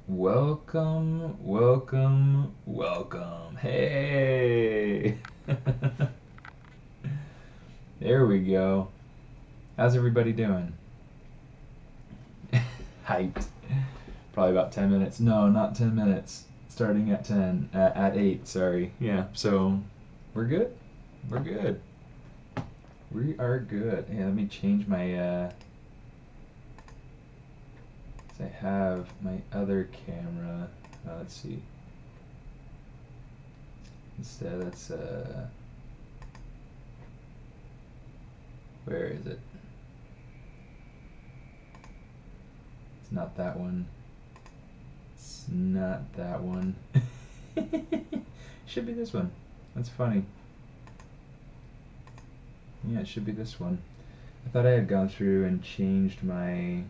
Welcome, welcome, welcome. Hey! There we go. How's everybody doing? Hyped. Probably about 10 minutes. No, not 10 minutes. Starting at 10, at 8, sorry. Yeah, so we're good. We're good. We are good. Hey, let me change my, I have my other camera. Let's see. Instead, let's, where is it? It's not that one. It's not that one. Should be this one. That's funny. Yeah, it should be this one. I thought I had gone through and changed my...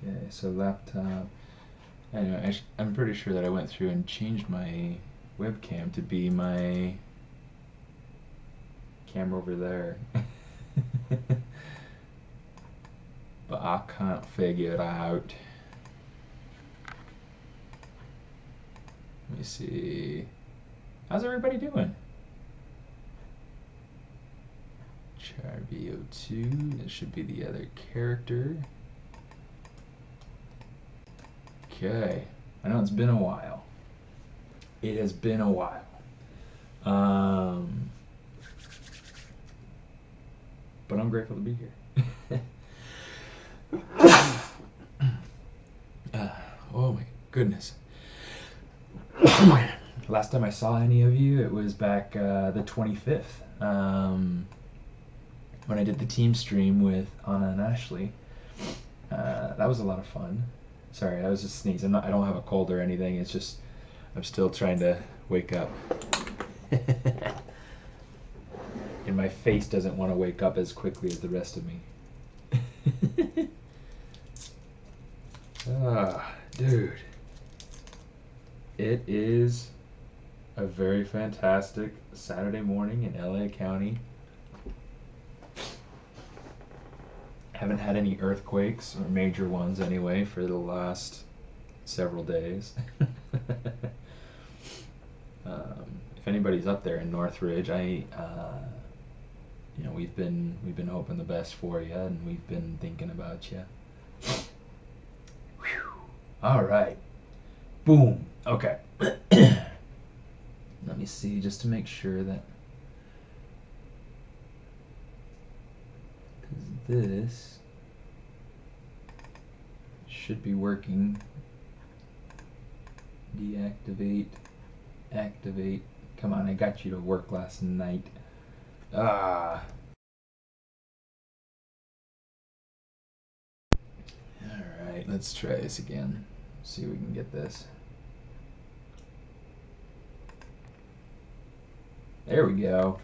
Okay, so laptop. Anyway, I'm pretty sure that I went through and changed my webcam to be my camera over there. But I can't figure it out. Let me see. How's everybody doing? CharVO2, that should be the other character. Okay, I know it's been a while. It has been a while. But I'm grateful to be here. Oh my goodness. Last time I saw any of you, it was back the 25th, when I did the team stream with Anna and Ashley. That was a lot of fun. Sorry, I was just sneezing. I don't have a cold or anything. It's just I'm still trying to wake up. And my face doesn't want to wake up as quickly as the rest of me. Dude. It is a very fantastic Saturday morning in LA County. Haven't had any earthquakes, or major ones anyway, for the last several days. If anybody's up there in Northridge, we've been hoping the best for you, and we've been thinking about you. Whew. All right. Boom. Okay. Let me see, just to make sure that, because this should be working. Deactivate, activate. Come on, I got you to work last night. Alright, let's try this again. See if we can get this. There we go.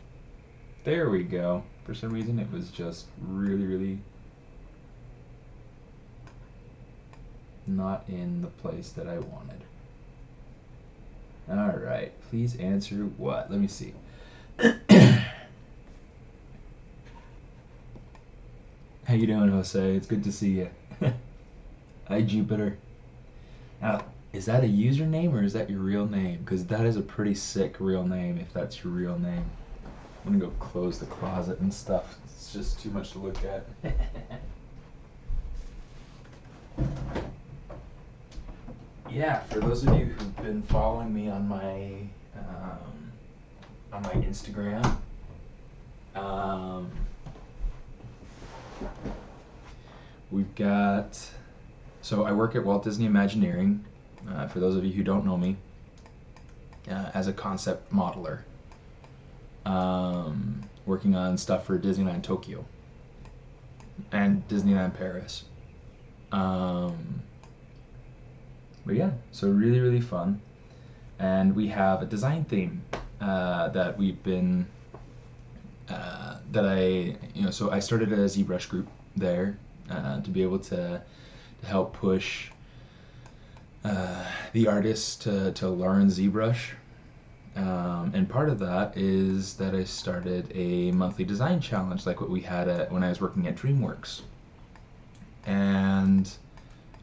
There we go. For some reason it was just really not in the place that I wanted. Alright, please answer what? Let me see. How you doing, Jose? It's good to see you. Hi, Jupiter. Now, is that a username or is that your real name? Because that is a pretty sick real name if that's your real name. I'm gonna go close the closet and stuff. It's just too much to look at. Yeah, for those of you who've been following me on my Instagram, we've got. So I work at Walt Disney Imagineering. For those of you who don't know me, as a concept modeler, working on stuff for Disneyland Tokyo and Disneyland Paris. But yeah, so really fun. And we have a design theme that we've been, so I started a ZBrush group there to be able to help push the artists to learn ZBrush And part of that is that I started a monthly design challenge, like what we had when I was working at DreamWorks. And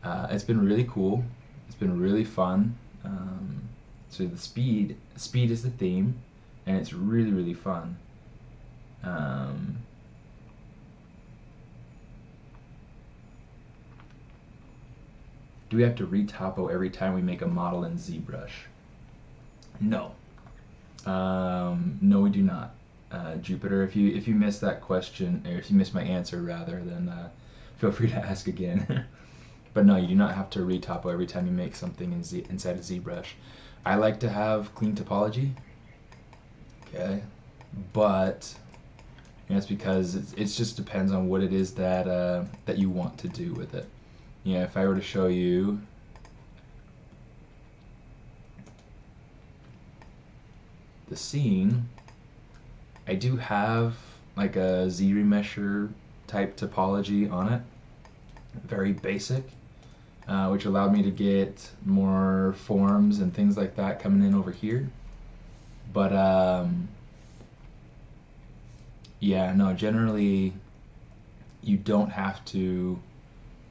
it's been really cool. It's been really fun. So the speed is the theme, and it's really, really fun. Do we have to retopo every time we make a model in ZBrush? No. No, we do not. Jupiter, if you missed that question, or if you missed my answer rather, then feel free to ask again. But no, you do not have to retopo every time you make something inside of ZBrush. I like to have clean topology, okay, but it's because it just depends on what it is that that you want to do with it. Yeah, if I were to show you the scene, I do have like a ZRemesher type topology on it, very basic, which allowed me to get more forms and things like that coming in over here. But yeah, no, generally you don't have to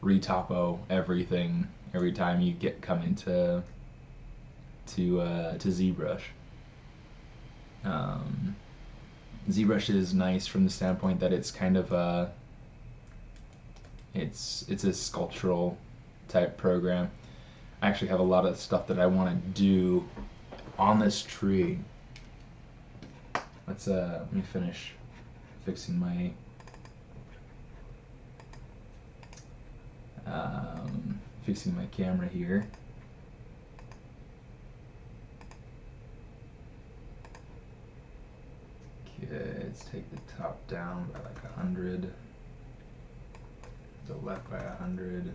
retopo everything every time you come into ZBrush. ZBrush is nice from the standpoint that it's kind of it's a sculptural type program. I actually have a lot of stuff that I want to do on this tree. Let me finish fixing my camera here. Okay, let's take the top down by like 100, the left by 100,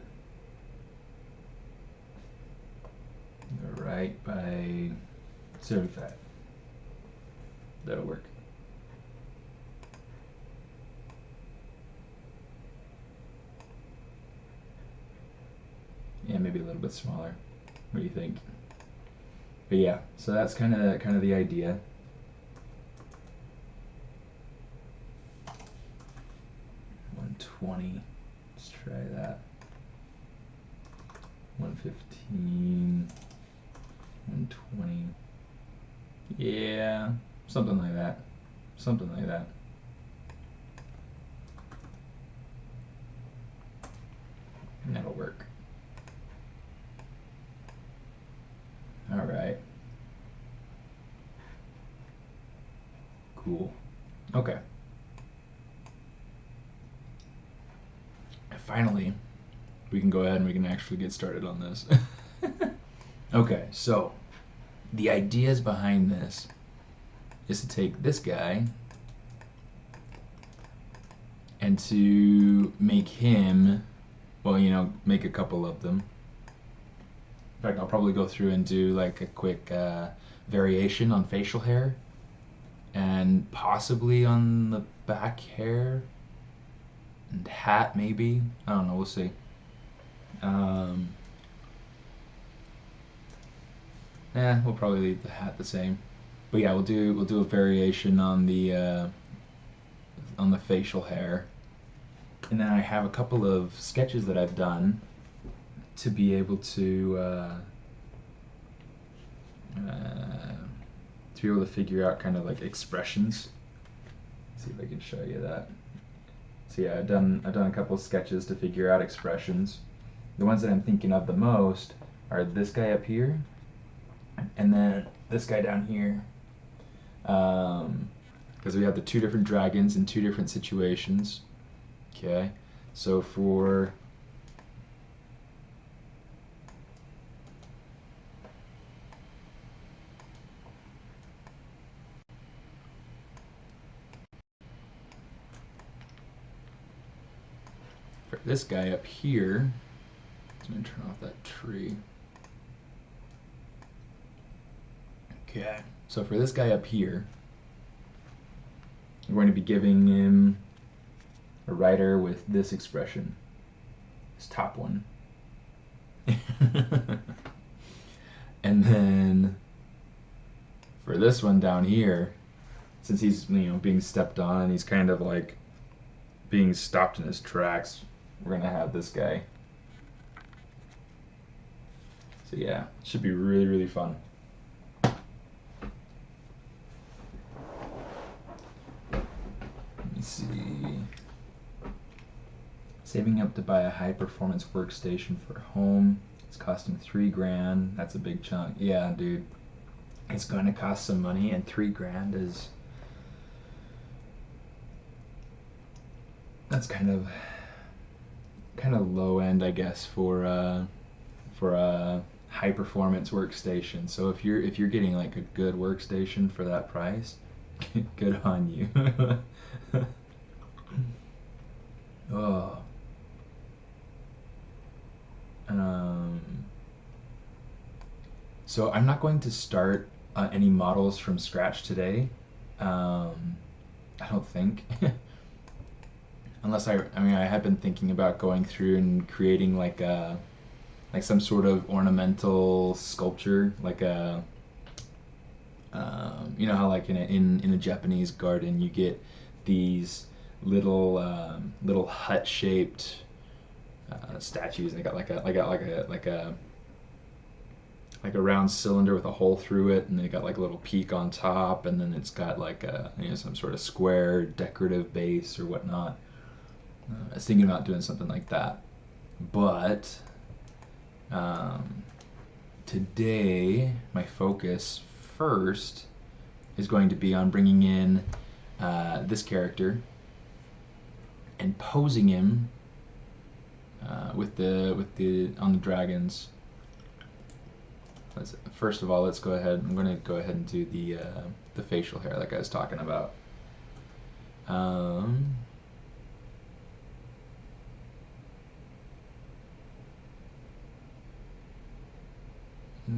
the right by 75. That'll work. Yeah, maybe a little bit smaller. What do you think? But yeah, so that's kind of the idea. $120. Let's try that. 115. 120. Yeah, something like that. Something like that. And that'll work. All right. Cool. Okay. Finally, we can go ahead and we can actually get started on this. Okay, so the ideas behind this is to take this guy and to make him, well, you know, make a couple of them. In fact, I'll probably go through and do like a quick variation on facial hair and possibly on the back hair and hat, maybe. I don't know, we'll see. We'll probably leave the hat the same. But yeah, we'll do a variation on the facial hair. And then I have a couple of sketches that I've done to be able to figure out kind of like expressions. Let's see if I can show you that. So yeah, I've done a couple of sketches to figure out expressions. The ones that I'm thinking of the most are this guy up here, and then this guy down here. Because we have the two different dragons in two different situations. Okay, so for this guy up here, I'm going to turn off that tree. Okay, so for this guy up here, we're going to be giving him a writer with this expression, this top one. And then For this one down here, since he's being stepped on and he's kind of like being stopped in his tracks, we're gonna have this guy. So yeah, it should be really, really fun. Let me see. Saving up to buy a high performance workstation for home. It's costing $3,000. That's a big chunk. Yeah, dude. It's going to cost some money, and $3,000 is. That's kind of low end, I guess, for a high performance workstation. So if you're getting like a good workstation for that price, good on you. Oh. So I'm not going to start any models from scratch today. I don't think. Unless I mean, I had been thinking about going through and creating like some sort of ornamental sculpture, like you know how like in a Japanese garden you get these little hut shaped statues. They got like a round cylinder with a hole through it, and they got like a little peak on top, and then it's got like some sort of square decorative base or whatnot. I was thinking about doing something like that, but today my focus first is going to be on bringing in this character and posing him with the on the dragons. First of all, let's go ahead. I'm going to go ahead and do the facial hair like I was talking about.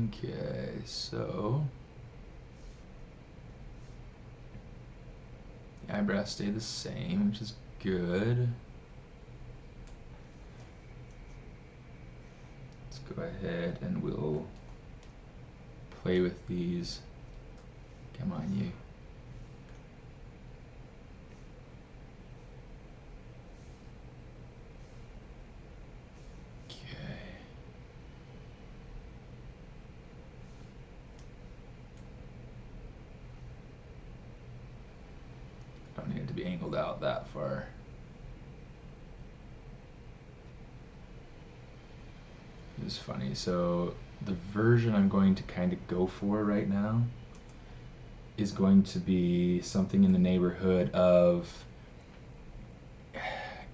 Okay, so the eyebrows stay the same, which is good. Let's go ahead and we'll play with these. Come on, you. Don't need it to be angled out that far. It's funny. So the version I'm going to kind of go for right now is going to be something in the neighborhood of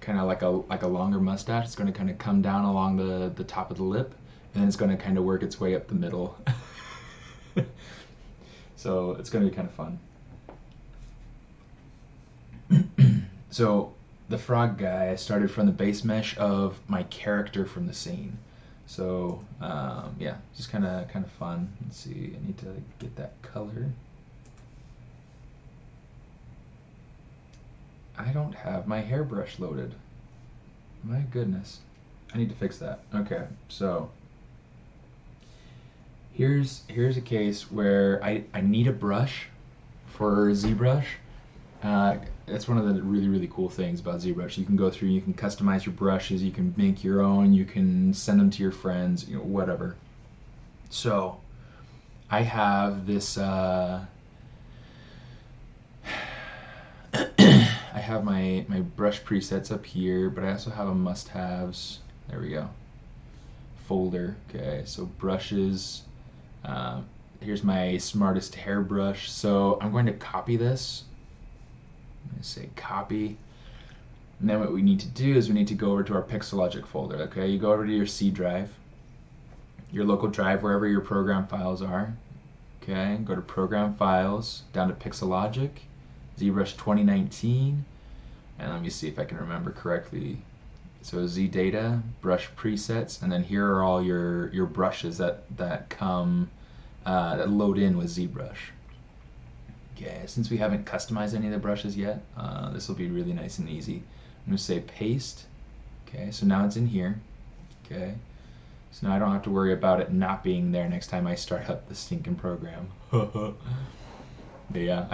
kind of like a longer mustache. It's going to kind of come down along the top of the lip, and then it's going to kind of work its way up the middle. So it's going to be kind of fun. So the frog guy, I started from the base mesh of my character from the scene. So yeah, just kind of fun. Let's see, I need to get that color. I don't have my hairbrush loaded. My goodness, I need to fix that. Okay, so here's a case where I need a brush for ZBrush. That's one of the really cool things about ZBrush. You can go through, you can customize your brushes, you can make your own, you can send them to your friends, whatever. So I have this I have my brush presets up here, but I also have a must-haves, there we go, folder. Okay, so brushes, here's my smartest hairbrush. So I'm going to copy this. I'm going to say copy, and then what we need to do is we need to go over to our Pixelogic folder. Okay, you go over to your C drive, your local drive, wherever your program files are. Okay, go to Program Files, down to Pixelogic, ZBrush 2019, and let me see if I can remember correctly. So Z Data, Brush Presets, and then here are all your brushes that come that load in with ZBrush. Okay, since we haven't customized any of the brushes yet, this will be really nice and easy. I'm going to say paste. Okay, so now it's in here. Okay, so now I don't have to worry about it not being there next time I start up the stinking program. Yeah,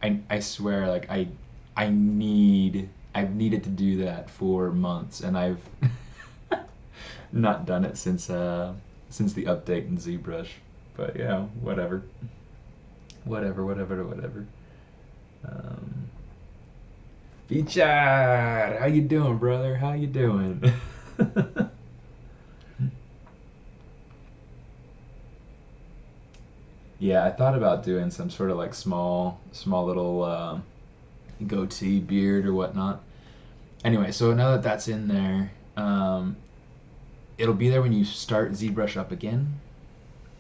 I swear, like I've needed to do that for months, and I've not done it since the update in ZBrush. But yeah, whatever, whatever. Um, Bichar, how you doing, brother? How you doing? Yeah, I thought about doing some sort of like small little goatee beard or whatnot. Anyway, so now that that's in there, it'll be there when you start ZBrush up again,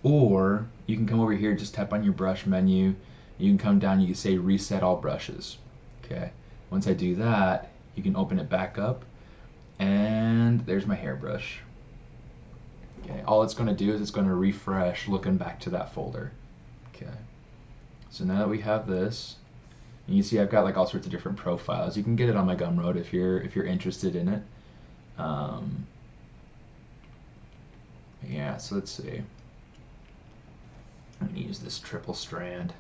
or you can come over here, just tap on your brush menu. You can come down, you can say reset all brushes. Okay. Once I do that, you can open it back up, and there's my hairbrush. Okay. All it's going to do is it's going to refresh, looking back to that folder. Okay. So now that we have this, you see I've got like all sorts of different profiles. You can get it on my Gumroad if you're interested in it. Um, yeah. So let's see. I'm going to use this triple strand.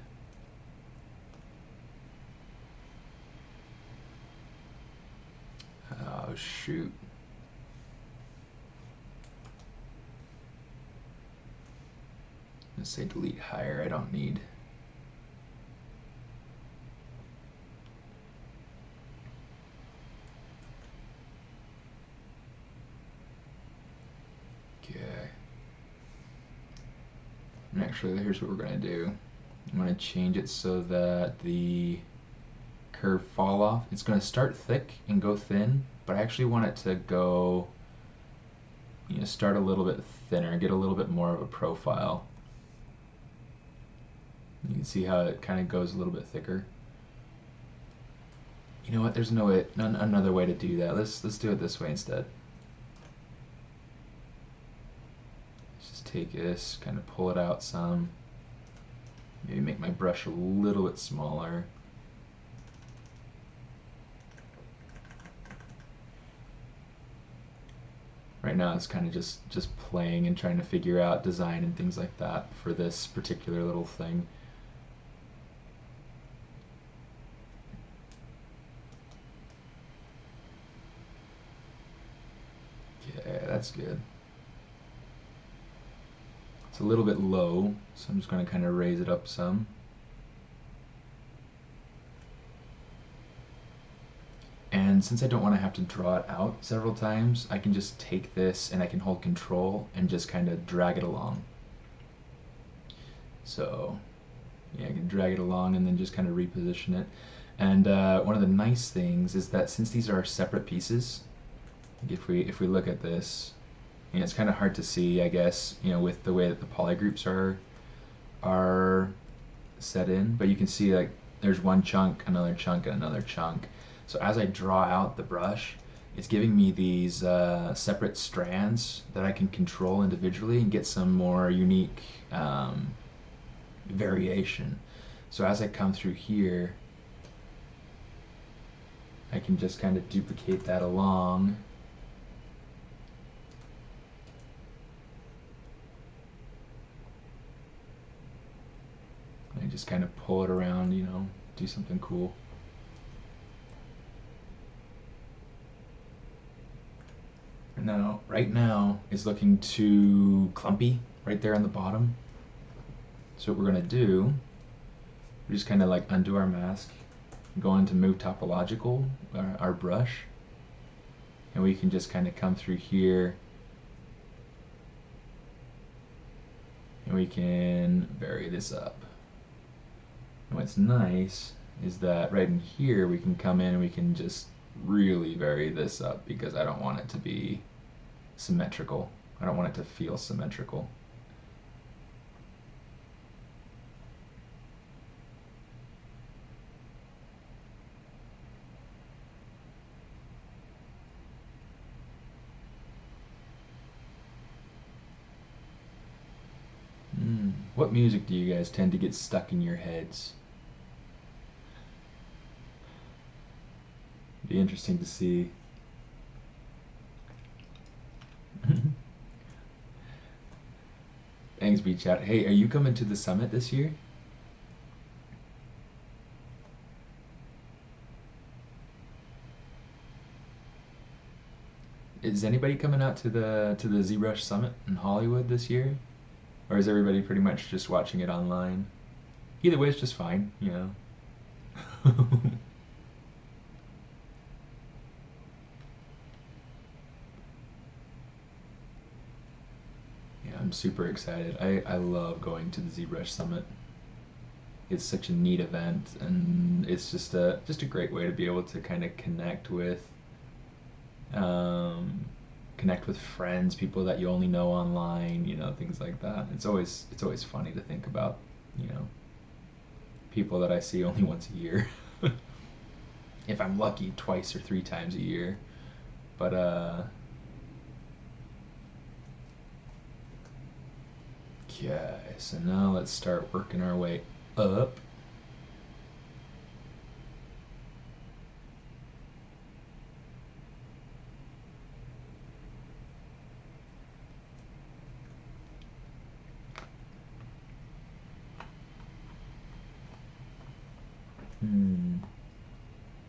Oh, shoot. Let's say delete higher. I don't need. Okay. And actually, here's what we're going to do. I'm going to change it so that the curve fall off. It's going to start thick and go thin, but I actually want it to go, start a little bit thinner, get a little bit more of a profile. You can see how it kind of goes a little bit thicker. You know what? There's another way to do that. Let's do it this way instead. Let's just take this, kind of pull it out some. Maybe make my brush a little bit smaller. Right now it's kind of just playing and trying to figure out design and things like that for this particular little thing. Okay, that's good. It's a little bit low, so I'm just going to kind of raise it up some. And since I don't want to have to draw it out several times, I can just take this and I can hold control and just kind of drag it along. So yeah, I can drag it along and then just kind of reposition it. And one of the nice things is that since these are separate pieces, if we look at this, it's kind of hard to see, I guess, with the way that the polygroups are set in, but you can see like there's one chunk, another chunk, and another chunk. So as I draw out the brush, it's giving me these separate strands that I can control individually and get some more unique variation. So as I come through here, I can just kind of duplicate that along. And just kind of pull it around, do something cool. Now, right now, it's looking too clumpy right there on the bottom. So what we're going to do, we just kind of like undo our mask, go into move topological, our brush, and we can just kind of come through here, and we can vary this up. And what's nice is that right in here we can come in and we can just really vary this up because I don't want it to be symmetrical. I don't want it to feel symmetrical. What music do you guys tend to get stuck in your heads? Be interesting to see. Thanks, Beach Out. Hey, are you coming to the summit this year? Is anybody coming out to the ZBrush Summit in Hollywood this year, or is everybody pretty much just watching it online? Either way, it's just fine, you know. Yeah, I'm super excited. I love going to the ZBrush Summit. It's such a neat event, and it's just a great way to be able to kind of um, connect with friends, people that you only know online, you know, things like that. It's always funny to think about, you know, people that I see only once a year. If I'm lucky, twice or three times a year. But okay, so now let's start working our way up.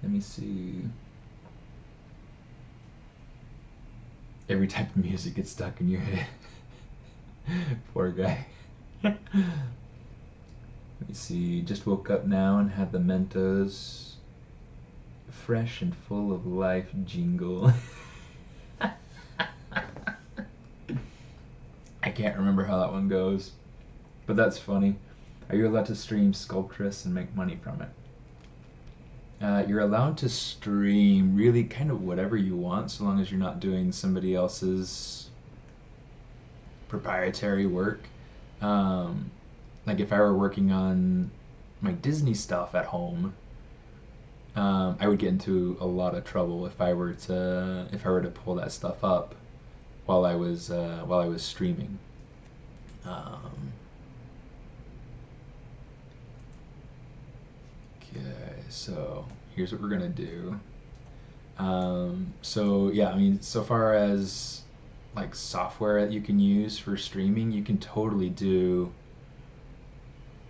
Let me see. Every type of music gets stuck in your head. Poor guy. Let me see. Just woke up now and had the Mentos fresh and full of life jingle. I can't remember how that one goes, but that's funny. Are you allowed to stream Sculptress and make money from it? You're allowed to stream really kind of whatever you want, so long as you're not doing somebody else's proprietary work. Like if I were working on my Disney stuff at home, I would get into a lot of trouble if I were to pull that stuff up while I was streaming. Okay, so here's what we're gonna do. So yeah, I mean, so far as like software that you can use for streaming, you can totally do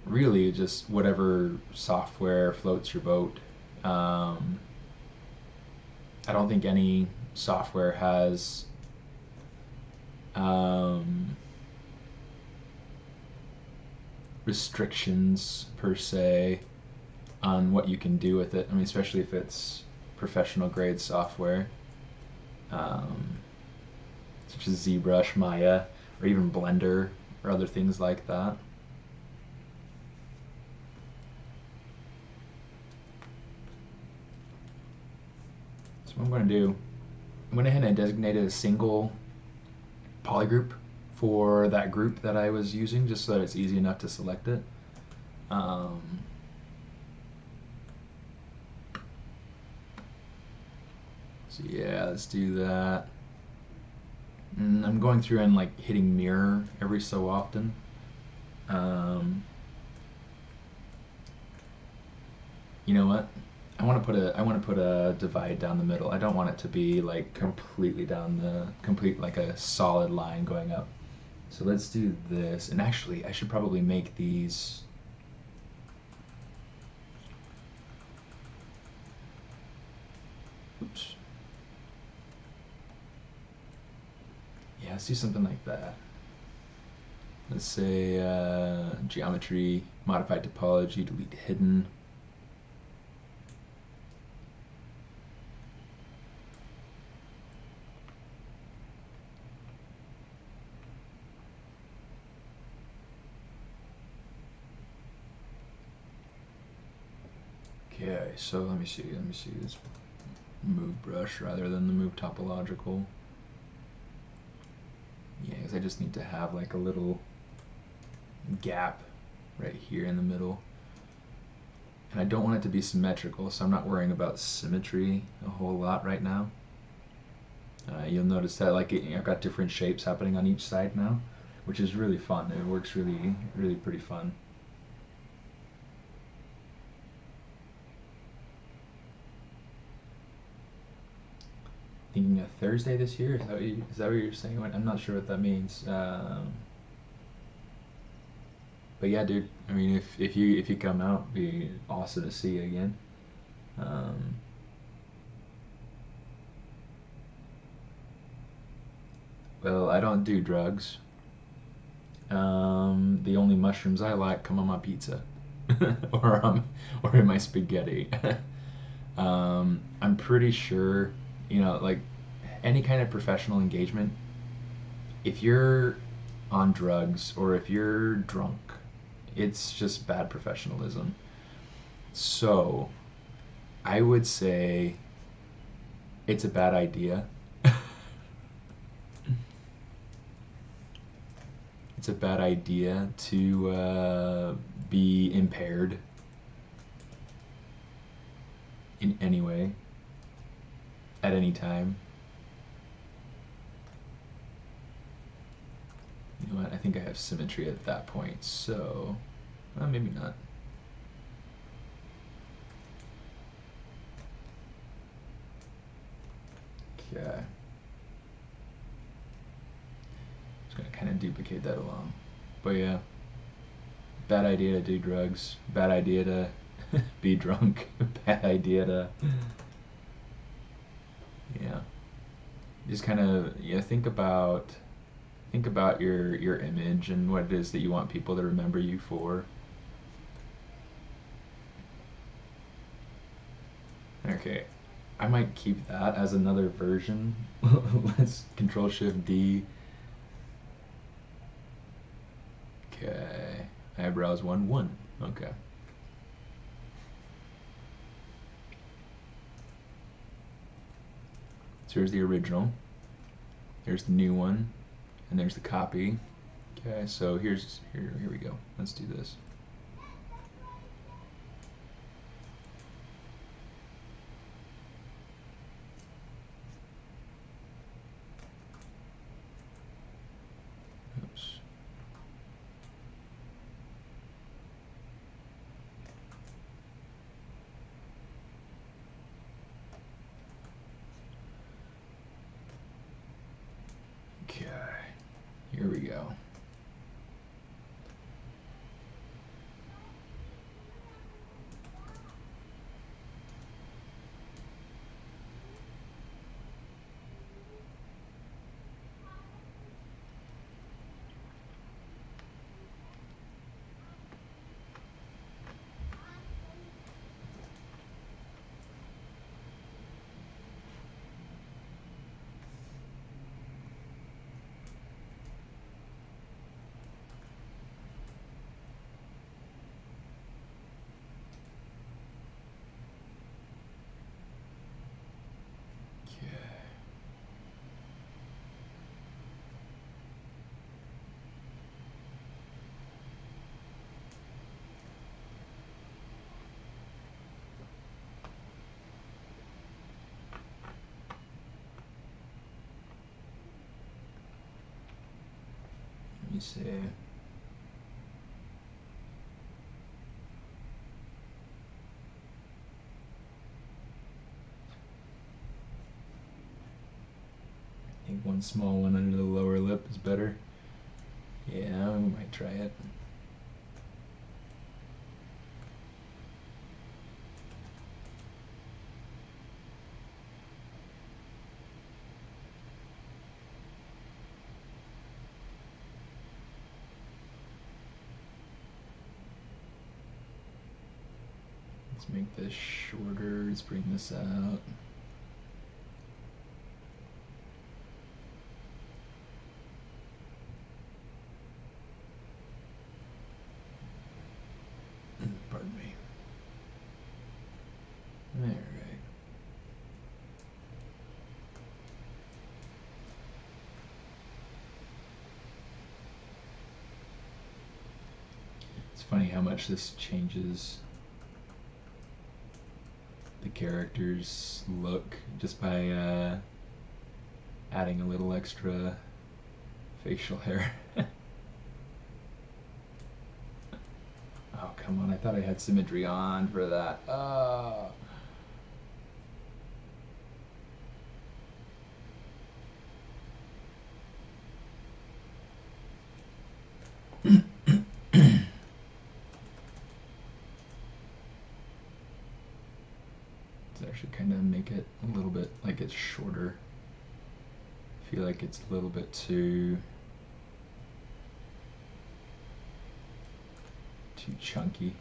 really just whatever software floats your boat. I don't think any software has restrictions per se on what you can do with it. I mean, especially if it's professional grade software, such as ZBrush, Maya, or even Blender, or other things like that. So what I'm going to do, I went ahead and designated a single polygroup for that group that I was using, just so that it's easy enough to select it. So yeah, let's do that. I'm going through and like hitting mirror every so often. You know what? I want to put a divide down the middle. I don't want it to be like completely like a solid line going up. So let's do this. And actually, I should probably make these. Oops. Yeah, let's do something like that. Let's say geometry, modified topology, delete hidden. Okay, so let me see this move brush rather than the move topological. Yeah, because I just need to have like a little gap right here in the middle. And I don't want it to be symmetrical, so I'm not worrying about symmetry a whole lot right now. You'll notice that like I've got different shapes happening on each side now, which is really fun. It works really, really pretty fun. Thinking of Thursday this year? Is that what you're saying? I'm not sure what that means. But yeah, dude. I mean, if you come out, it'd be awesome to see you again. Well, I don't do drugs. The only mushrooms I like come on my pizza, or in my spaghetti. I'm pretty sure, like any kind of professional engagement, if you're on drugs or if you're drunk, it's just bad professionalism. So I would say it's a bad idea. It's a bad idea to be impaired in any way at any time. You know what? I think I have symmetry at that point, so well, maybe not. Okay. Just gonna kind of duplicate that along. But yeah, bad idea to do drugs. Bad idea to be drunk. Bad idea to yeah. Just kind of think about your image and what it is that you want people to remember you for. Okay, I might keep that as another version. Let's Control Shift D. Okay, eyebrows 1 1. Okay. So here's the original. There's the new one, and there's the copy. Okay, so here we go. Let's do this. Oops. Okay, here we go. Let me see. I think one small one under the lower lip is better. Yeah, we might try it. Let's make this shorter. Let's bring this out. Pardon me. All right. It's funny how much this changes the character's look just by adding a little extra facial hair. Oh, come on, I thought I had symmetry on for that. Oh. This actually kind of make it a little bit like it's shorter. feel like it's a little bit too chunky.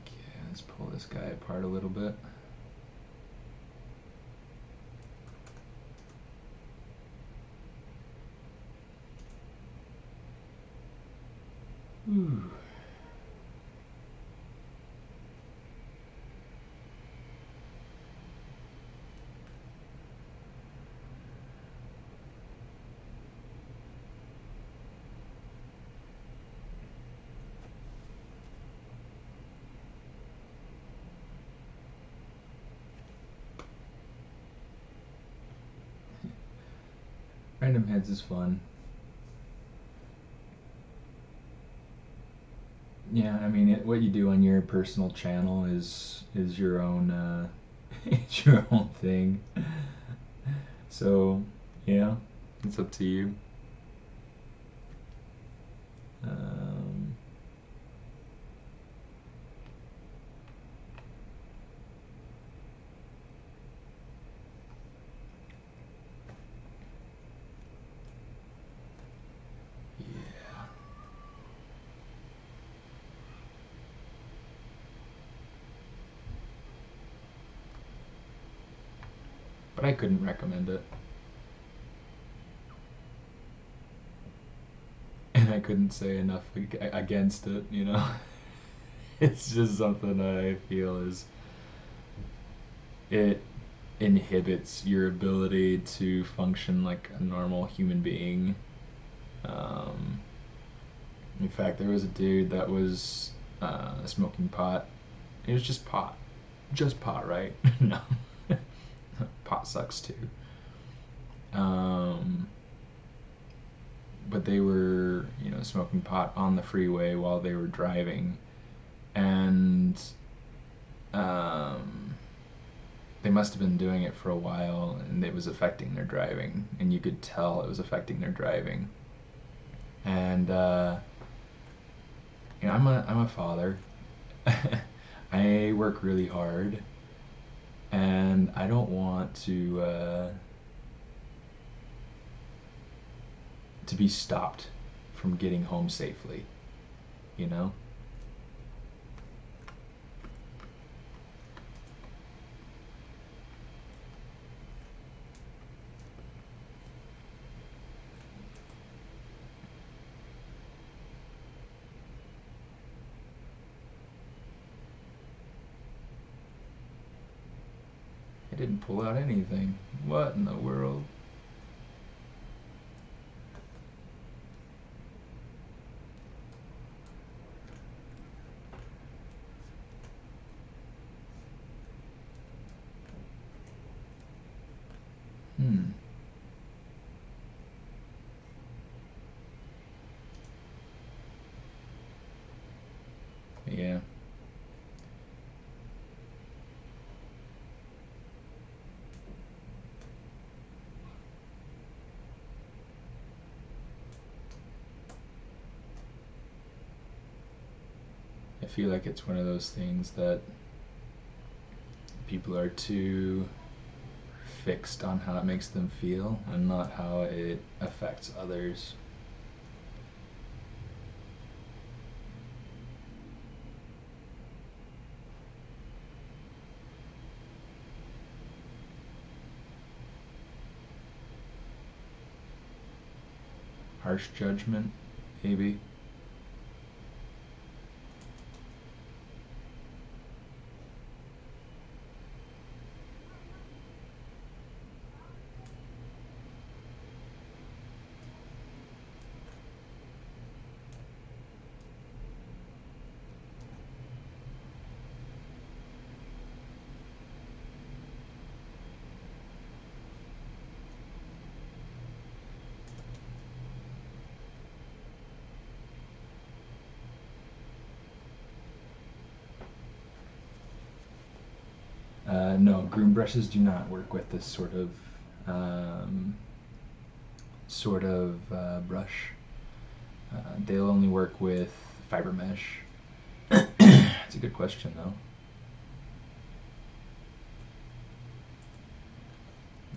Okay, let's pull this guy apart a little bit. Ooh. Random heads is fun. Yeah, I mean, what you do on your personal channel is your own it's your own thing. So, yeah, it's up to you. Um, yeah. But I couldn't recommend it. And I couldn't say enough against it, you know? It's just something I feel is it inhibits your ability to function like a normal human being. In fact, there was a dude that was smoking pot. It was just pot, right? No, pot sucks too. But they were, smoking pot on the freeway while they were driving, and they must have been doing it for a while, and it was affecting their driving, and you could tell it was affecting their driving. And I'm a father. I work really hard, and I don't want to be stopped from getting home safely, you know? I didn't pull out anything. What in the world? Yeah. I feel like it's one of those things that people are too fixed on how it makes them feel and not how it affects others. Harsh judgment, maybe. No, groom brushes do not work with this sort of brush. They'll only work with fiber mesh. It's a good question though.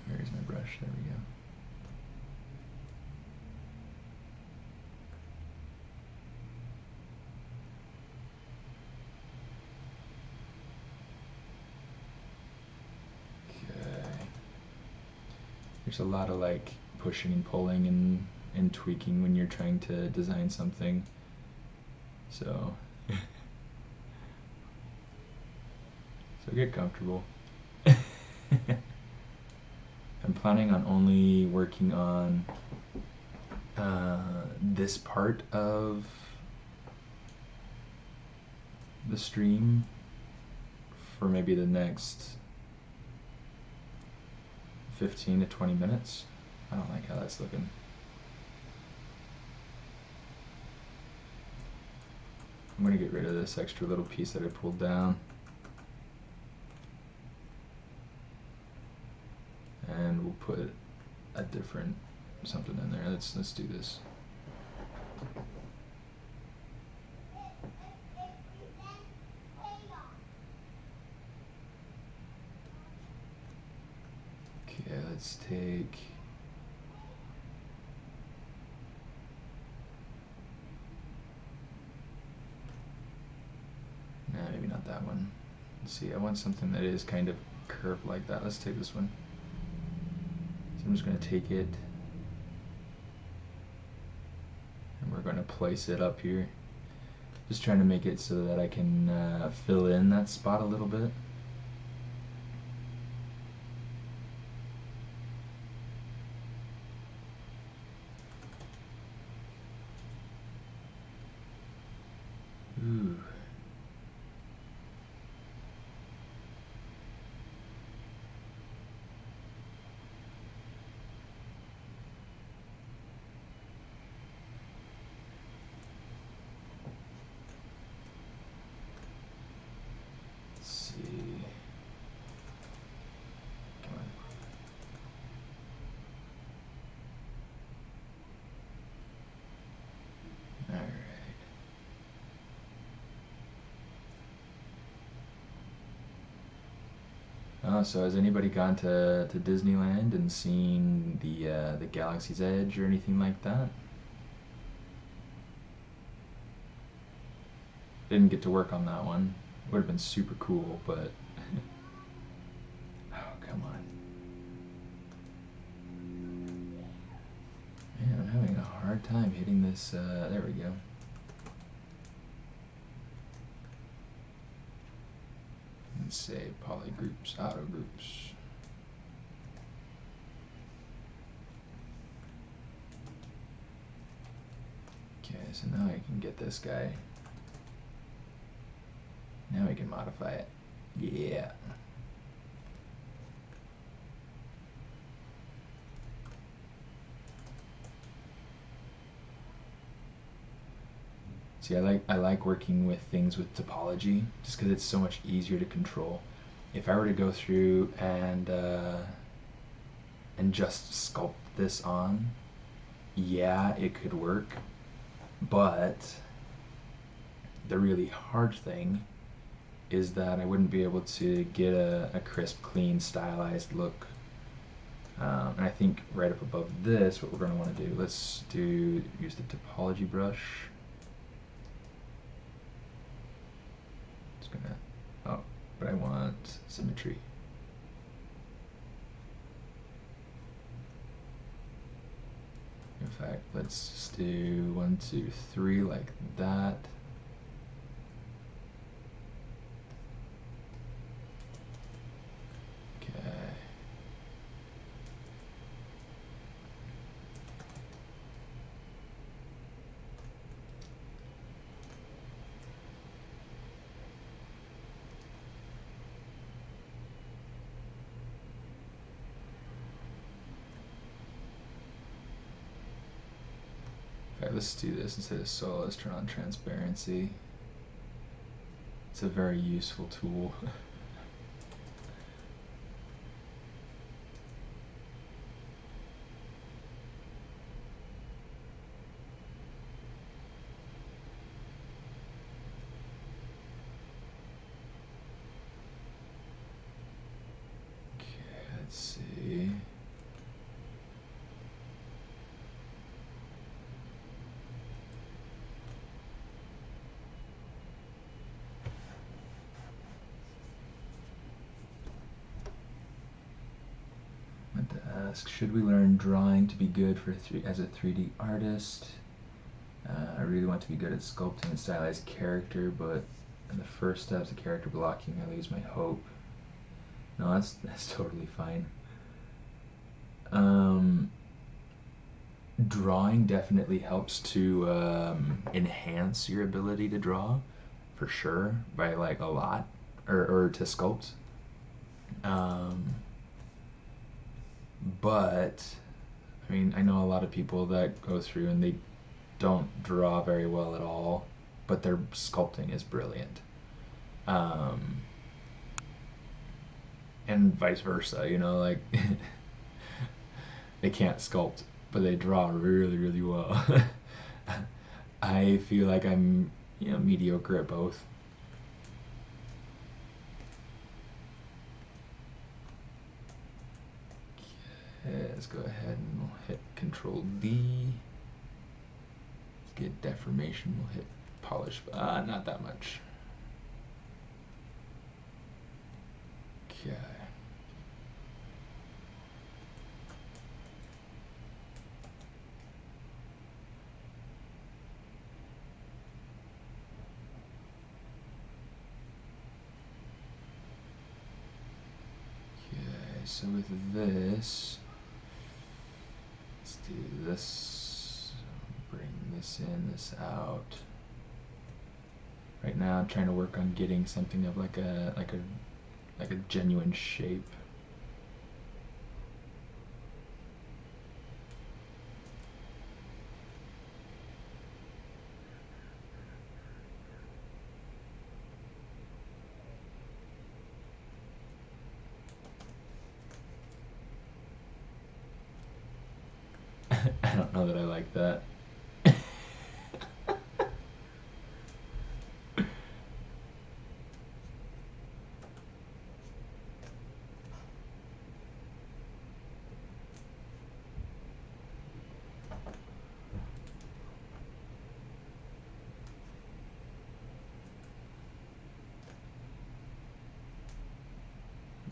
Where's my brush? There we go. There's a lot of like pushing and pulling and tweaking when you're trying to design something. So get comfortable. I'm planning on only working on this part of the stream for maybe the next 15 to 20 minutes. I don't like how that's looking. I'm gonna get rid of this extra little piece that I pulled down. And we'll put a different something in there. Let's do this. Okay, let's take maybe not that one. Let's see, I want something that is kind of curved like that. Let's take this one. So I'm just going to take it and we're going to place it up here. Just trying to make it so that I can fill in that spot a little bit. Ooh. Let's see. Come on. All right. Oh, so has anybody gone to Disneyland and seen the Galaxy's Edge or anything like that? Didn't get to work on that one. Would have been super cool, but oh, come on. Man, I'm having a hard time hitting this. There we go. Let's say poly groups, auto groups. Okay, so now I can get this guy. Now we can modify it. Yeah. See, I like working with things with topology just because it's so much easier to control. If I were to go through and just sculpt this on, yeah, it could work, but the really hard thing is that I wouldn't be able to get a crisp, clean, stylized look. And I think right up above this, what we're going to want to do, use the topology brush. It's gonna, oh, but I want symmetry. In fact, let's just do 1, 2, 3 like that. Alright, let's do this instead of solo. Let's turn on transparency. It's a very useful tool. asks, should we learn drawing to be good for as a 3D artist? I really want to be good at sculpting and stylized character, but in the first steps of character blocking, I lose my hope. No, that's totally fine. Drawing definitely helps to enhance your ability to draw, for sure, by like a lot, or to sculpt. But I mean, I know a lot of people that go through and they don't draw very well at all, but their sculpting is brilliant. And vice versa, you know, like they can't sculpt, but they draw really, really well. I feel like I'm, mediocre at both. Okay, let's go ahead and we'll hit Control D. Let's get deformation. We'll hit polish. Not that much. Okay. So with this, let's do this, bring this in, this out. Right now I'm trying to work on getting something of like a genuine shape. I don't know that I like that. Let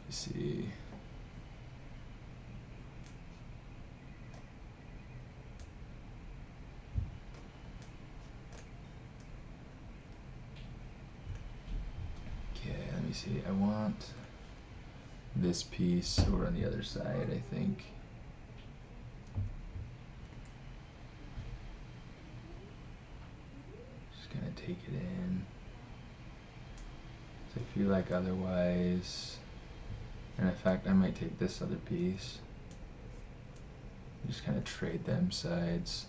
me see. See, I want this piece over on the other side, I think. Just gonna take it in. So I feel like otherwise, and in fact I might take this other piece, just kind of trade them sides.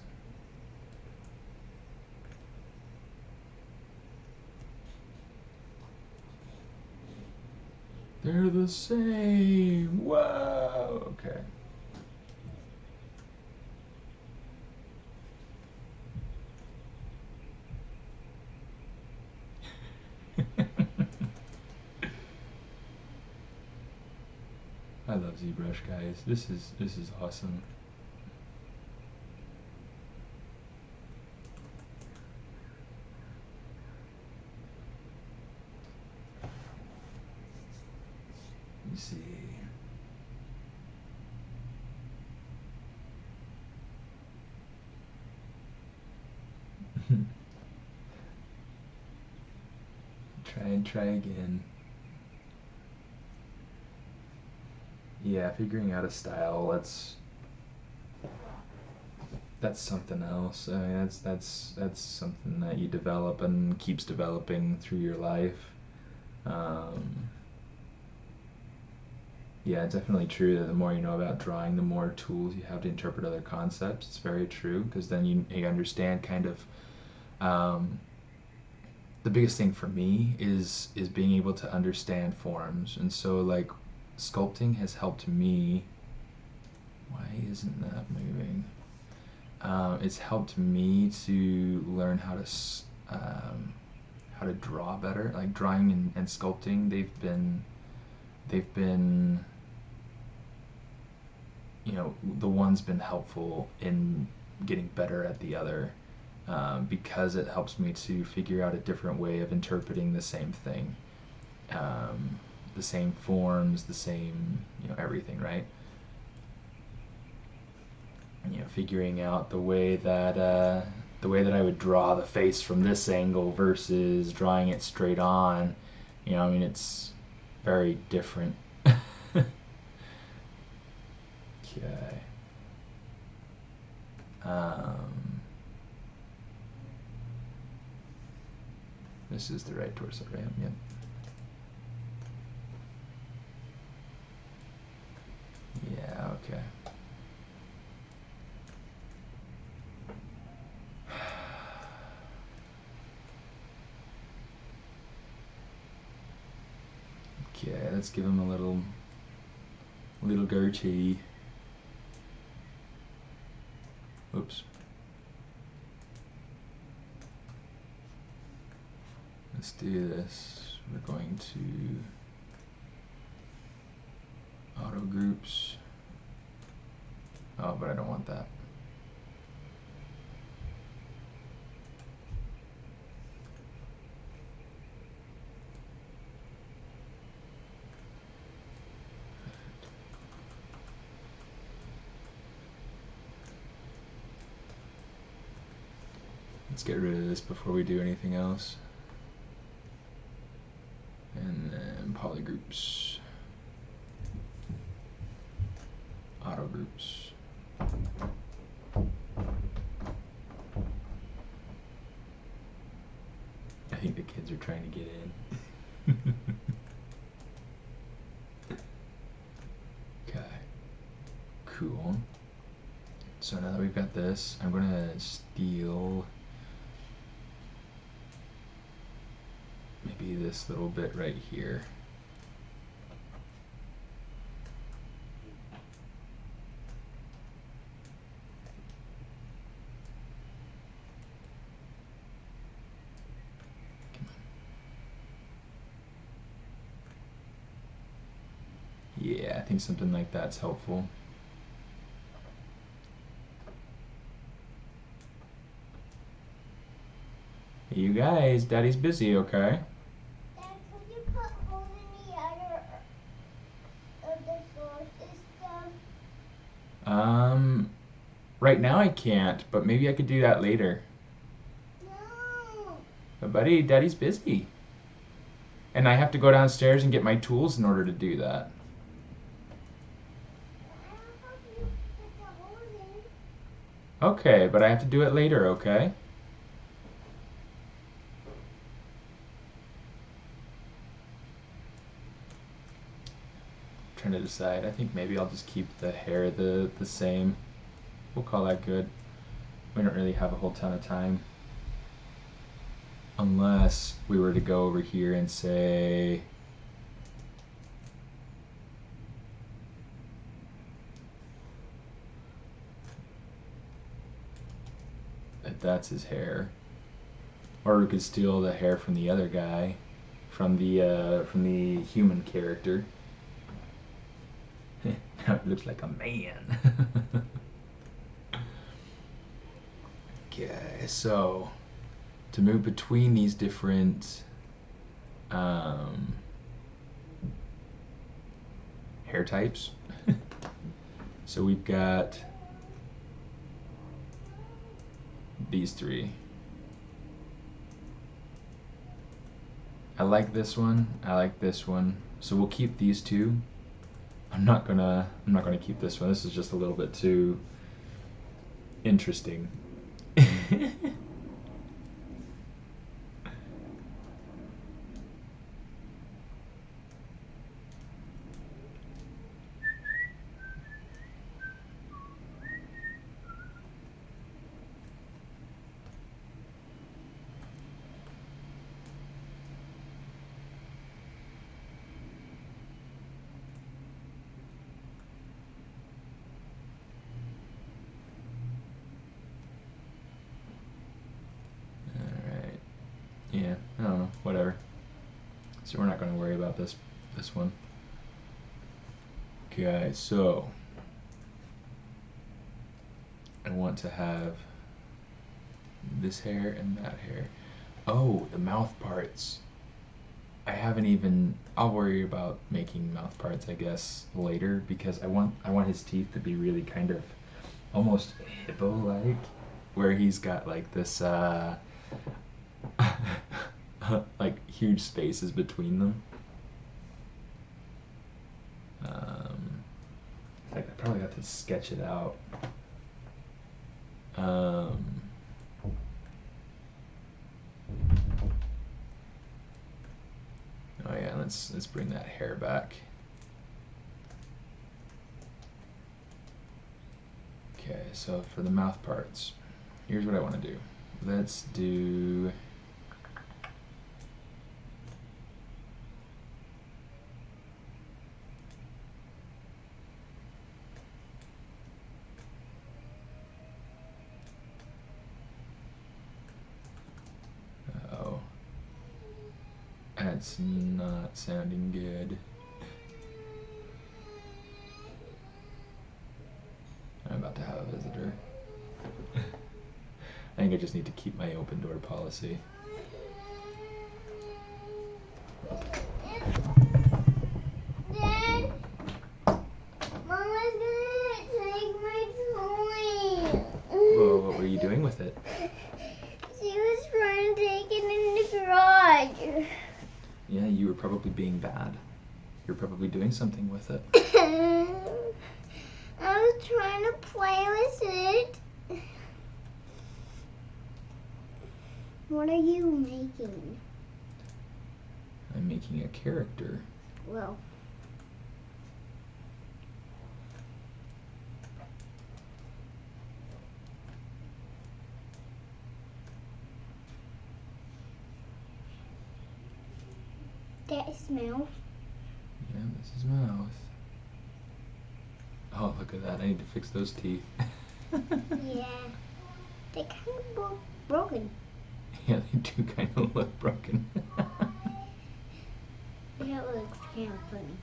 They're the same. Whoa. Okay. I love ZBrush, guys. This is awesome. Let me see. Try again. Yeah, figuring out a style, that's something else. I mean, that's something that you develop and keeps developing through your life. Yeah, it's definitely true that the more you know about drawing, the more tools you have to interpret other concepts. It's very true, because then you understand kind of the biggest thing for me is being able to understand forms. And so like sculpting has helped me. Why isn't that moving? It's helped me to learn how to draw better. Like drawing and sculpting, they've been the one's been helpful in getting better at the other, because it helps me to figure out a different way of interpreting the same thing, the same forms, the same everything, right? figuring out the way that I would draw the face from this angle versus drawing it straight on. I mean, it's very different. Okay. This is the right torso, right? Yep. Yeah, okay. Okay, let's give him a little goatee. Oops. Let's do this. We're going to auto groups. Oh, but I don't want that. Let's get rid of this before we do anything else. And then polygroups, auto groups. I think the kids are trying to get in. Okay, cool. So now that we've got this, I'm gonna steal maybe this little bit right here. Yeah, I think something like that's helpful. Hey, you guys, Daddy's busy, okay? Dad, could you put holes in the other of the solar system? Right now I can't, but maybe I could do that later. No. But buddy, Daddy's busy. And I have to go downstairs and get my tools in order to do that. I'll help you put the holes in. Okay, but I have to do it later, okay? I'm trying to decide. I think maybe I'll just keep the hair the same. We'll call that good. We don't really have a whole ton of time. Unless we were to go over here and say that that's his hair. Or we could steal the hair from the other guy, from the human character. Now it looks like a man. Okay, so to move between these different hair types, so we've got these three. I like this one, I like this one, so we'll keep these two. I'm not gonna keep this one. This is just a little bit too interesting. Yeah, I don't know, whatever. So we're not going to worry about this one. Okay, so I want to have this hair and that hair. Oh, the mouth parts. I haven't even. I'll worry about making mouth parts, I guess, later because I want his teeth to be really kind of almost hippo-like, where he's got like this like huge spaces between them. In fact, I probably have to sketch it out. Oh yeah, let's bring that hair back. Okay, so for the mouth parts, here's what I want to do. Let's do uh-oh. That's not sounding good. I'm about to have a visitor. I think I just need to keep my open door policy. Dad, Mama's gonna take my toy. Whoa, what were you doing with it? She was trying to take it in the garage. Yeah, you were probably being bad. You're probably doing something with it. I was trying to play with it. What are you making? I'm making a character. Well, that is mouth. Yeah, this is mouth. Oh, look at that. I need to fix those teeth. Yeah, they kind of broken. Yeah, they do kind of look broken. That looks kind of funny.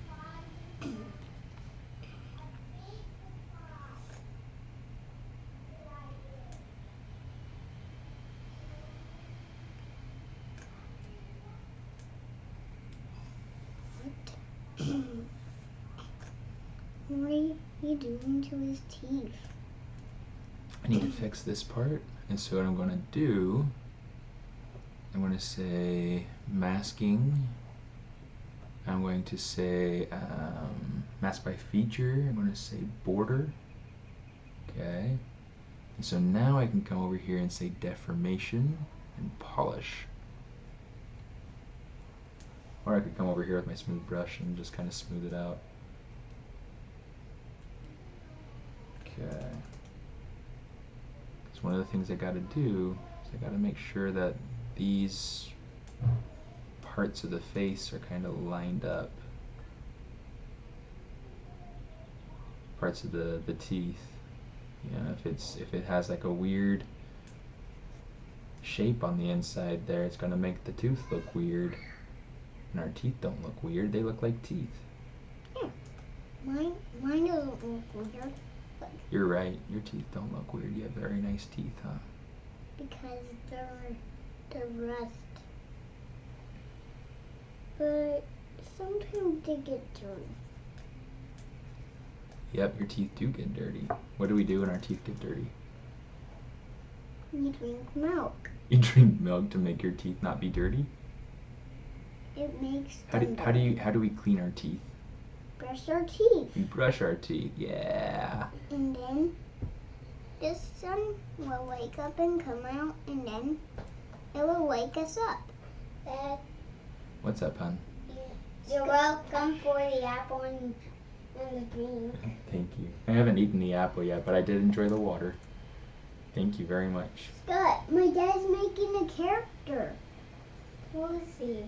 What are you doing to his teeth? I need to fix this part, and so what I'm going to do, I'm going to say masking. I'm going to say mask by feature. I'm going to say border. Okay. And so now I can come over here and say deformation and polish. Or I could come over here with my smooth brush and just kind of smooth it out. Okay. Because one of the things I got to do is I got to make sure that these parts of the face are kind of lined up. Parts of the teeth. You know, if it has like a weird shape on the inside there, it's gonna make the tooth look weird. And our teeth don't look weird, they look like teeth. Yeah. Mine doesn't look weird. You're right, your teeth don't look weird. You have very nice teeth, huh? Because they're rust. But sometimes they get dirty. Yep, your teeth do get dirty. What do we do when our teeth get dirty? You drink milk. You drink milk to make your teeth not be dirty? It makes How do we clean our teeth? brush our teeth. We brush our teeth, yeah. And then the sun will wake up and come out, and then it will wake us up. Dad, What's up, hon? you're welcome for the apple and the green. Thank you. I haven't eaten the apple yet, but I did enjoy the water. Thank you very much. Scott, my dad's making a character. We'll see.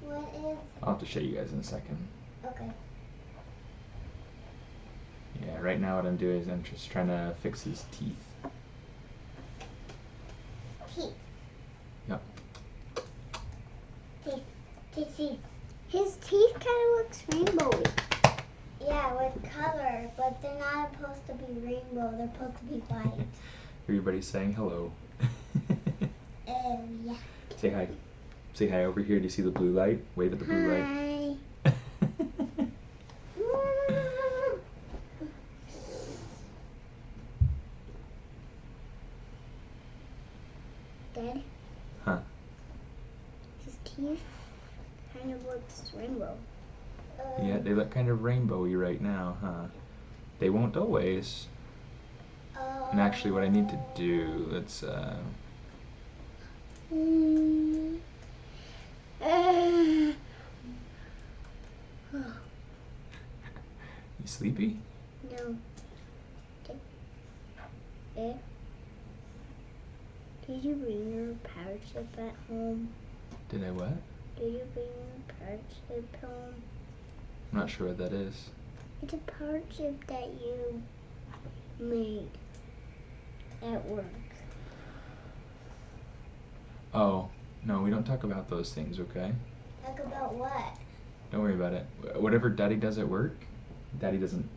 What is... I'll have to show you guys in a second. Okay. Yeah, right now what I'm doing is I'm just trying to fix his teeth. Teeth. Yep. Teeth. His teeth kind of looks rainbowy. Yeah, with color, but they're not supposed to be rainbow. They're supposed to be white. Everybody's saying hello. Yeah. Say hi. Say hi over here. Do you see the blue light? Wave at the blue light. Hi. Dad? Huh. His teeth kind of looks rainbow. Yeah, they look kind of rainbowy right now, huh? They won't always. And actually, what I need to do, let's, You sleepy? No. Dad? Did you bring your power chip at home? Did I what? Did you bring your power chip home? I'm not sure what that is. It's a power chip that you made at work. Oh, no, we don't talk about those things, okay? Talk about what? Don't worry about it. Whatever Daddy does at work, Daddy doesn't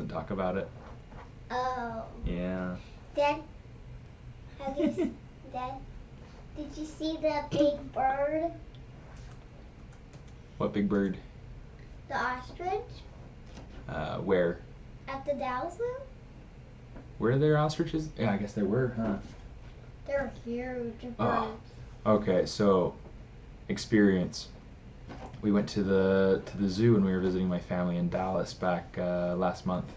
talk about it. Oh. Yeah. Dad, Dad, did you see the big bird? What big bird? The ostrich? Where? At the Dallas Zoo? Were there ostriches? Yeah, I guess there were, huh? They're huge birds. Oh. Okay, so experience. We went to the zoo when we were visiting my family in Dallas back last month.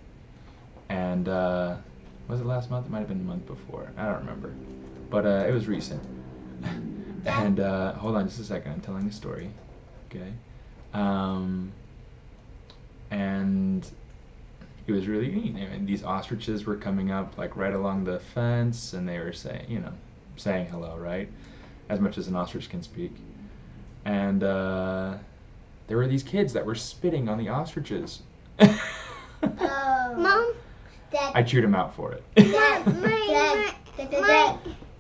And was it last month? It might have been the month before. I don't remember. But it was recent. And hold on just a second. I'm telling a story. Okay. And it was really neat. I mean, these ostriches were coming up like right along the fence, and they were saying, saying hello, right? As much as an ostrich can speak. And there were these kids that were spitting on the ostriches. Mom? Dad. I chewed them out for it. Dad.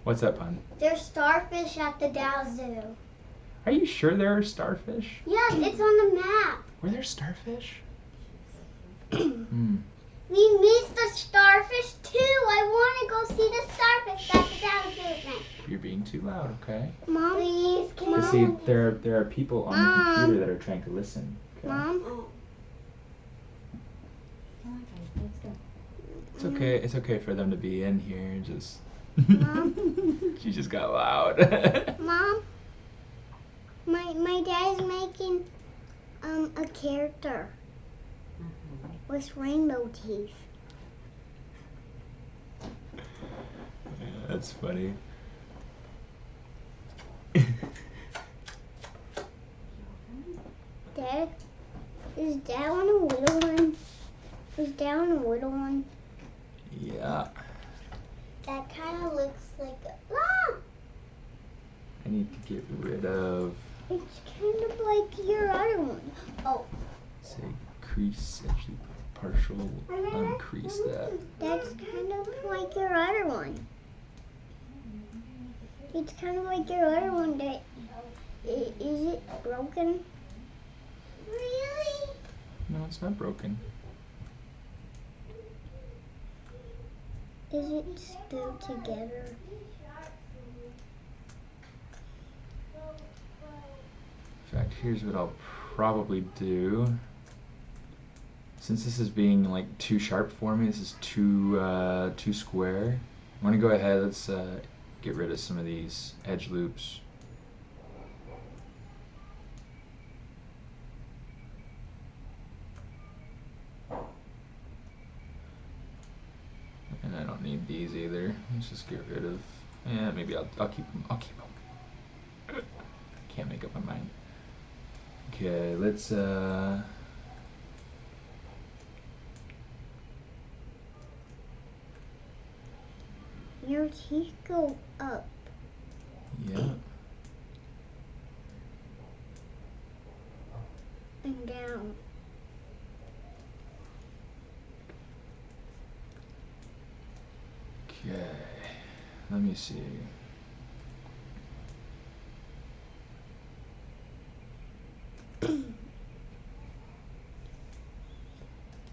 What's that, Pun? There's starfish at the Dallas Zoo. Are you sure there are starfish? Yes, it's on the map. Were there starfish? We missed the starfish too. I want to go see the starfish at the Dallas Zoo next. You're being too loud, okay? Mom, please, You see, there are people on the computer that are trying to listen. Okay? Mom? It's okay for them to be in here. Just Mom? She just got loud. Mom? My dad is making a character with rainbow teeth. Yeah, that's funny. Dad? Is Dad on a little one? Is Dad on a little one? Yeah. That kind of looks like a... Ah! I need to get rid of, It's kind of like your other one. Oh. say, crease, actually partial uncrease that. That's kind of like your other one. It's kind of like your other one. Is it broken? Really? No, it's not broken. Is it still together? In fact, here's what I'll probably do. Since this is being like too sharp for me, this is too square. I'm gonna go ahead. Let's get rid of some of these edge loops. And I don't need these either. Let's just get rid of. Yeah, maybe I'll keep them. I'll keep them. Can't make up my mind. Okay, let's Your teeth go up. yeah. And down. Okay. Let me see.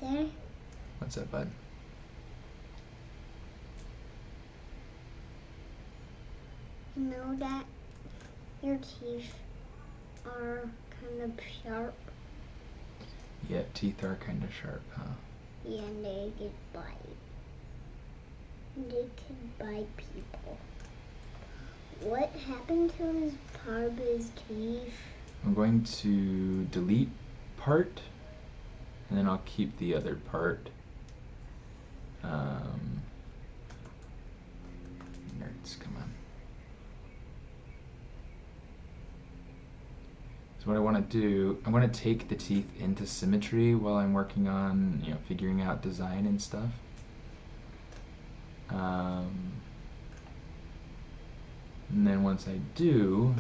There. What's that, bud? You know that your teeth are kind of sharp. Yeah, teeth are kind of sharp, huh? Yeah, and they get bite. They can bite people. What happened to his part of his teeth? I'm going to delete part, and then I'll keep the other part. Nerds, come on. So what I want to do, I want to take the teeth into symmetry while I'm working on, figuring out design and stuff. And then once I do,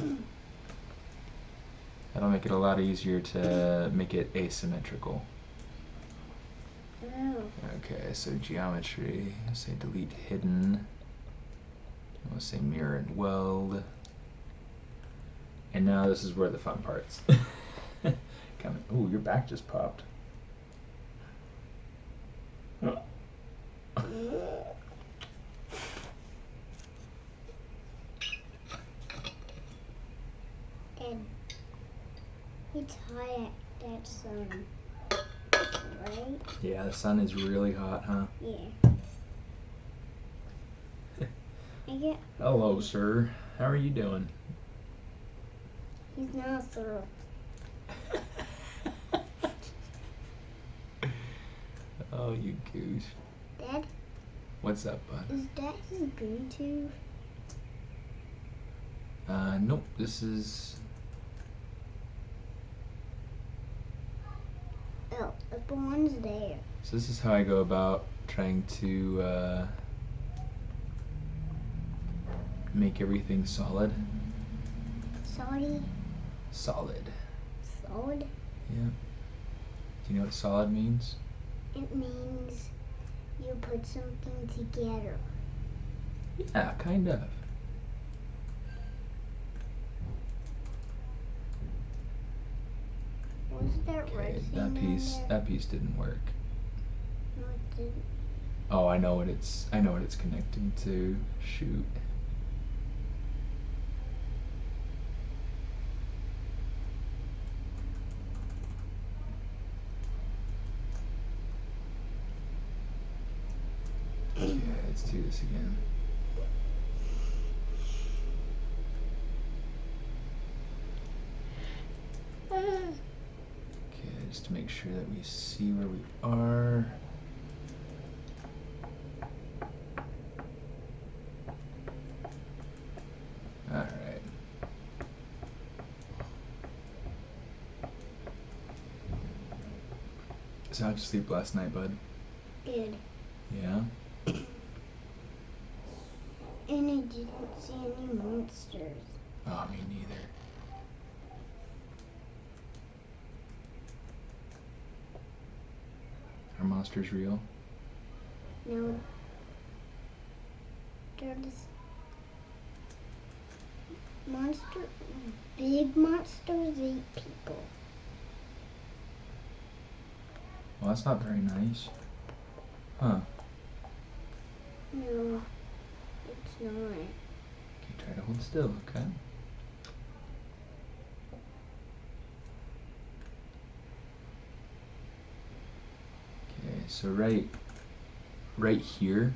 that'll make it a lot easier to make it asymmetrical. Oh. Okay, so geometry, I'll say delete hidden. We'll say mirror and weld. And now this is where the fun part's coming. Ooh, your back just popped. And it's hot at that sun, right? Yeah, the sun is really hot, huh? Yeah. I get. Hello, sir. How are you doing? He's not thorough. Oh, you goose. Dad, What's up, bud? is that his Bluetooth? Nope, this is... Oh, the one's there. So this is how I go about trying to make everything solid. Sorry. Solid. Solid? Yeah. Do you know what solid means? It means you put something together. Yeah, kind of. Was that red Okay, thing that down piece there? that piece didn't work. No, it didn't. Oh, I know what it's connected to. Shoot. Okay, let's do this again. Okay, just to make sure that we see where we are. Alright. So how'd you sleep last night, bud? Good. Yeah? And I didn't see any monsters. Oh, me neither. Are monsters real? No. They're just big monsters eat people. Well, that's not very nice. Huh. No, it's not. Okay, try to hold still, okay? Okay, so right here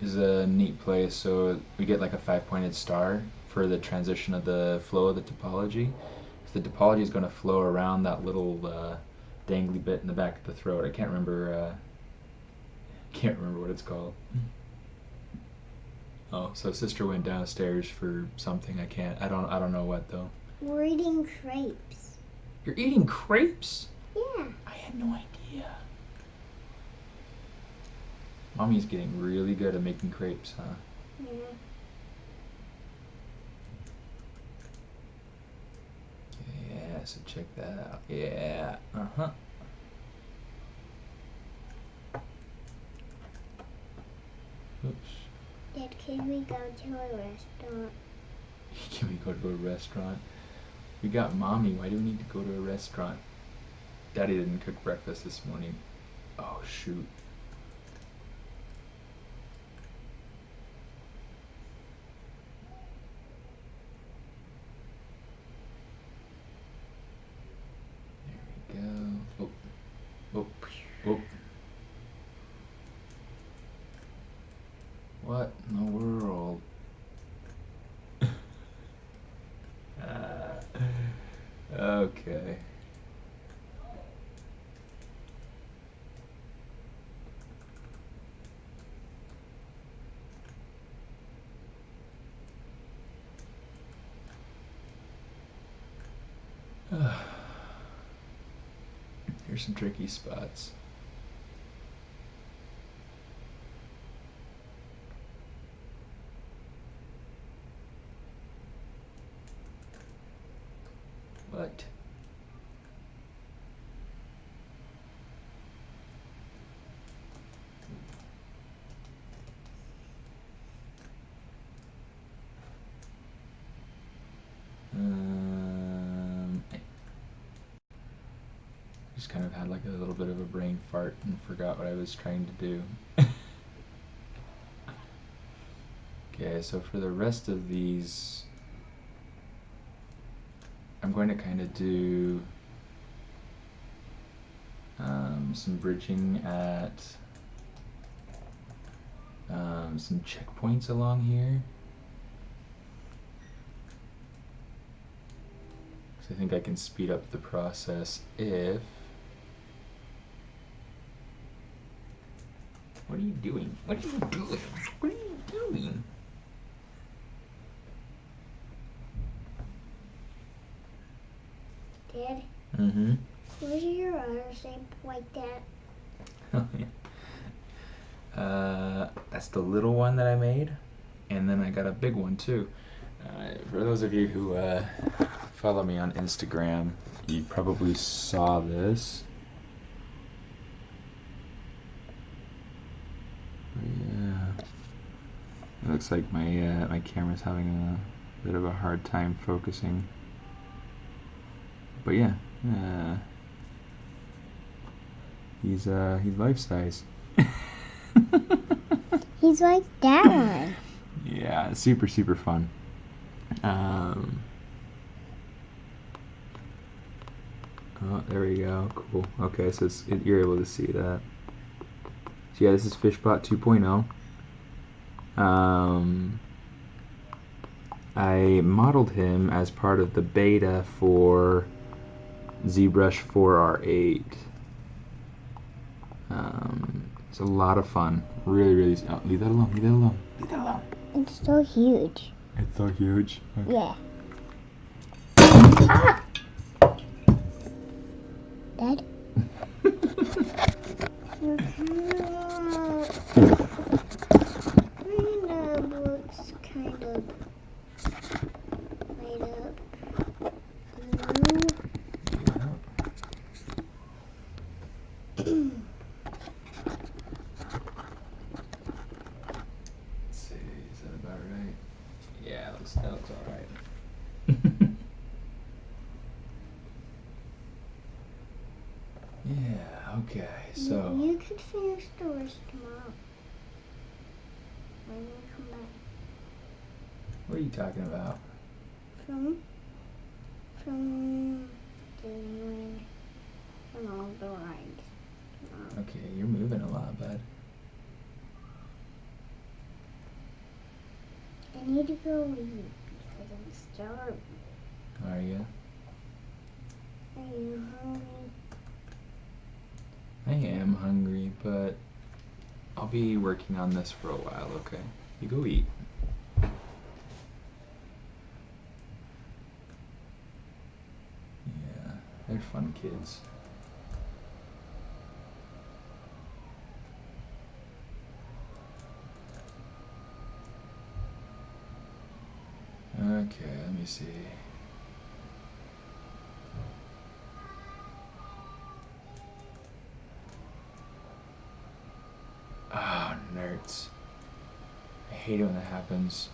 is a neat place. So we get like a 5-pointed star for the transition of the flow of the topology. So the topology is going to flow around that little dangly bit in the back of the throat. I can't remember what it's called. Oh, so sister went downstairs for something. I don't know what though. We're eating crepes. You're eating crepes? Yeah. I had no idea. Mommy's getting really good at making crepes, huh? Yeah. Yeah, so check that out. Yeah, uh-huh. Oops. Dad, can we go to a restaurant? Can we go to a restaurant? We got Mommy. Why do we need to go to a restaurant? Daddy didn't cook breakfast this morning. Oh, shoot. There we go. Oh, oh, oh. What in the world? Here's some tricky spots. What? Just kind of had like a little bit of a brain fart and forgot what I was trying to do. Okay, so for the rest of these, I'm going to kind of do some bridging at some checkpoints along here. So I think I can speed up the process if... What are you doing? What are you doing? What are you doing? Dad? Mm-hmm. Where's your other shape like that? Oh, yeah. That's the little one that I made, and then I got a big one too. For those of you who follow me on Instagram, you probably saw this. Yeah, it looks like my camera's having a bit of a hard time focusing. But yeah, he's life size. He's like that one. Yeah, super fun. Oh, there we go. Cool. Okay, so you're able to see that. So yeah, this is Fishbot 2.0. I modeled him as part of the beta for ZBrush 4R8. It's a lot of fun. Really. Oh, leave that alone. Leave that alone. Leave that alone. It's so huge. It's so huge. Okay. Yeah. Dad? Your camera looks kind of light up. Let's see, is that about right? Yeah, that looks alright. Yeah, okay, so... You could finish the rest tomorrow. When we come back. What are you talking about? From Disneyland. From all the rides. Tomorrow. Okay, you're moving a lot, bud. I need to go eat because I'm starving. Are you? Are you hungry? I am hungry, but I'll be working on this for a while, okay? You go eat. Yeah, they're fun kids. Okay, let me see. Ah, nerds. I hate it when that happens.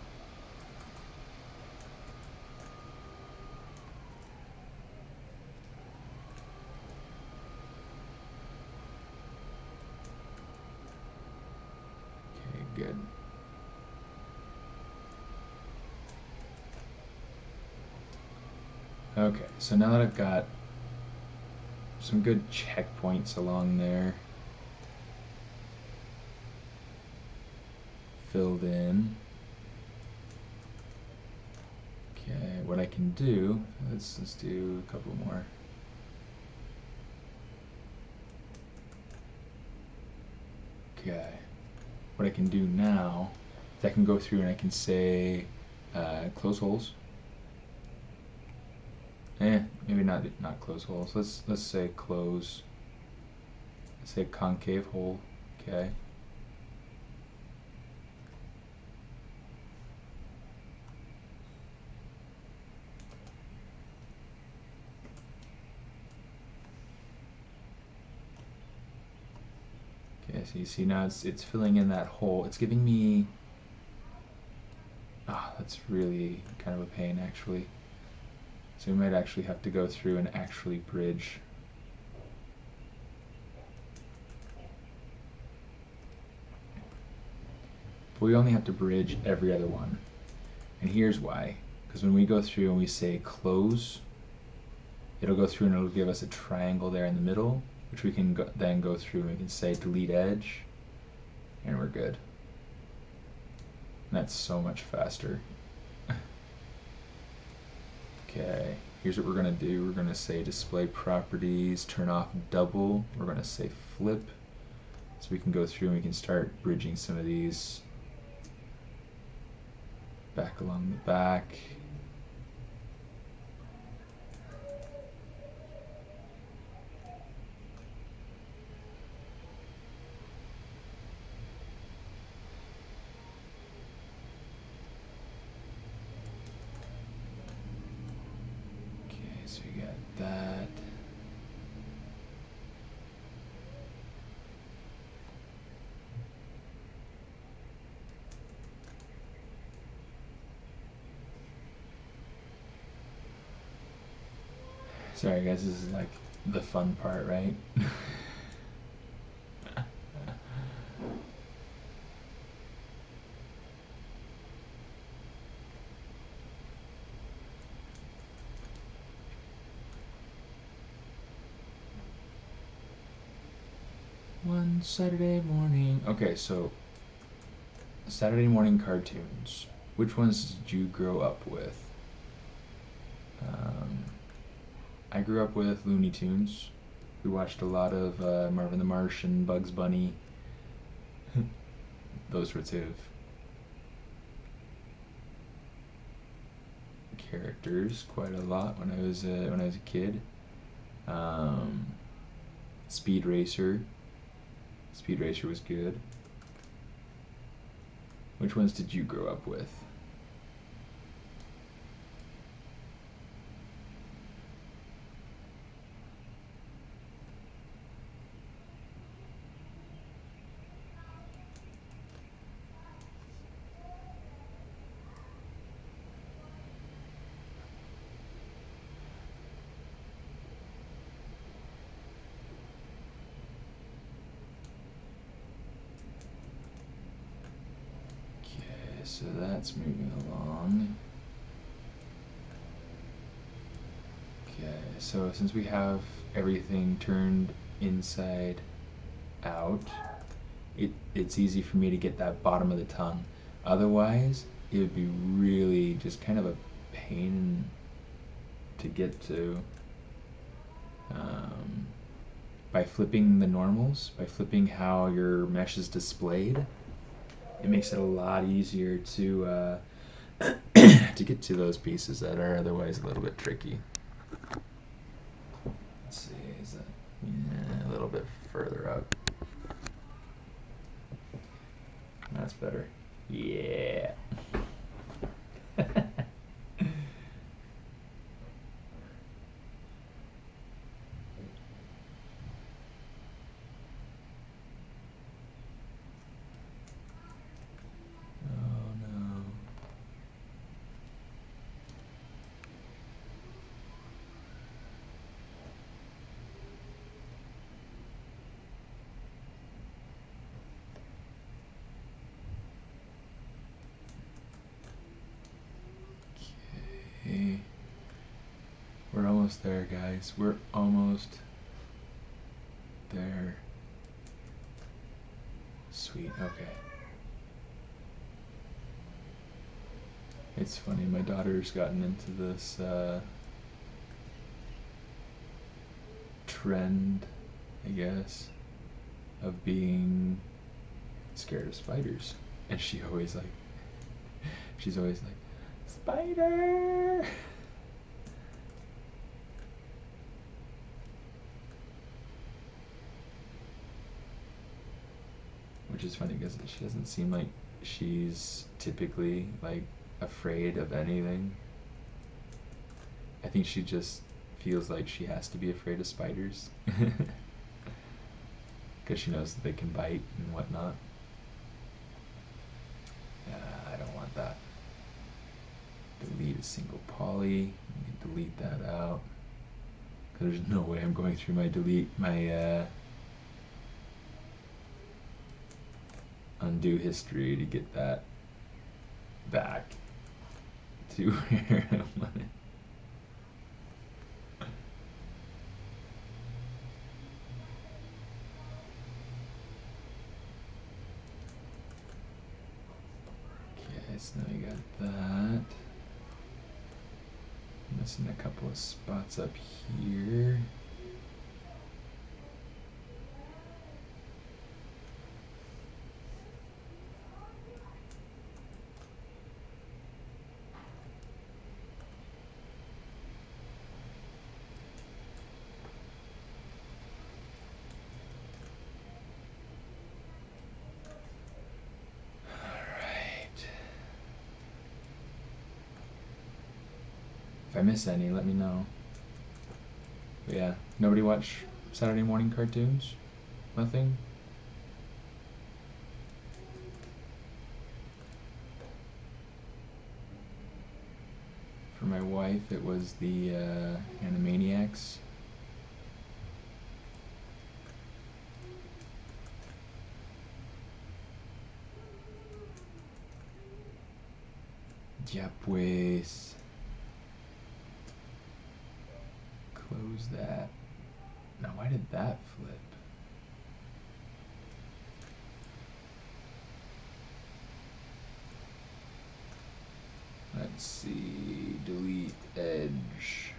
Okay, good. Okay, so now that I've got some good checkpoints along there filled in, okay, what I can do, let's do a couple more. Okay, what I can do now is I can go through and I can say close holes, Maybe not close holes. Let's say close. Let's say concave hole. Okay. Okay, so you see now it's filling in that hole. It's giving me, that's really kind of a pain actually. So we might actually have to go through and actually bridge. But we only have to bridge every other one. And here's why. Because when we go through and we say close, it'll go through and it'll give us a triangle there in the middle, which we can then go through and we can say delete edge, and we're good. And that's so much faster. Okay, here's what we're gonna do. We're gonna say display properties, turn off double. We're gonna say flip, so we can go through and we can start bridging some of these back along the back. So we got that. Sorry guys, this is like the fun part, right? One Saturday morning. Okay, so Saturday morning cartoons. Which ones did you grow up with? I grew up with Looney Tunes. We watched a lot of Marvin the Martian, Bugs Bunny, those sorts of characters quite a lot when I was a kid. Speed Racer. Speed Racer was good. Which ones did you grow up with? So that's moving along. Okay, so since we have everything turned inside out, it's easy for me to get that bottom of the tongue. Otherwise, it would be really just kind of a pain to get to. By flipping the normals, by flipping how your mesh is displayed, it makes it a lot easier to to get to those pieces that are otherwise a little bit tricky. Let's see, is that a little bit further up? That's better. Yeah. We're almost there, guys. We're almost there. Sweet, okay. It's funny, my daughter's gotten into this trend, I guess, of being scared of spiders. And she's always like, spider! is funny because she doesn't seem like she's typically like afraid of anything. I think she just feels like she has to be afraid of spiders because she knows that they can bite and whatnot. I don't want that. Delete a single poly. Delete that out. There's no way I'm going through my undo history to get that back to where I want it. Okay, so now we got that. Missing a couple of spots up here. If I miss any, let me know. But yeah, nobody watch Saturday morning cartoons? Nothing? For my wife, it was the Animaniacs. Ya pues. Close that. Now why did that flip? Let's see, delete edge.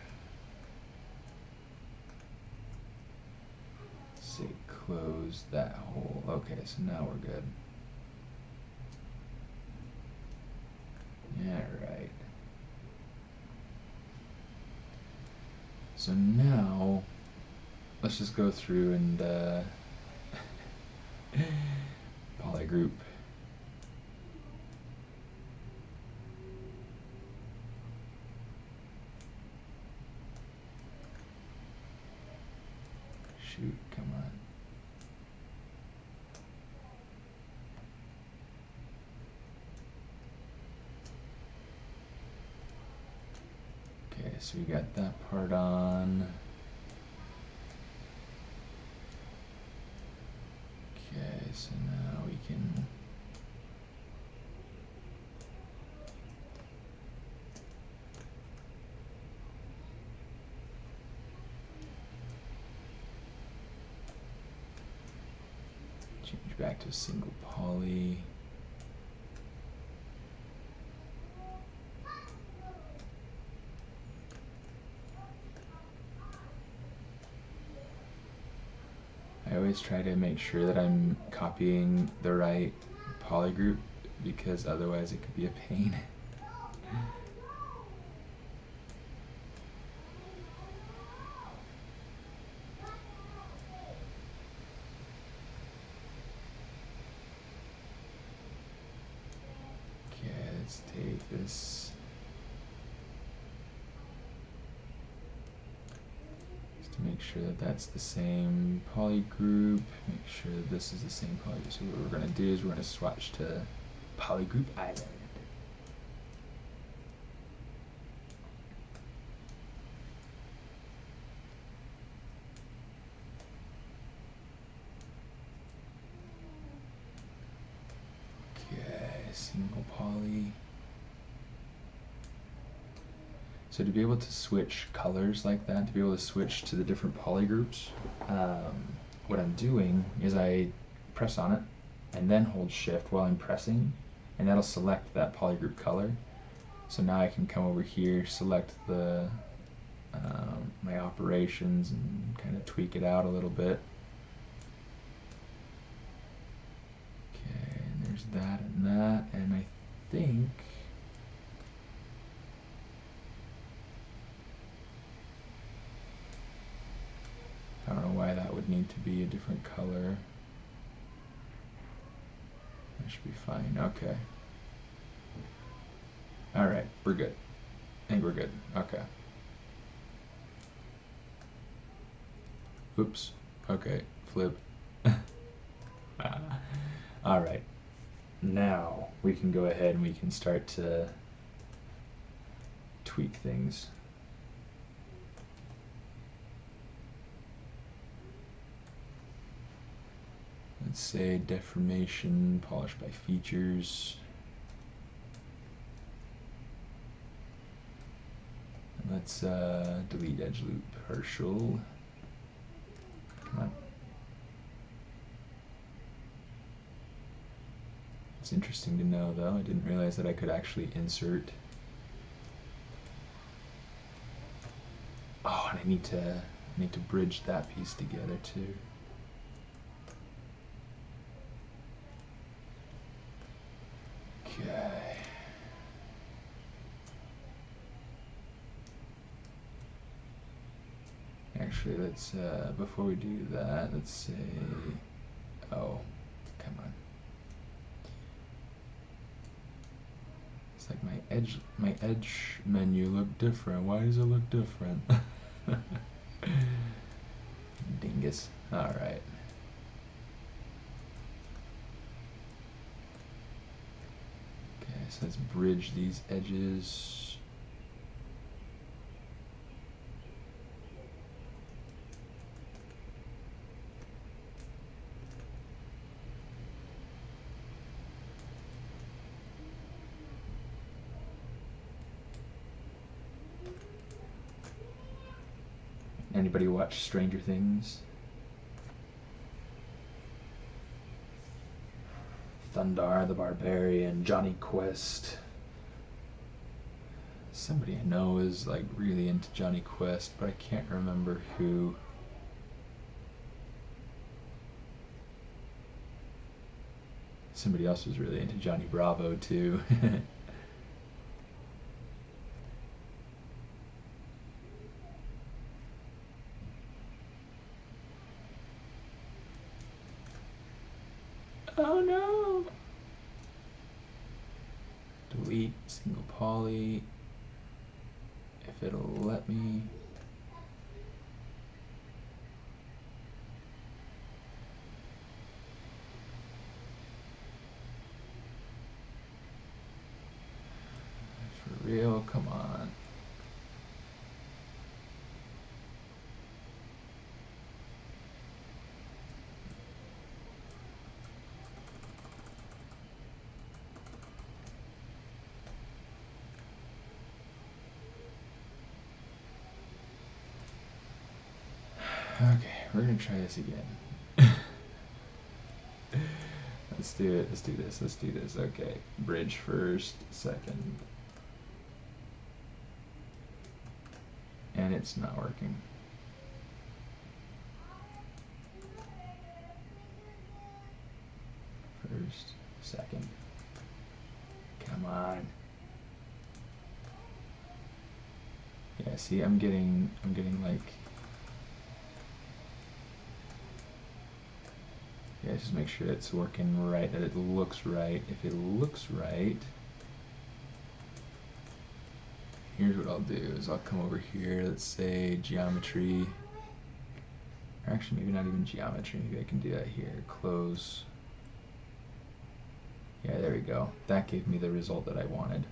Say close that hole. Okay, so now we're good. Yeah, right. So now, let's just go through and polygroup. Shoot, come on. Okay, so we got that part on. Okay, so now we can change back to a single poly. I always try to make sure that I'm copying the right polygroup because otherwise it could be a pain. Okay, let's take this. Make sure that that's the same poly group. Make sure that this is the same poly group. So what we're going to do is we're going to swatch to Polygroup Island. Okay, single poly. So to be able to switch colors like that, to be able to switch to the different poly groups, what I'm doing is I press on it and then hold shift while I'm pressing, and that'll select that polygroup color. So now I can come over here, select the my operations and kind of tweak it out a little bit. Okay, and there's that, and I think I don't know why that would need to be a different color. That should be fine. Okay. Alright, we're good. I think we're good. Okay. Oops. Okay, flip. Alright. Now we can go ahead and we can start to tweak things. Let's say deformation, polish by features. Let's delete edge loop partial. Come on. It's interesting to know though, I didn't realize that I could actually insert. Oh, and I need to bridge that piece together too. Okay. Actually, let's before we do that, let's say, oh, come on. It's like my edge menu look different. Why does it look different? Dingus. All right. Okay, so let's bridge these edges. Anybody watch Stranger Things? Thundar the Barbarian, Johnny Quest. Somebody I know is like really into Johnny Quest, but I can't remember who. Somebody else was really into Johnny Bravo too. Oh no! Delete single poly if it'll let me. For real, come on. Okay, we're gonna try this again. Let's do it, let's do this, let's do this. Okay, bridge first, second. And it's not working. First, second. Come on. Yeah, see, I'm getting like, yeah, just make sure it's working right, that it looks right. If it looks right, here's what I'll do is I'll come over here, let's say geometry, or actually maybe not even geometry, maybe I can do that here, close. Yeah, there we go. That gave me the result that I wanted.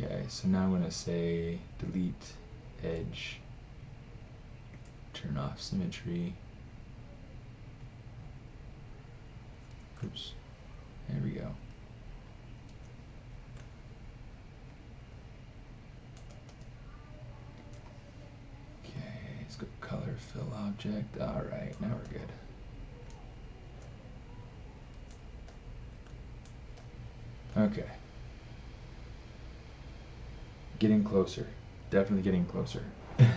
Okay, so now I'm gonna say delete edge, turn off symmetry. Oops, there we go. Okay, let's go color fill object. All right, now we're good. Okay. Getting closer. Definitely getting closer. Okay,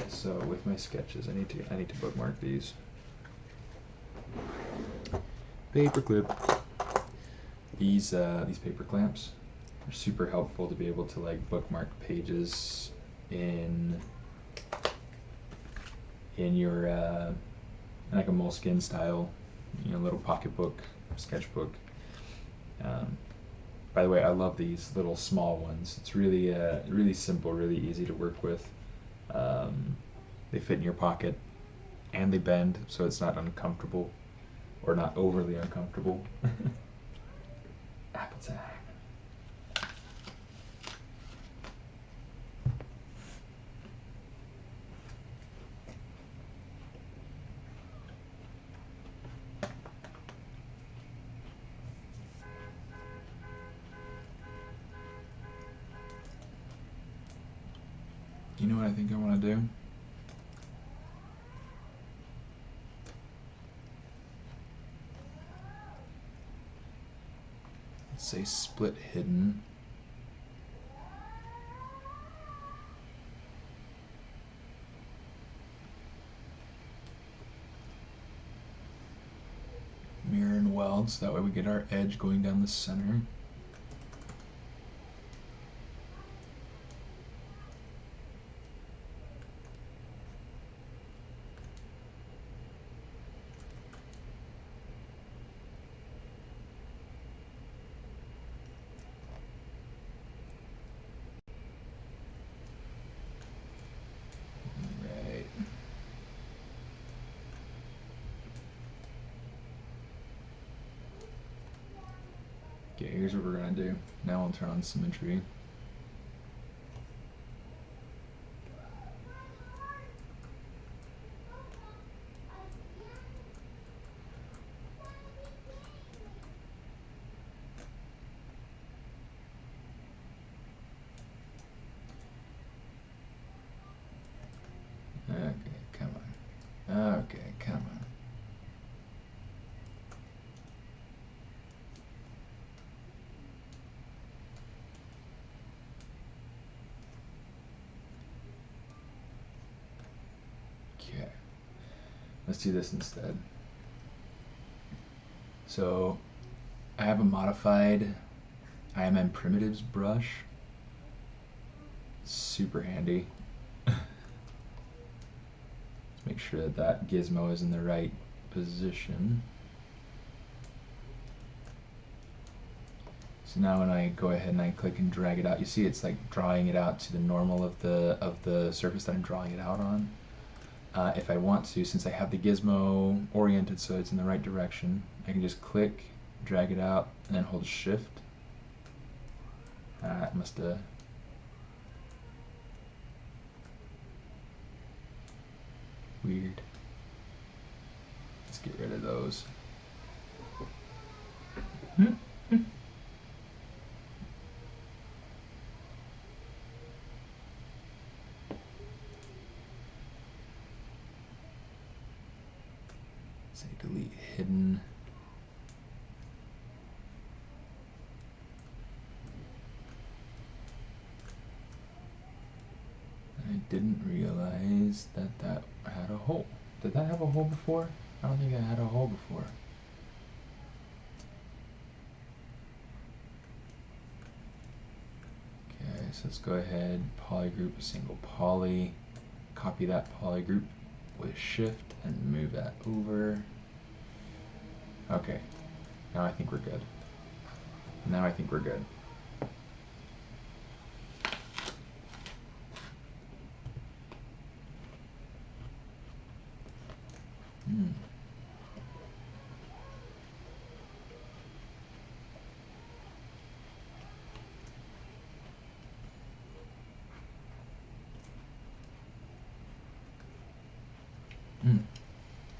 so with my sketches, I need to bookmark these. Paperclip. These paper clamps are super helpful to be able to like bookmark pages in your like a moleskin style, little pocketbook, sketchbook. By the way, I love these little small ones. It's really really simple, really easy to work with. They fit in your pocket and they bend, so it's not uncomfortable or not overly uncomfortable. Apple time. You know what I think I want to do? Let's say split hidden. Mirror and weld, so that way we get our edge going down the center. Okay, here's what we're gonna do. Now I'll turn on symmetry. Okay, come on. Okay, come on. Okay, let's do this instead. So I have a modified IMM primitives brush. Super handy. Make sure that that gizmo is in the right position. So now when I go ahead and I click and drag it out, you see it's like drawing it out to the normal of the surface that I'm drawing it out on. If I want to, since I have the gizmo oriented so it's in the right direction, I can just click, drag it out, and then hold shift. It must have... Weird. Let's get rid of those. Say delete hidden. I didn't realize that that had a hole. Did that have a hole before? I don't think I had a hole before. Okay, so let's go ahead, polygroup, single poly, copy that polygroup with shift and move that over. Okay, now I think we're good. Now I think we're good.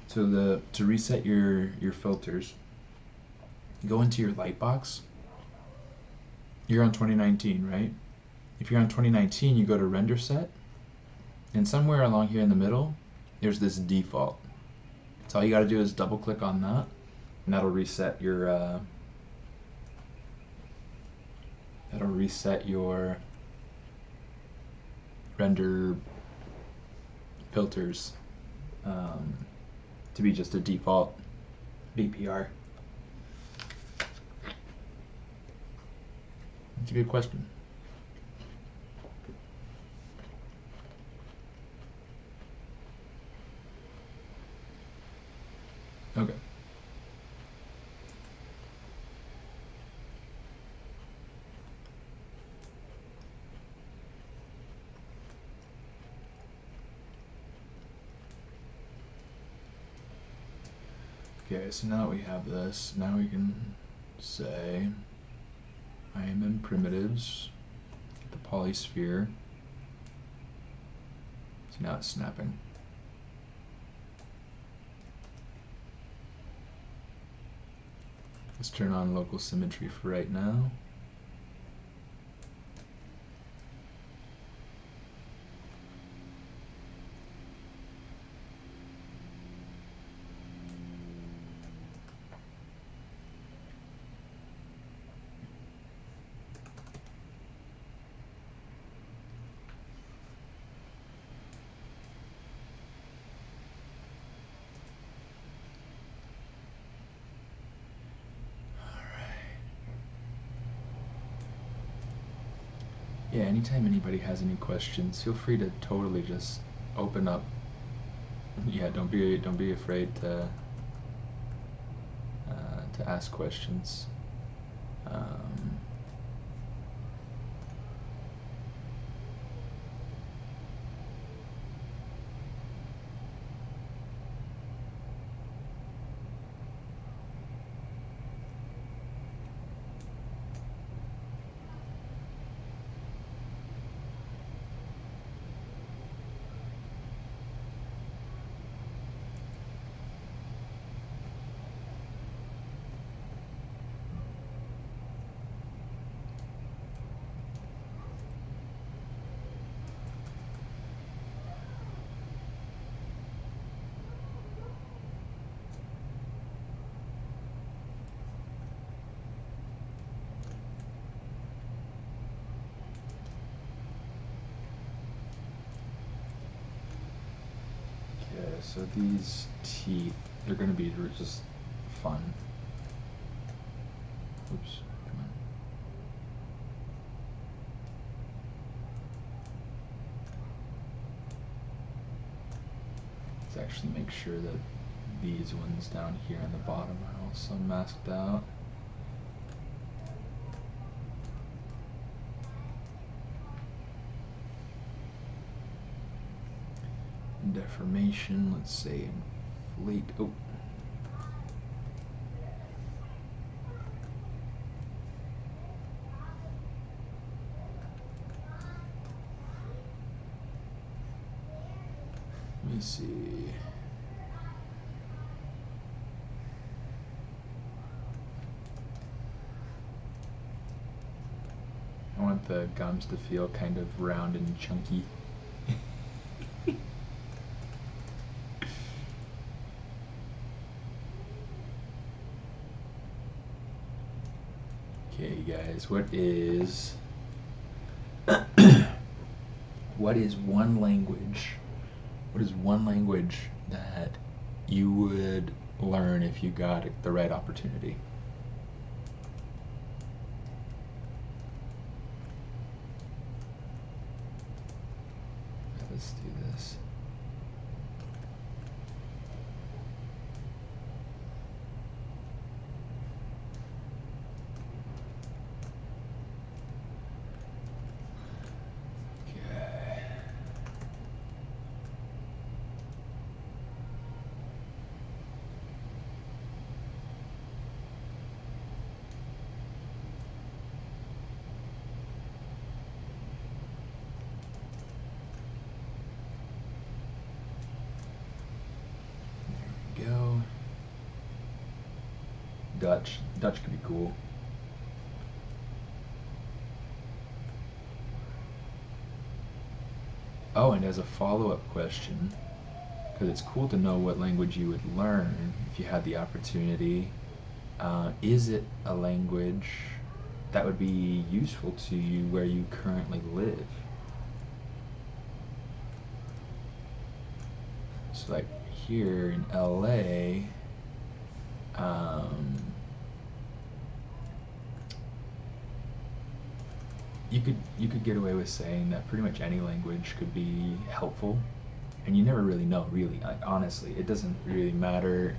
So to reset your filters, go into your light box. You're on 2019, right? If you're on 2019, you go to render set, and somewhere along here in the middle, there's this default. So all you gotta do is double click on that, and that'll reset your render filters to be just a default BPR. That's a good question. Okay. Okay, so now that we have this, now we can say I am in primitives, the polysphere. So now it's snapping. Let's turn on local symmetry for right now. Yeah, anytime anybody has any questions, feel free to totally just open up. Yeah, don't be afraid to ask questions. Okay, so these teeth, they're going to be just fun. Oops, come on. Let's actually make sure that these ones down here on the bottom are also masked out. Deformation, let's say inflate. Oh. Let me see. I want the gums to feel kind of round and chunky. Okay, guys, what is what is one language? What is one language that you would learn if you got the right opportunity? Let's do this. Go. Dutch. Dutch could be cool. Oh, and as a follow-up question, because it's cool to know what language you would learn if you had the opportunity, is it a language that would be useful to you where you currently live? So like here in LA, you could get away with saying that pretty much any language could be helpful, and you never really know. Really, honestly, it doesn't really matter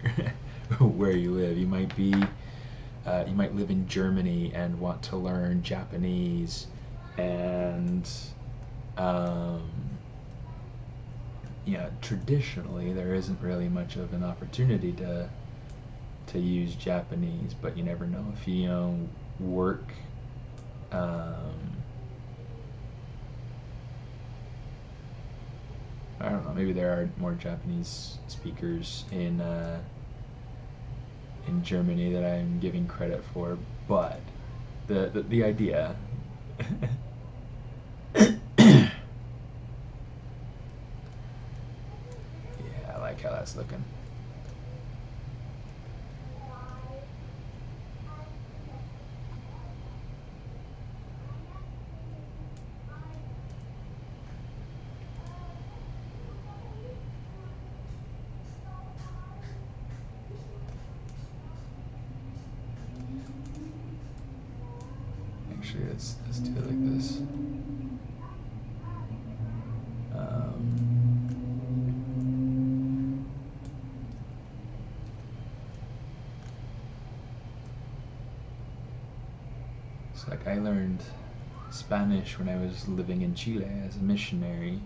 where you live. You might be you might live in Germany and want to learn Japanese, and um, traditionally there isn't really much of an opportunity to use Japanese, but you never know if you work. I don't know. Maybe there are more Japanese speakers in Germany that I'm giving credit for, but the idea. Yeah, I like how that's looking. Actually, let's do it like this. It's like I learned Spanish when I was living in Chile as a missionary.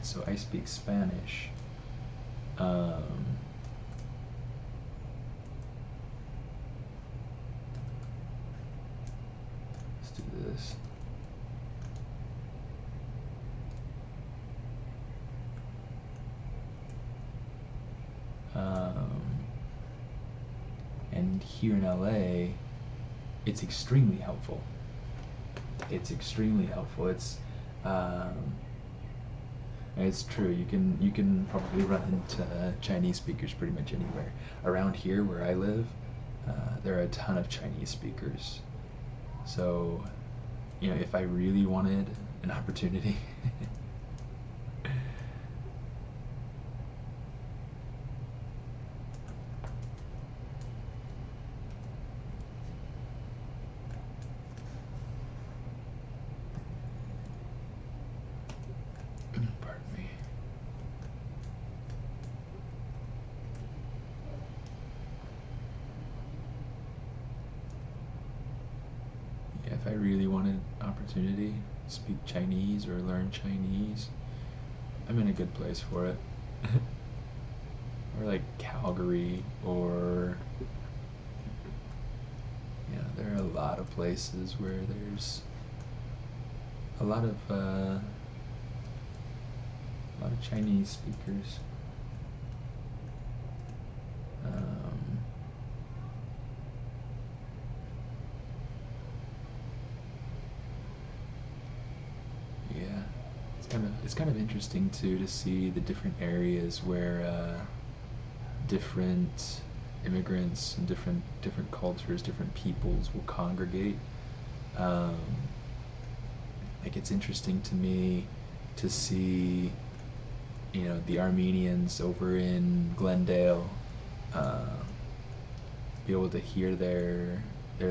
So I speak Spanish. Let's do this. And here in LA, it's extremely helpful. It's extremely helpful. It's true. You can probably run into Chinese speakers pretty much anywhere. Around here, where I live, there are a ton of Chinese speakers. So, if I really wanted an opportunity. Pardon me. Yeah, if I really wanted opportunity to speak Chinese or learn Chinese, I'm in a good place for it. Or like Calgary, or there are a lot of places where there's a lot of Chinese speakers. Yeah, it's kind of interesting too to see the different areas where different immigrants and different cultures, different peoples will congregate. Like it's interesting to me to see, the Armenians over in Glendale, be able to hear their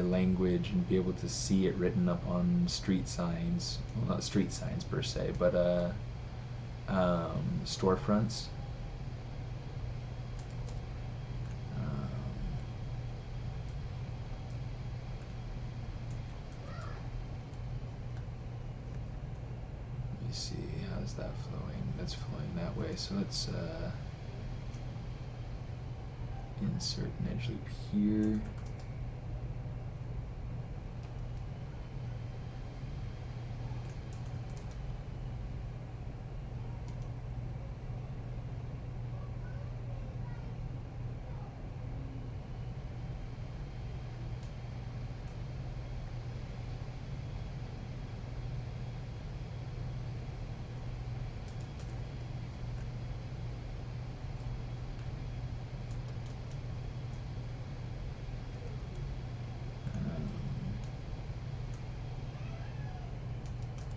language and be able to see it written up on street signs. Well, not street signs per se, but storefronts. Let me see, how's that flowing? That's flowing that way. So let's insert an edge loop here.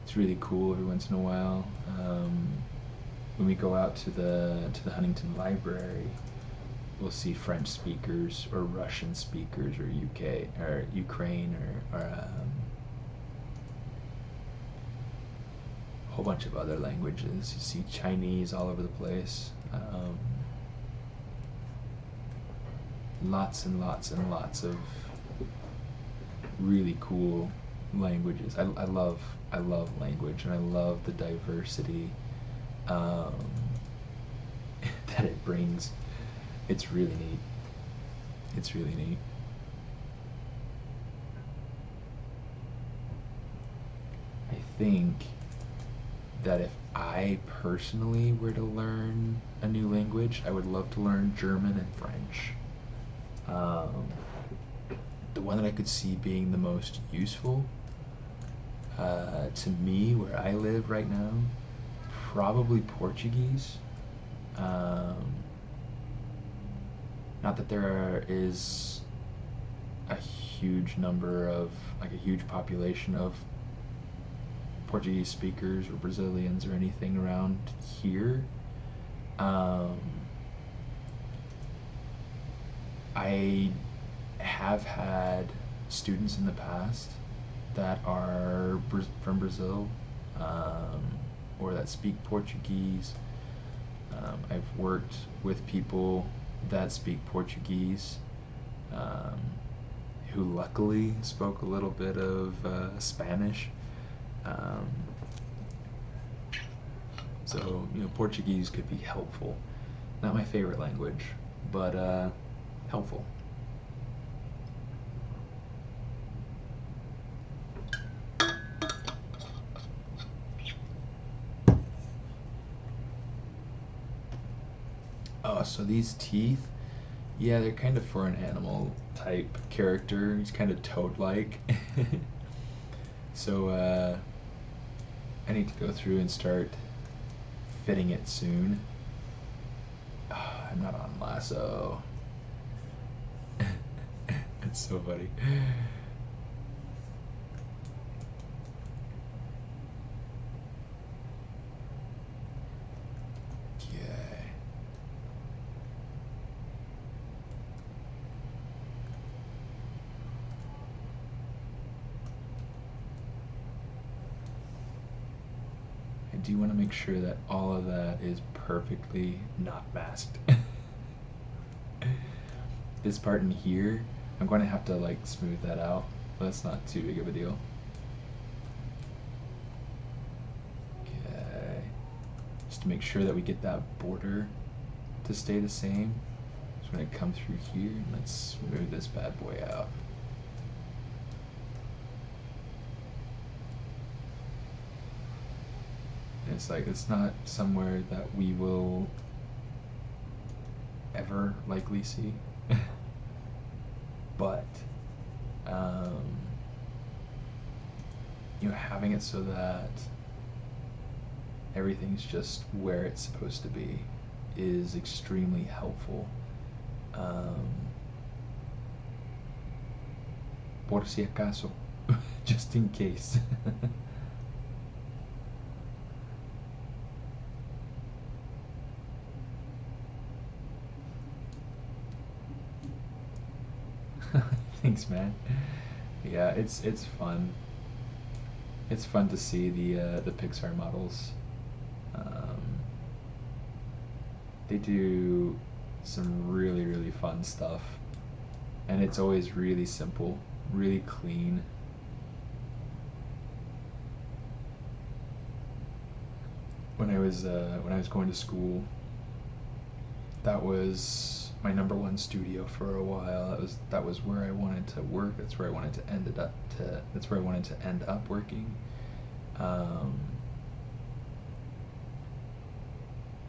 It's really cool every once in a while. When we go out to the Huntington Library, we'll see French speakers or Russian speakers or UK or Ukraine or a whole bunch of other languages. You see Chinese all over the place. lots and lots and lots of really cool languages. I love language, and I love the diversity um, that it brings. It's really neat. It's really neat. I think that if I personally were to learn a new language, I would love to learn German and French. Um, the one that I could see being the most useful to me where I live right now, probably Portuguese. Um, not that is a huge number of, like a huge population of Portuguese speakers or Brazilians or anything around here. I have had students in the past that are from Brazil, or that speak Portuguese. I've worked with people that speak Portuguese, who luckily spoke a little bit of Spanish. So, Portuguese could be helpful. Not my favorite language, but helpful. Oh, so these teeth, yeah, they're kind of for an animal type character. He's kind of toad-like. So, I need to go through and start fitting it soon. Oh, I'm not on lasso. It's so funny. Okay. I do want to make sure that all of that is perfectly not masked. This part in here, I'm going to have to like smooth that out, but that's not too big of a deal. Okay. Just to make sure that we get that border to stay the same. Just going to come through here and let's smooth this bad boy out. It's like, it's not somewhere that we will ever likely see. But, having it so that everything's just where it's supposed to be is extremely helpful. Por si acaso, just in case. Thanks, man. Yeah, it's fun. It's fun to see the Pixar models. They do some really fun stuff, and it's always really simple, really clean. When I was going to school, that was my #1 studio for a while. That was where I wanted to work. That's where I wanted to end up working.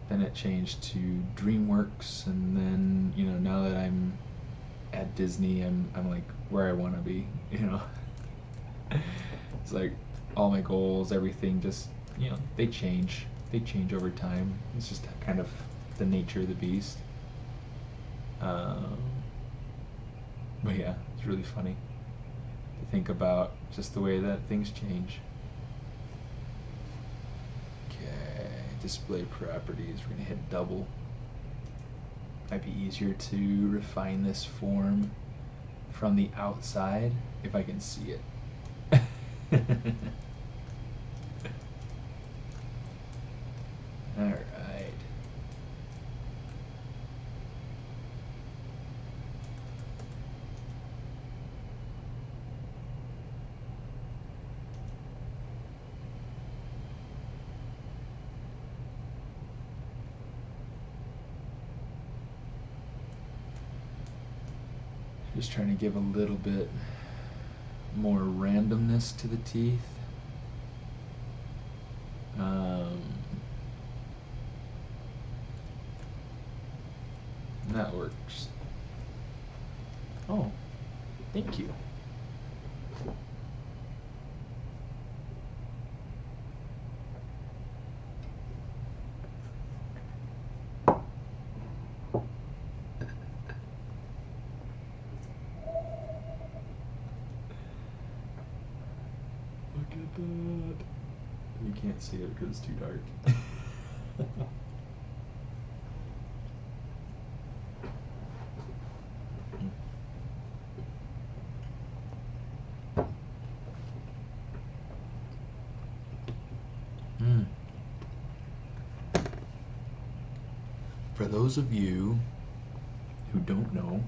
Then it changed to DreamWorks, and then now that I'm at Disney, I'm like where I want to be. It's like all my goals, everything just they change over time. It's just kind of the nature of the beast. But yeah, it's really funny to think about just the way that things change. Okay, display properties, we're gonna hit double. Might be easier to refine this form from the outside if I can see it. Alright. Just trying to give a little bit more randomness to the teeth. That works. Oh, thank you. Look at that. You can't see it because it's too dark. For those of you who don't know,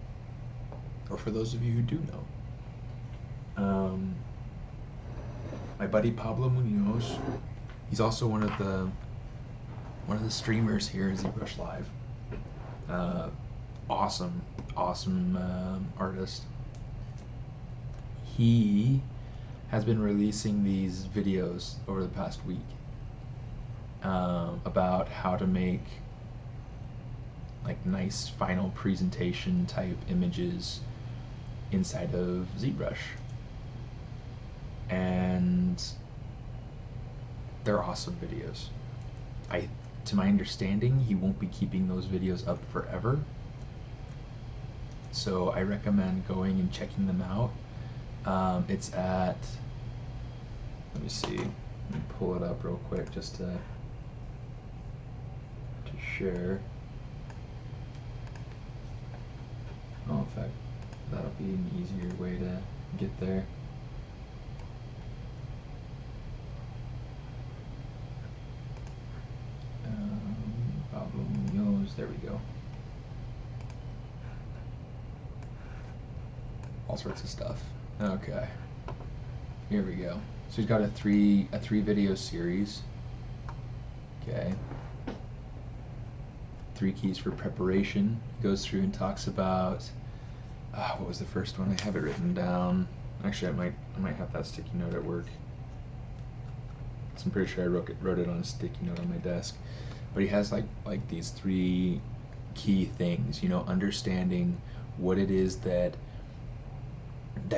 or for those of you who do know, my buddy Pablo Munoz, he's also one of the streamers here at ZBrush Live. Awesome artist. He has been releasing these videos over the past week about how to make like nice final presentation type images inside of ZBrush. And they're awesome videos. To my understanding, he won't be keeping those videos up forever. So I recommend going and checking them out. It's at, let me see, let me pull it up real quick just to share. Oh, in fact, that'll be an easier way to get there. Pablo Munoz, there we go. All sorts of stuff. Okay, here we go. So he's got a three video series. Okay. 3 keys for preparation. He goes through and talks about what was the first one? I have it written down. Actually, I might have that sticky note at work. So I'm pretty sure I wrote it on a sticky note on my desk. But he has like these 3 key things. You know, understanding what it is that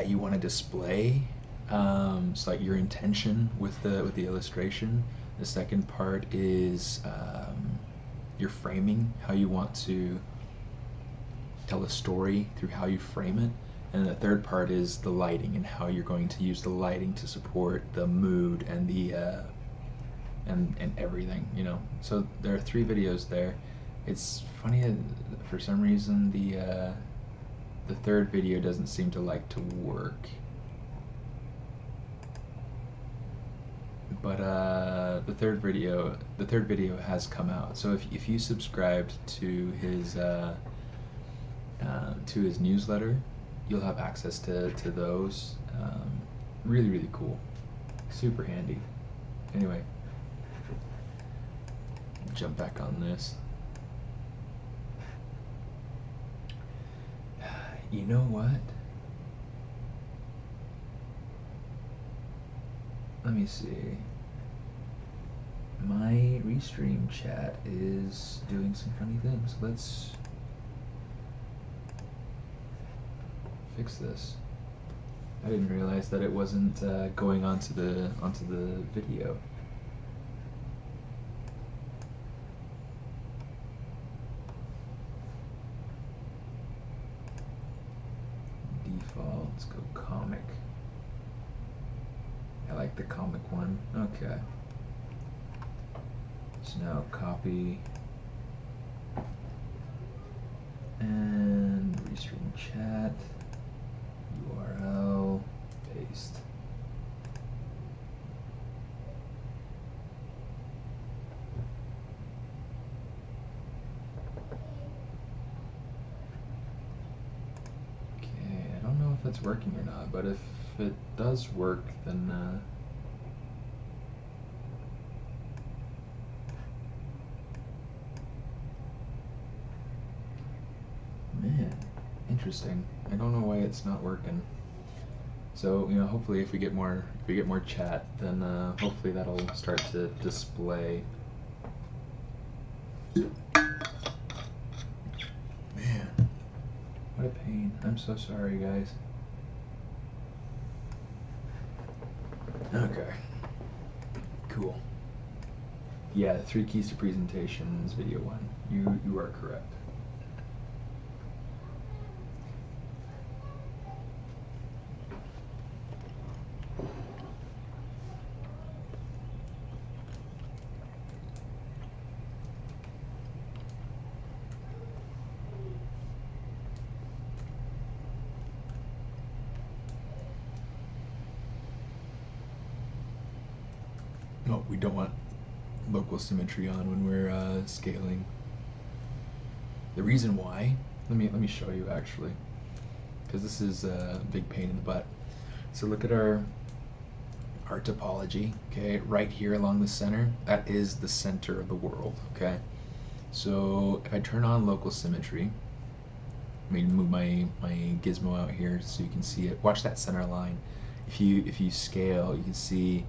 you want to display. So like your intention with the illustration. The second part is your framing, how you want to tell a story through how you frame it. And the third part is the lighting and how you're going to use the lighting to support the mood and the and everything, you know. So there are 3 videos there. It's funny that for some reason the third video doesn't seem to like to work. But the third video has come out. So if you subscribed to his newsletter, you'll have access to those. Really cool, super handy. Anyway, jump back on this. You know what? Let me see. My restream chat is doing some funny things. Let's fix this. I didn't realize that it wasn't going onto the video. Default. Let's go comic. I like the comic one. Okay. So now copy and restream chat, URL, paste. Okay, I don't know if that's working or not, but if it does work, then man, Interesting. I don't know why it's not working. So, hopefully if we get more chat, then hopefully that'll start to display. Man, what a pain. I'm so sorry, guys. Okay. Cool. Yeah, 3 keys to presentation is video 1. You are correct. No, we don't want local symmetry on when we're scaling. The reason why, let me show you actually, because this is a big pain in the butt. So look at our topology, okay, right here along the center, that is the center of the world, okay? So if I turn on local symmetry, let me move my gizmo out here so you can see it. Watch that center line. If you scale, you can see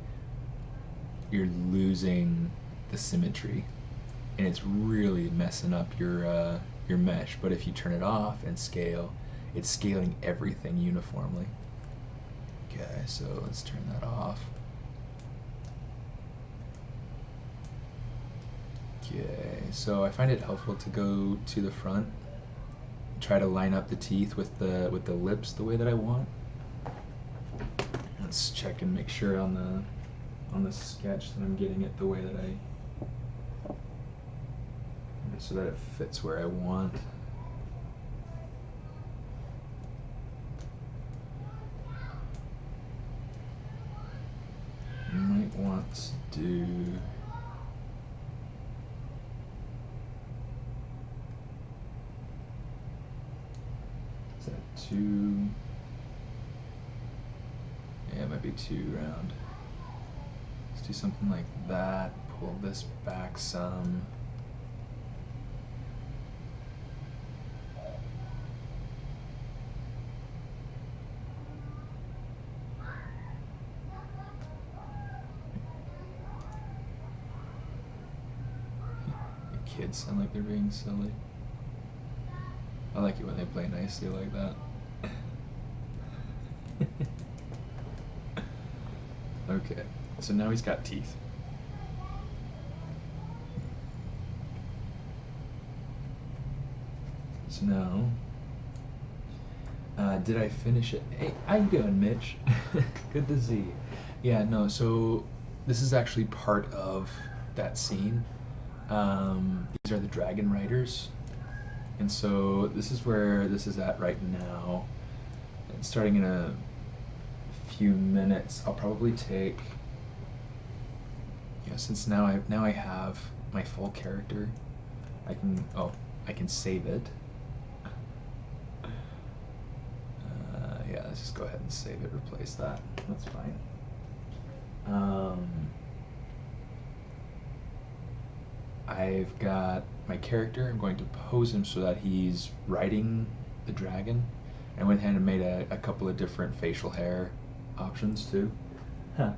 you're losing the symmetry, and it's really messing up your mesh. But if you turn it off and scale, it's scaling everything uniformly. Okay, so let's turn that off. Okay, so I find it helpful to go to the front, try to line up the teeth with the lips the way that I want. Let's check and make sure on the sketch that I'm getting it the way that so that it fits where I want. You might want to do is that too? Yeah, it might be too round. Let's do something like that. Pull this back some. The kids sound like they're being silly. I like it when they play nicely like that. Okay, so now he's got teeth. So now, did I finish it? Hey, how you doing, Mitch? Good to see you. Yeah, no, so this is actually part of that scene. These are the dragon riders. And so this is where this is at right now. And starting in a few minutes, I'll probably take, since now I have my full character, I can save it. Yeah, let's just go ahead and save it, replace that. That's fine. I've got my character. I'm going to pose him so that he's riding the dragon. I went ahead and made a couple of different facial hair options too. Huh.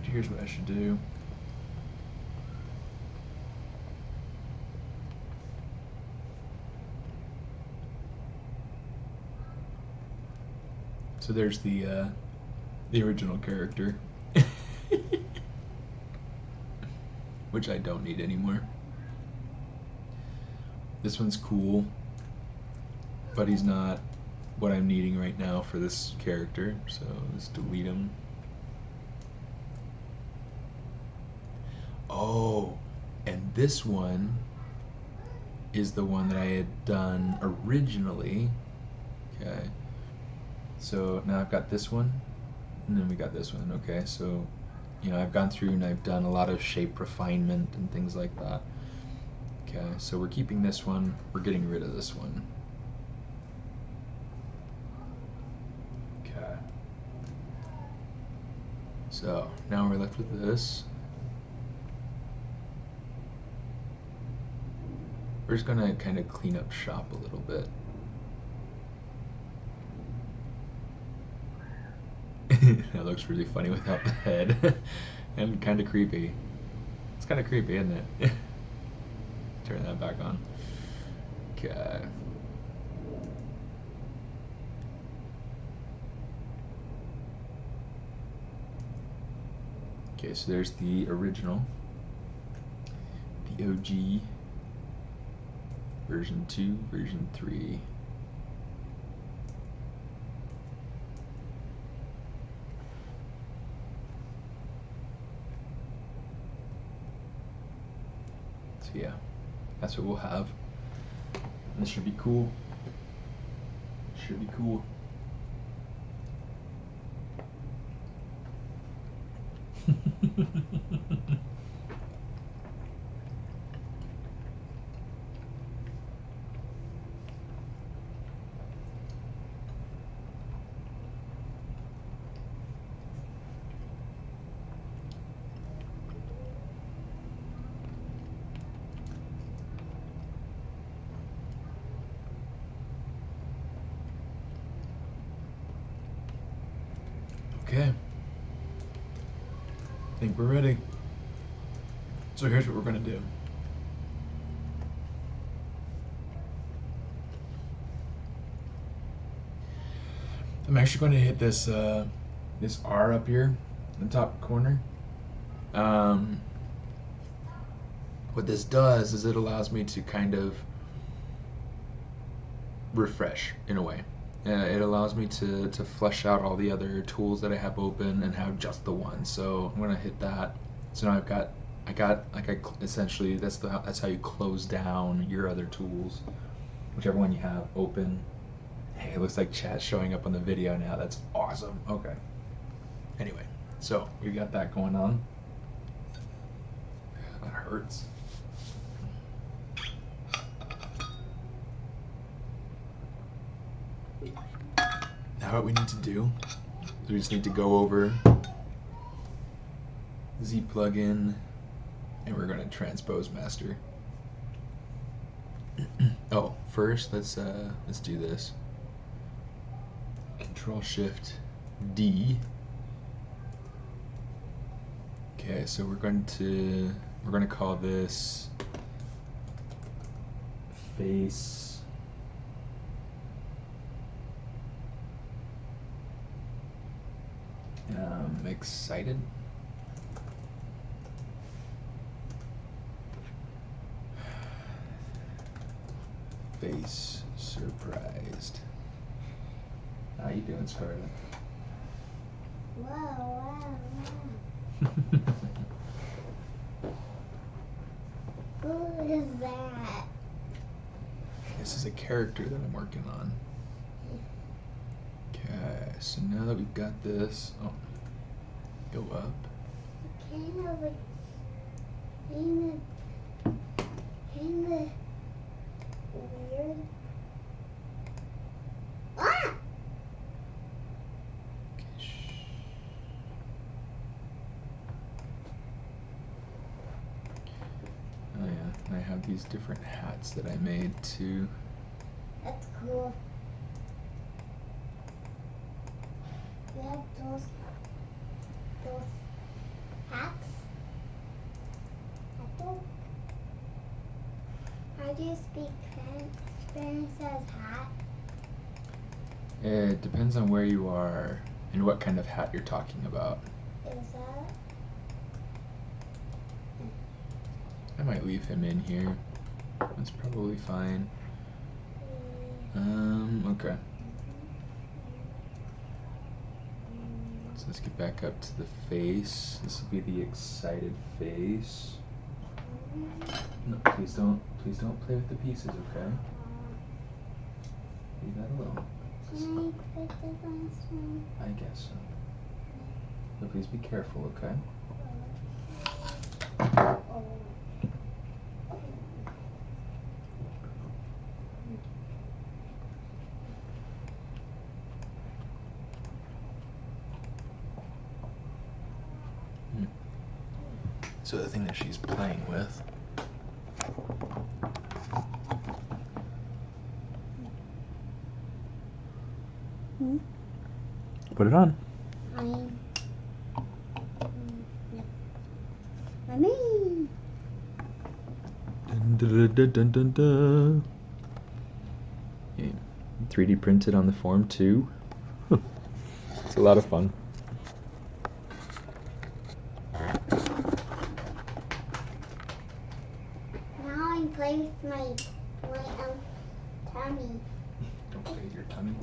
Here's what I should do. So there's the original character, which I don't need anymore. This one's cool, but he's not what I'm needing right now for this character, so let's delete him. Oh, and this one is the one that I had done originally. Okay, so now I've got this one, and then we got this one. Okay, so I've gone through and I've done a lot of shape refinement and things like that. Okay, so we're keeping this one, we're getting rid of this one. Okay. So now we're left with this. We're just gonna kind of clean up shop a little bit. That looks really funny without the head. And kind of creepy. It's kind of creepy, isn't it? Turn that back on. Okay. Okay, so there's the original. The OG. Version 2, version 3. So yeah, that's what we'll have. And this should be cool. Should be cool. Okay. I think we're ready. So here's what we're gonna do. I'm actually going to hit this this R up here in the top corner. What this does is it allows me to kind of refresh in a way. It allows me to flesh out all the other tools that I have open and have just the one. So I'm gonna hit that. So now essentially that's how you close down your other tools, whichever one you have open. Hey, it looks like chat's showing up on the video now. That's awesome. Okay. Anyway, so we got that going on. That hurts. Now what we need to do is we just need to go over Z plugin and we're going to transpose master. Oh, first let's do this. Control Shift D. Okay, so we're going to call this face excited. Face surprised. How you doing, Scarlett? Wow. Who is that? This is a character that I'm working on. Okay, so now that we've got this, oh, go up. Kind of weird. Ah! Oh yeah, I have these different hats that I made too. That's cool. You have those hats? How do you speak Spanish as hat? It depends on where you are and what kind of hat you're talking about. Is that? I might leave him in here. That's probably fine. Okay. So let's get back up to the face. This will be the excited face. No, please don't play with the pieces, okay? Leave that alone. Can I put the last one? I guess so. But please be careful, okay? Oh. So the thing that she's playing with. Put it on. Dun, dun, dun, dun, dun, dun. Yeah. 3D printed on the form too. It's a lot of fun. Now I'm playing with my tummy. Don't play with your tummy.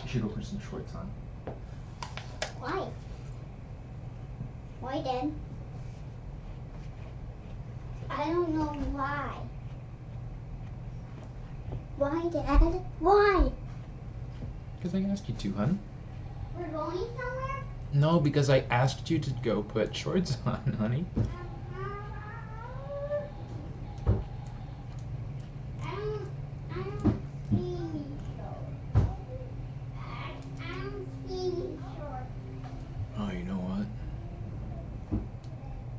You should go put some shorts on. Why? Why then? I don't know why. Why, Dad? Why? Because I asked you to, hun. We're going somewhere? No, because I asked you to go put shorts on, honey. I don't see any shorts. I don't see any shorts. Oh, you know what?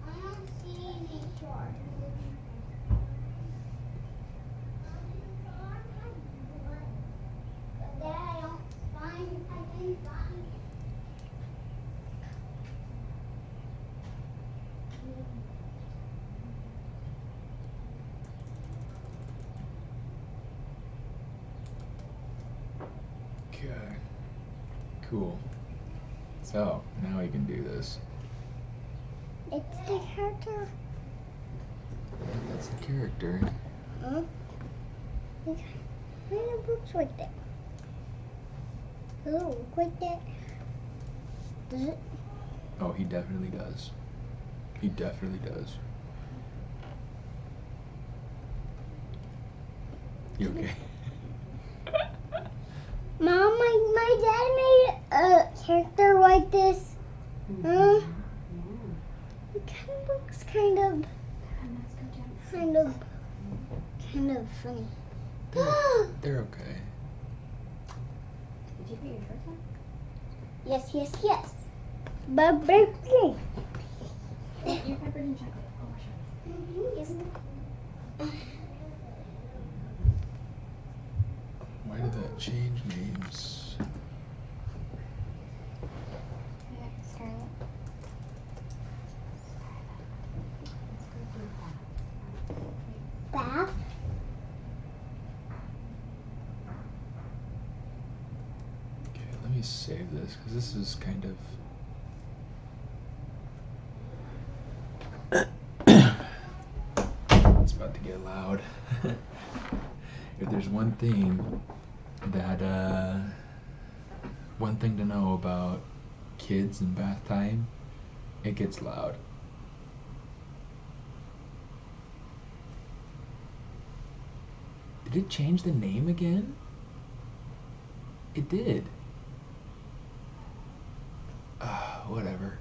I don't see any shorts. Dad, I didn't find it. Okay. Cool. So, now we can do this. It's the character. That's the character. Huh? It kind of looks like that. Does it look like that? Does it? Oh, he definitely does. He definitely does. You okay? Mom, my dad made a character like this. Huh? It kind of looks kind of funny. They're okay. Did you put your shorts on? Yes. But birthday. You're covered in chocolate. Oh, Yes. Why did that change names? Bath. Okay, let me save this because this is kind of. It's about to get loud. If there's one thing that, one thing to know about kids and bath time, it gets loud. Did it change the name again? It did. Whatever.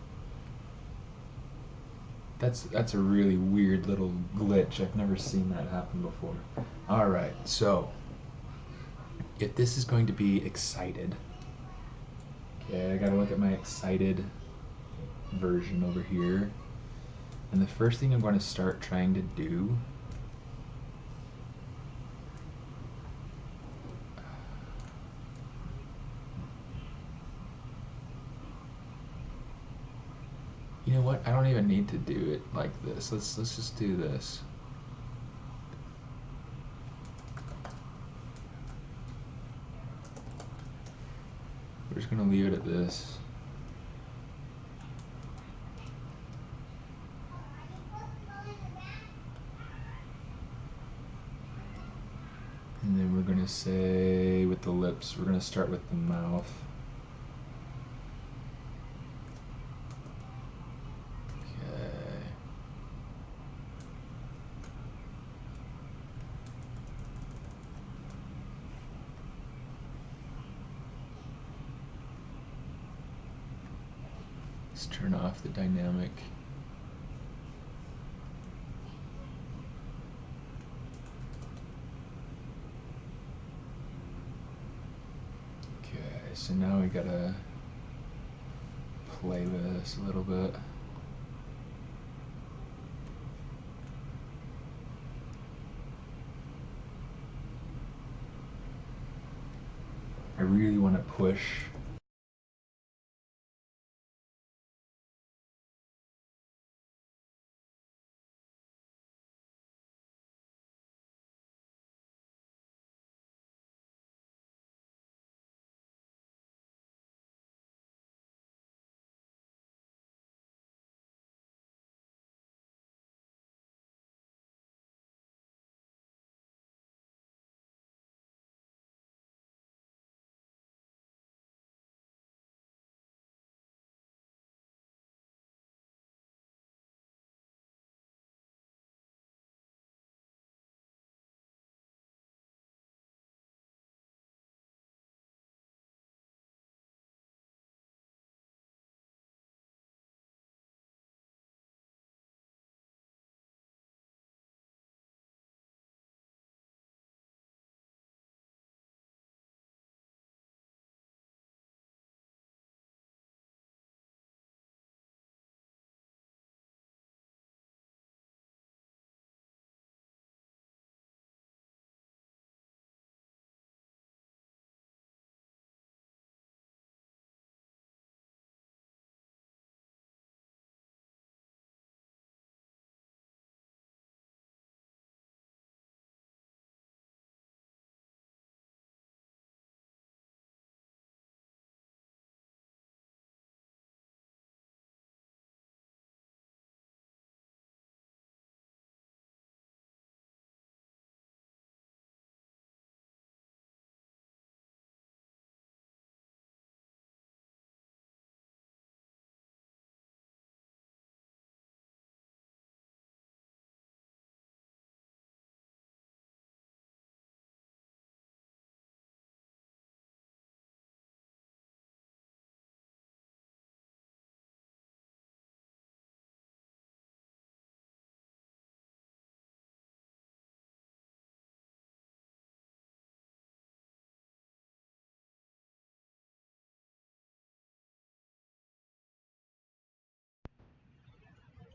That's a really weird little glitch. I've never seen that happen before. Alright, so if this is going to be excited, okay, I gotta look at my excited version over here. And the first thing I'm going to start trying to do you know what? I don't even need to do it like this. Let's just do this. We're just gonna leave it at this. And then we're gonna say with the lips, we're gonna start with the mouth. Okay. Let's turn off the dynamic. Okay, so now we gotta play with this a little bit. I really want to push.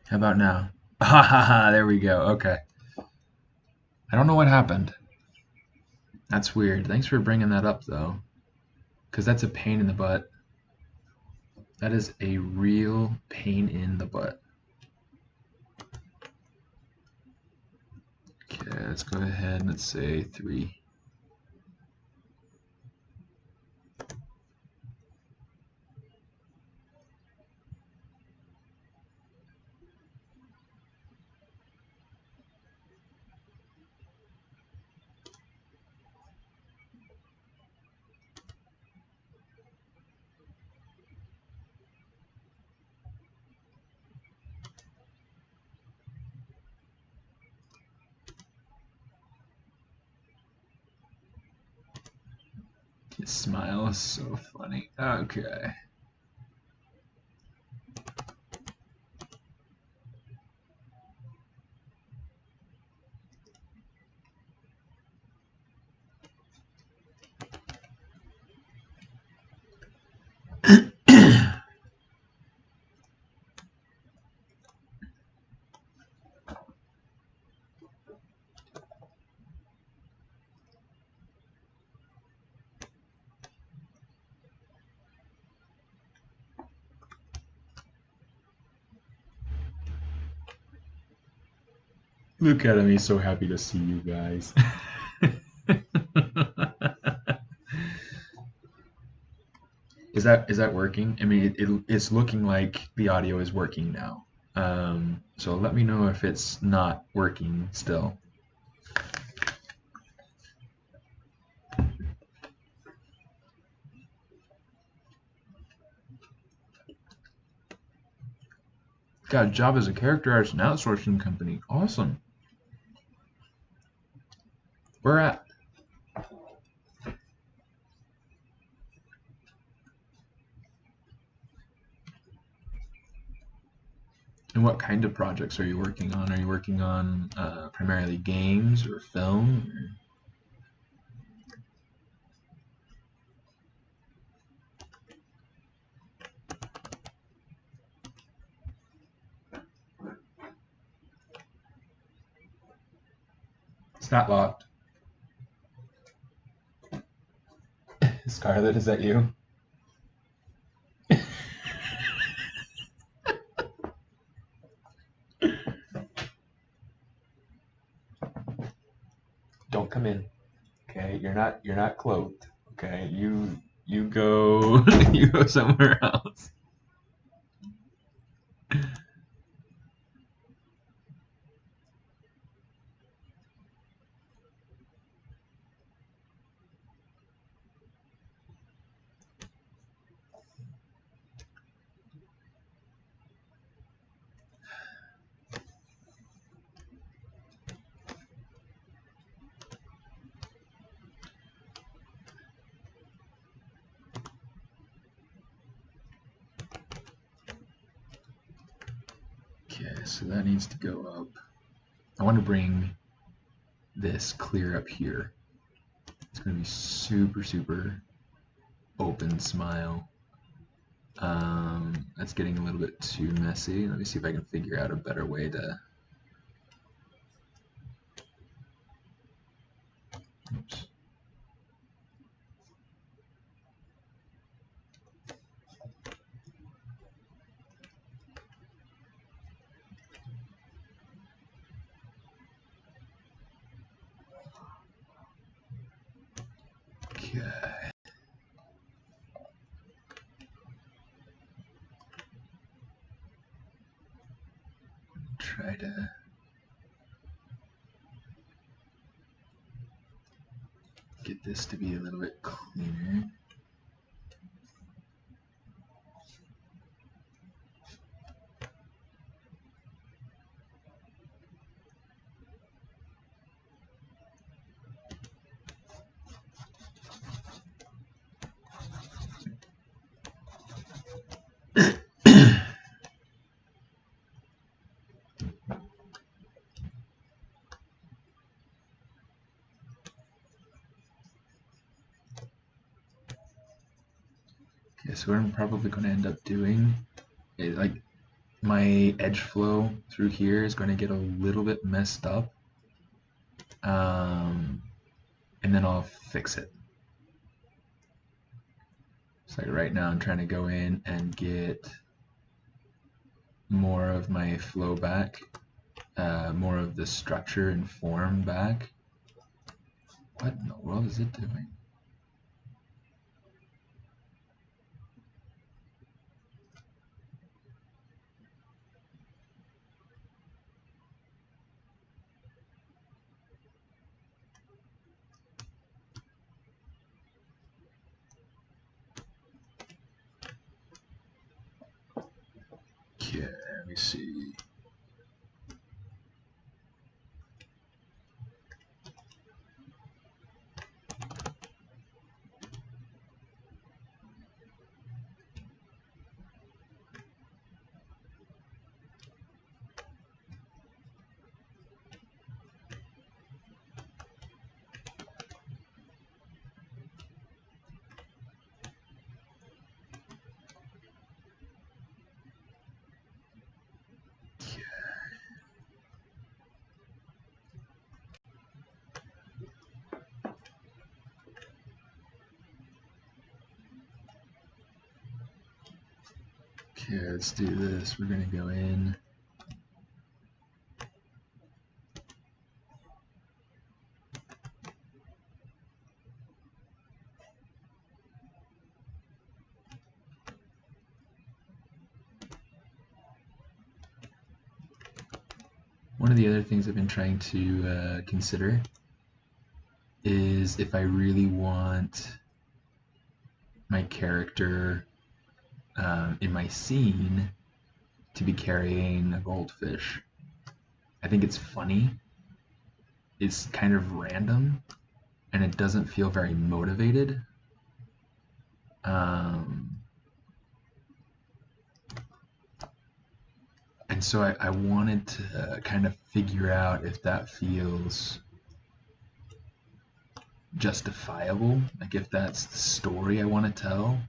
How about now? Ha ha ha, there we go. Okay. I don't know what happened. That's weird. Thanks for bringing that up, though. Because that's a pain in the butt. That is a real pain in the butt. Okay, let's go ahead and let's say 3. His smile is so funny. Okay. Look at him, he's so happy to see you guys. Is that working? I mean, it's looking like the audio is working now. So let me know if it's not working still. Got a job as a character artist and outsourcing company. Awesome. Where at? And what kind of projects are you working on? Are you working on primarily games or film? Or... It's not locked. Scarlett, is that you? Don't come in. Okay, you're not clothed. Okay, you go you go somewhere else. Okay, so that needs to go up. I want to bring this clear up here. It's going to be super, super open smile. That's getting a little bit too messy. Let me see if I can figure out a better way to... Oops. Okay. Try to get this to be a little bit cleaner. Okay, so what I'm probably going to end up doing is, like, my edge flow through here is going to get a little bit messed up, and then I'll fix it. So like right now I'm trying to go in and get more of my flow back, more of the structure and form back. What in the world is it doing? Okay, let me see. Okay, let's do this. We're gonna go in. One of the other things I've been trying to consider is if I really want my character in my scene to be carrying a goldfish. I think it's funny. It's kind of random, and it doesn't feel very motivated. And so I wanted to kind of figure out if that feels justifiable, like if that's the story I want to tell.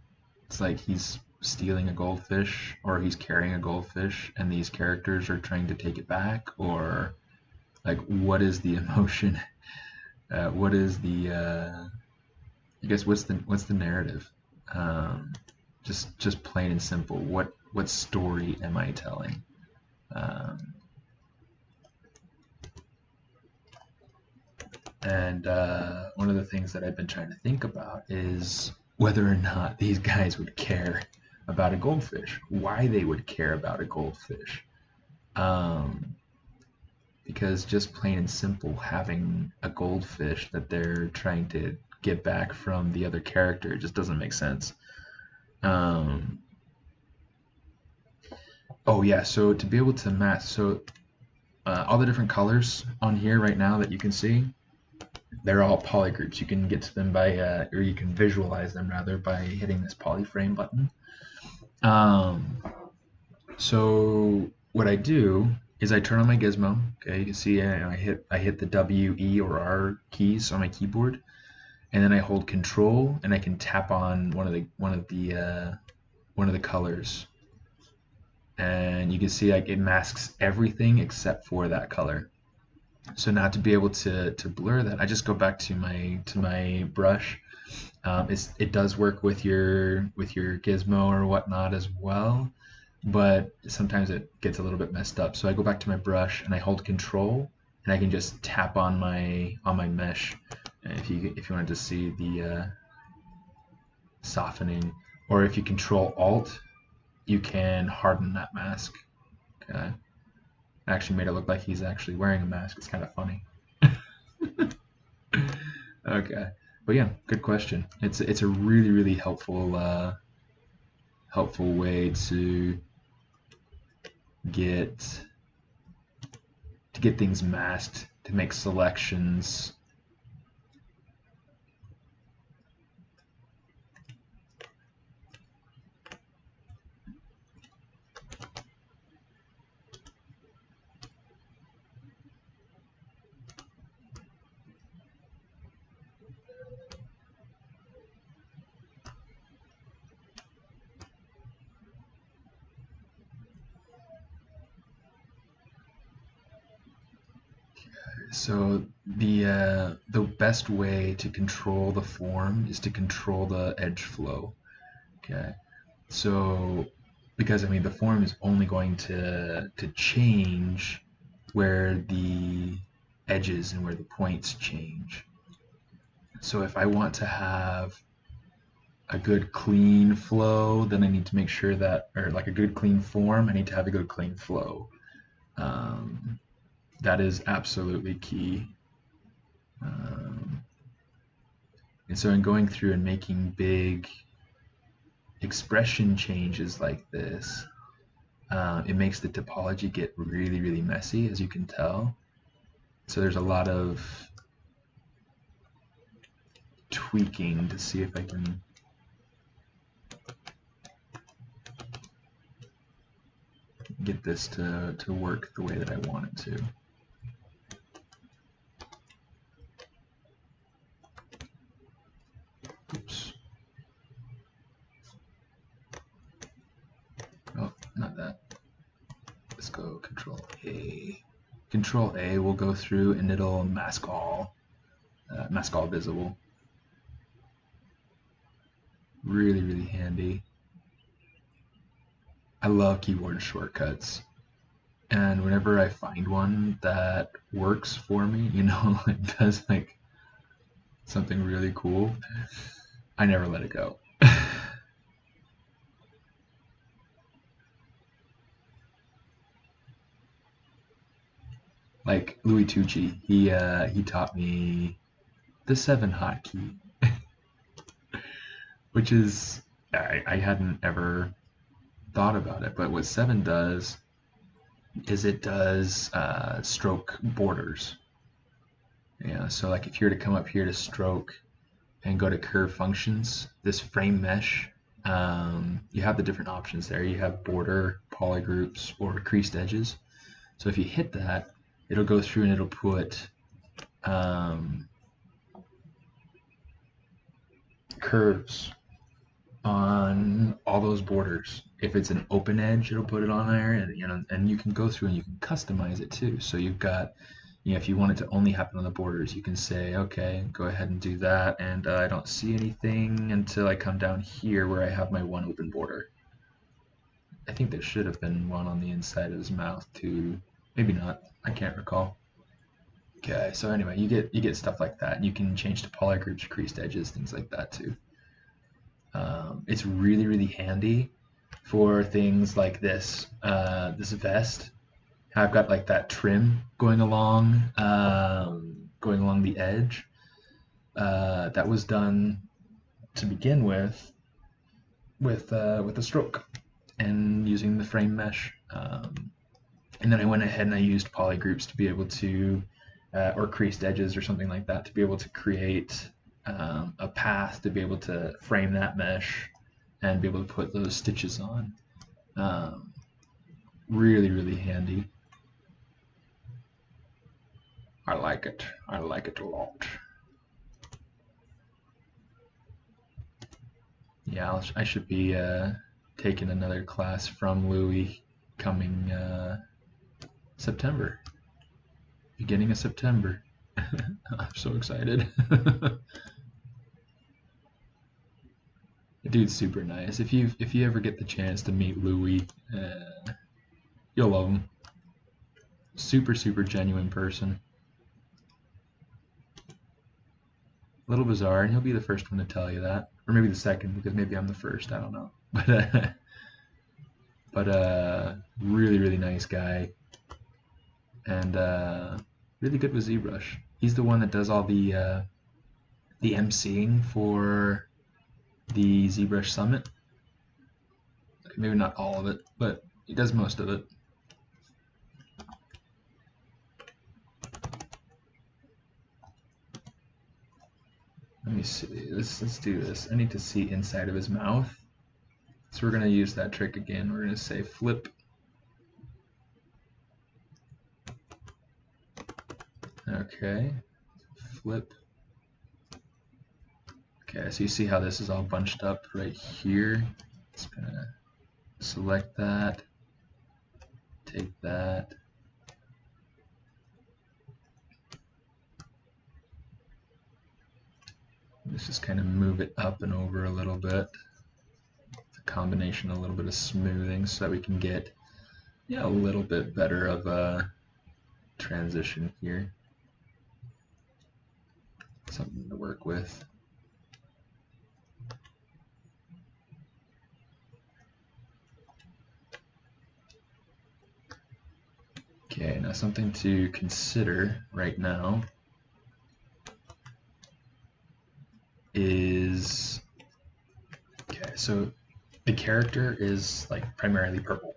It's like he's stealing a goldfish, or he's carrying a goldfish, and these characters are trying to take it back, or like what is the emotion? What is the I guess what's the narrative? Just plain and simple. What story am I telling? And one of the things that I've been trying to think about is whether or not these guys would care about a goldfish. Why they would care about a goldfish. Because just plain and simple, having a goldfish that they're trying to get back from the other character just doesn't make sense. Oh yeah, so to be able to mask, so all the different colors on here right now that you can see, they're all polygroups. You can get to them by, or you can visualize them rather by hitting this polyframe button. So what I do is I turn on my gizmo. Okay, you can see I hit the W, E, or R keys on my keyboard, and then I hold Control, and I can tap on one of the colors, and you can see like it masks everything except for that color. So now to be able to blur that, I just go back to my brush. It does work with your gizmo or whatnot as well, but sometimes it gets a little bit messed up. So I go back to my brush and I hold Control, and I can just tap on my mesh. And if you wanted to see the softening, or if you Control Alt, you can harden that mask. Okay. Actually made it look like he's actually wearing a mask. It's kind of funny. Okay, but yeah, good question. It's a really helpful way to get things masked, to make selections. So the best way to control the form is to control the edge flow. Okay, so because I mean the form is only going to change where the edges and where the points change. So if I want to have a good clean flow, then I need to make sure that, or like a good clean form, I need to have a good clean flow. That is absolutely key. And so in going through and making big expression changes like this, it makes the topology get really messy, as you can tell. So there's a lot of tweaking to see if I can get this to work the way that I want it to. Oops. Oh, not that. Let's go Control A. Control A will go through and it'll mask all visible. Really handy. I love keyboard shortcuts, and whenever I find one that works for me, you know, it does like something really cool, I never let it go. Like Louis Tucci, he taught me the 7 hotkey, which is I hadn't ever thought about it, but what 7 does is it does stroke borders. Yeah, so like if you were to come up here to stroke and go to curve functions, this frame mesh, you have the different options there. You have border, polygroups, or creased edges. So if you hit that, it'll go through and it'll put curves on all those borders. If it's an open edge, it'll put it on there, and you know, and you can go through and you can customize it too. So you've got if you want it to only happen on the borders, you can say, okay, go ahead and do that, and I don't see anything until I come down here where I have my one open border. I think there should have been one on the inside of his mouth too. Maybe not. I can't recall. Okay, so anyway, you get stuff like that, and you can change to polygroups, creased edges, things like that too. It's really, really handy for things like this. This vest, I've got like that trim going along the edge. That was done to begin with a stroke and using the frame mesh. And then I went ahead and I used polygroups to be able to, or creased edges or something like that, to be able to create a path to be able to frame that mesh and be able to put those stitches on. Really, really handy. I like it. I like it a lot. Yeah, I should be taking another class from Louis coming September. Beginning of September. I'm so excited. The dude's super nice. If you ever get the chance to meet Louis, you'll love him. Super, super genuine person. A little bizarre, and he'll be the first one to tell you that, or maybe the second, because maybe I'm the first. I don't know, but really, really nice guy, and really good with ZBrush. He's the one that does all the emceeing for the ZBrush Summit. Maybe not all of it, but he does most of it. Let me see. Let's do this. I need to see inside of his mouth. So we're going to use that trick again. We're going to say flip. Okay. Flip. Okay, so you see how this is all bunched up right here. Just going to select that. Take that. Let's just kind of move it up and over a little bit. It's a combination, a little bit of smoothing, so that we can get a little bit better of a transition here. Something to work with. Okay, now something to consider right now is, okay, so the character is like primarily purple.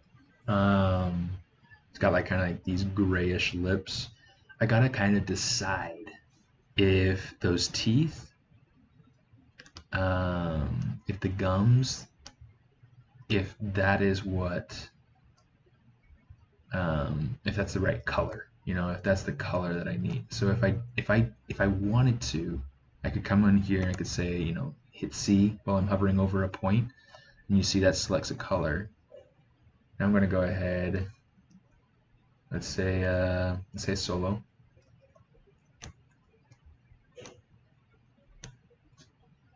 It's got like kind of like these grayish lips. I gotta kind of decide if those teeth, if the gums, if that is what, if that's the right color, if that's the color that I need. So if I wanted to, I could come in here and I could say, hit C while I'm hovering over a point, and you see that selects a color. Now I'm going to go ahead, let's say solo.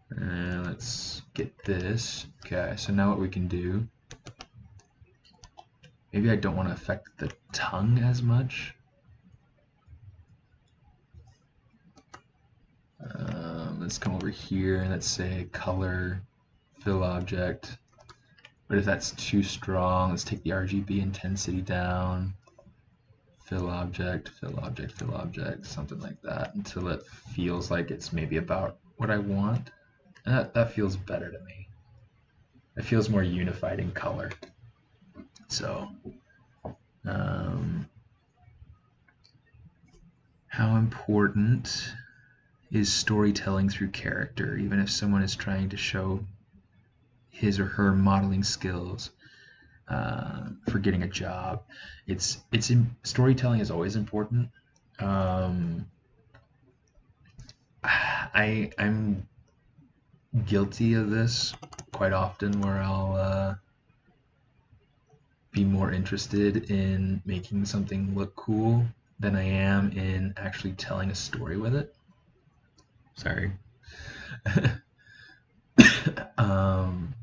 And let's get this. Okay, so now what we can do, maybe I don't want to affect the tongue as much. Let's come over here and let's say color, fill object. But if that's too strong, let's take the RGB intensity down. Fill object, fill object, fill object, something like that, until it feels like it's maybe about what I want. And that feels better to me. It feels more unified in color. So, how important is storytelling through character, even if someone is trying to show his or her modeling skills for getting a job? Storytelling is always important. I'm guilty of this quite often, where I'll be more interested in making something look cool than I am in actually telling a story with it. Sorry. um,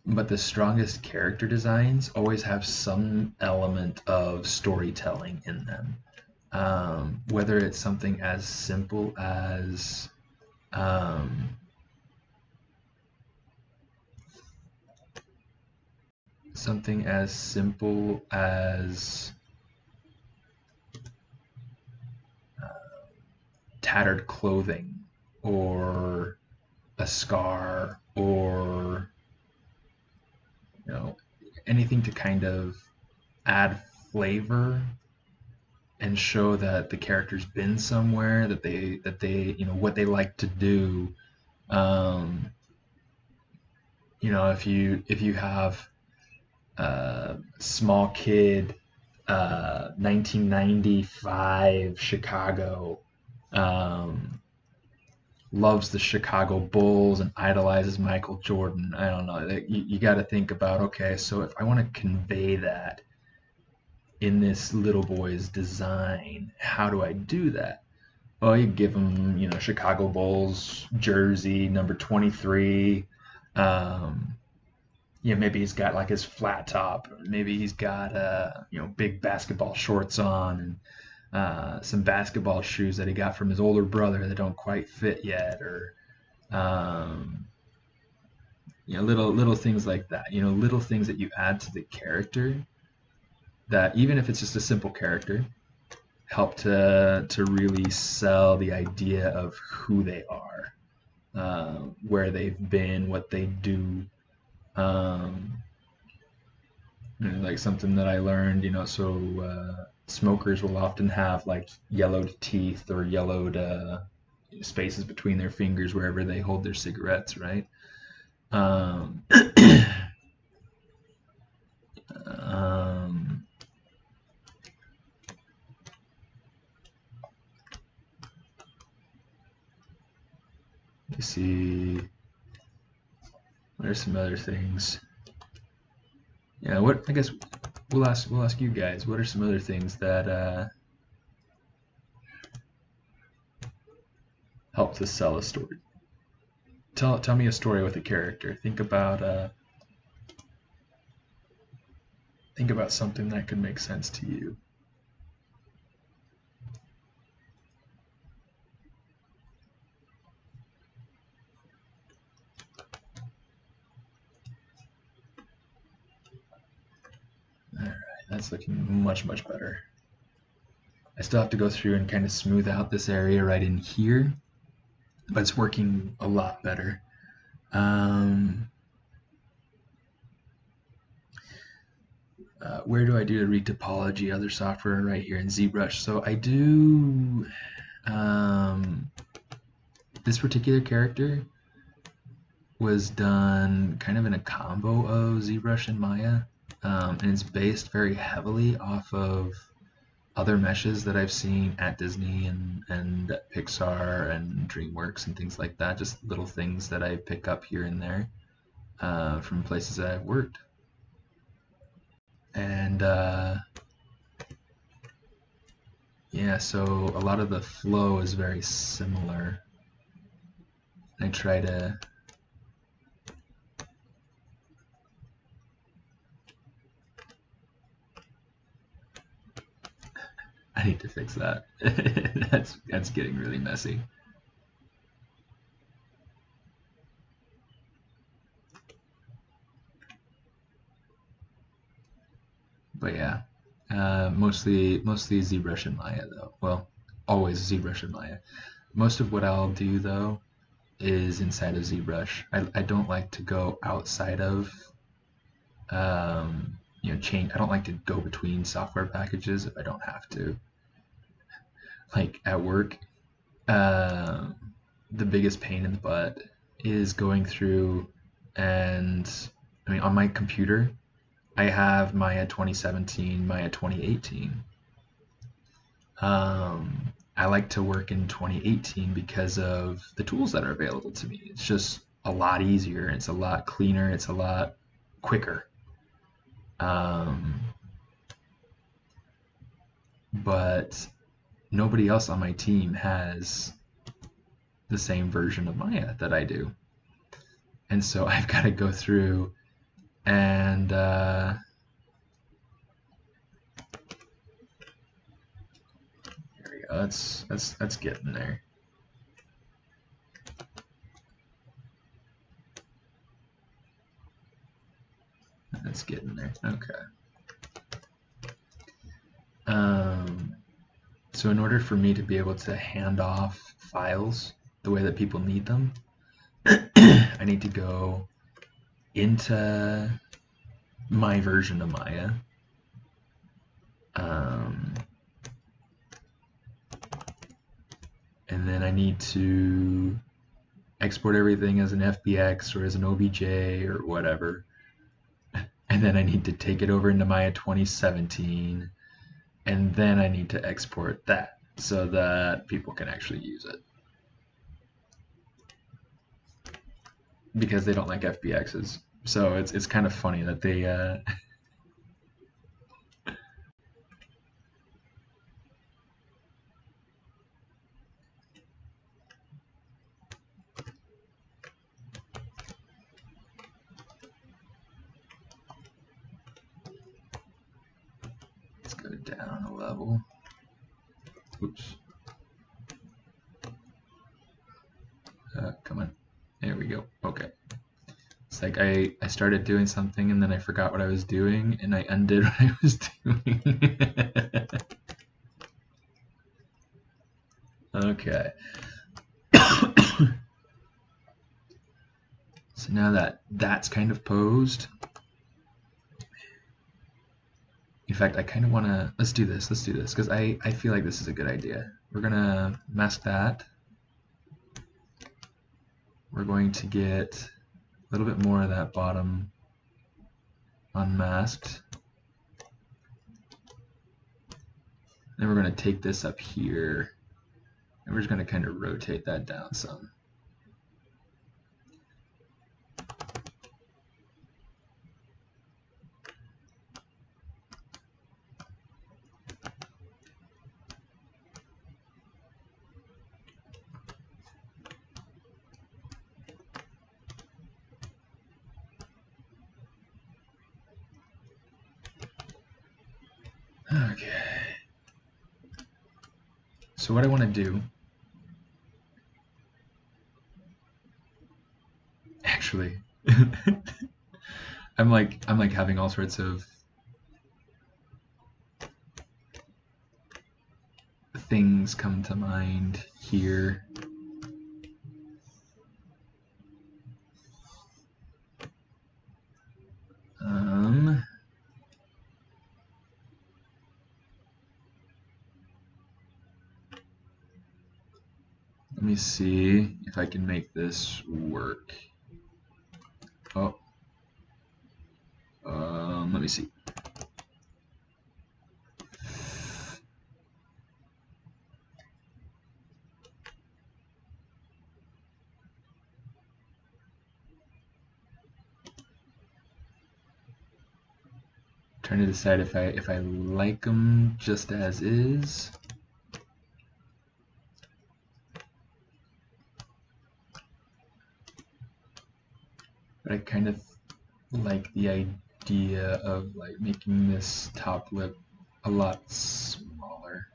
but the strongest character designs always have some element of storytelling in them. Whether it's something as simple as something as simple as tattered clothing or a scar or anything to kind of add flavor and show that the character's been somewhere, that they what they like to do. If you have a small kid, 1995 Chicago, loves the Chicago Bulls and idolizes Michael Jordan. I don't know. You got to think about, okay, so if I want to convey that in this little boy's design, how do I do that? Well, you give him, Chicago Bulls jersey number 23. Maybe he's got like his flat top. Maybe he's got big basketball shorts on and some basketball shoes that he got from his older brother that don't quite fit yet, or little things like that. Little things that you add to the character that, even if it's just a simple character, help to really sell the idea of who they are, where they've been, what they do. Like something that I learned, smokers will often have like yellowed teeth or yellowed spaces between their fingers wherever they hold their cigarettes, right? You see, what are some other things? Yeah, I guess we'll ask you guys, what are some other things that help to sell a story? Tell me a story with a character. Think about something that could make sense to you. Alright, that's looking much, much better. I still have to go through and kind of smooth out this area right in here, but it's working a lot better. Where do I do to read topology? Other software right here in ZBrush. So I do this particular character was done kind of in a combo of ZBrush and Maya, and it's based very heavily off of other meshes that I've seen at Disney and at Pixar and DreamWorks and things like that. Just little things that I pick up here and there from places that I've worked. And yeah, so a lot of the flow is very similar. I try to I need to fix that. That's getting really messy. But yeah, mostly ZBrush and Maya though. Well, always ZBrush and Maya. Most of what I'll do though is inside of ZBrush. I don't like to go outside of change. I don't like to go between software packages if I don't have to. Like at work, the biggest pain in the butt is going through and on my computer I have Maya 2017, Maya 2018. I like to work in 2018 because of the tools that are available to me. It's just a lot easier, it's a lot cleaner, it's a lot quicker. but nobody else on my team has the same version of Maya that I do. And so I've got to go through and there we go. That's getting there. That's getting there. Okay. So in order for me to be able to hand off files the way that people need them, I need to go into my version of Maya. And then I need to export everything as an FBX or as an OBJ or whatever. And then I need to take it over into Maya 2017. And then I need to export that so that people can actually use it. Because they don't like FBXs. So it's kind of funny that they let's go down a level. Oops. Come on. There we go. Okay. It's like I started doing something and then I forgot what I was doing and I undid what I was doing. Okay. So now that that's kind of posed. In fact, I kind of want to, let's do this, because I feel like this is a good idea. We're going to mask that. We're going to get a little bit more of that bottom unmasked. Then we're going to take this up here, and we're just going to kind of rotate that down some. Okay. So what I want to do, actually, I'm like having all sorts of things come to mind here. Let me see if I can make this work. Oh, let me see. Trying to decide if I like them just as is. But I kind of like the idea of like making this top lip a lot smaller.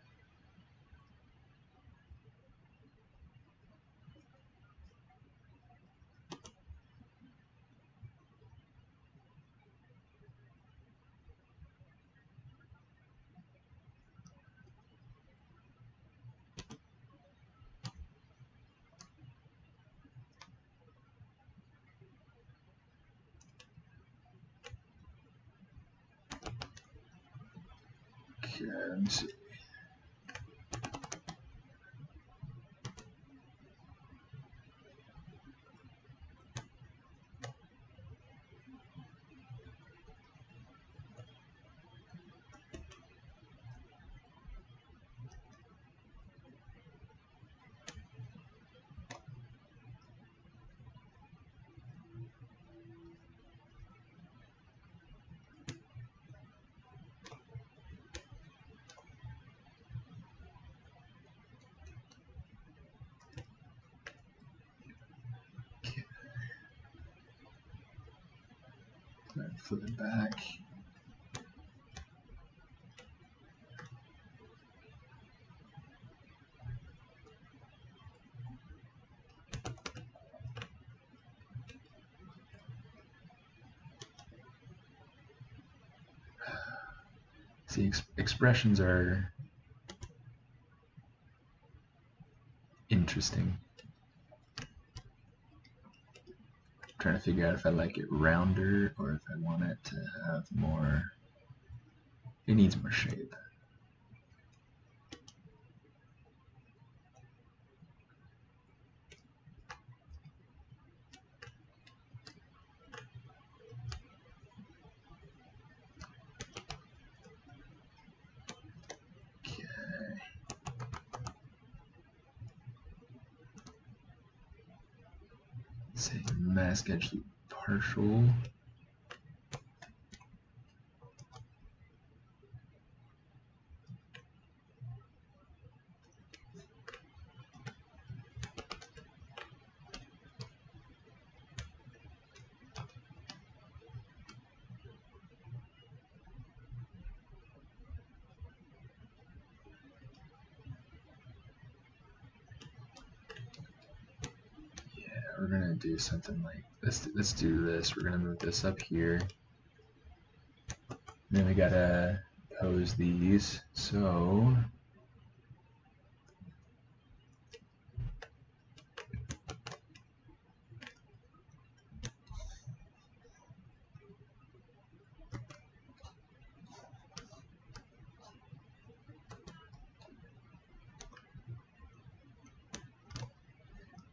Okay, let me see. Flip it back. See, expressions are interesting. I'm trying to figure out if I like it rounder or if I want it to have more. It needs more shape. Say mask edge loop partial. We're gonna do something like let's do this. We're gonna move this up here. Then we gotta pose these. So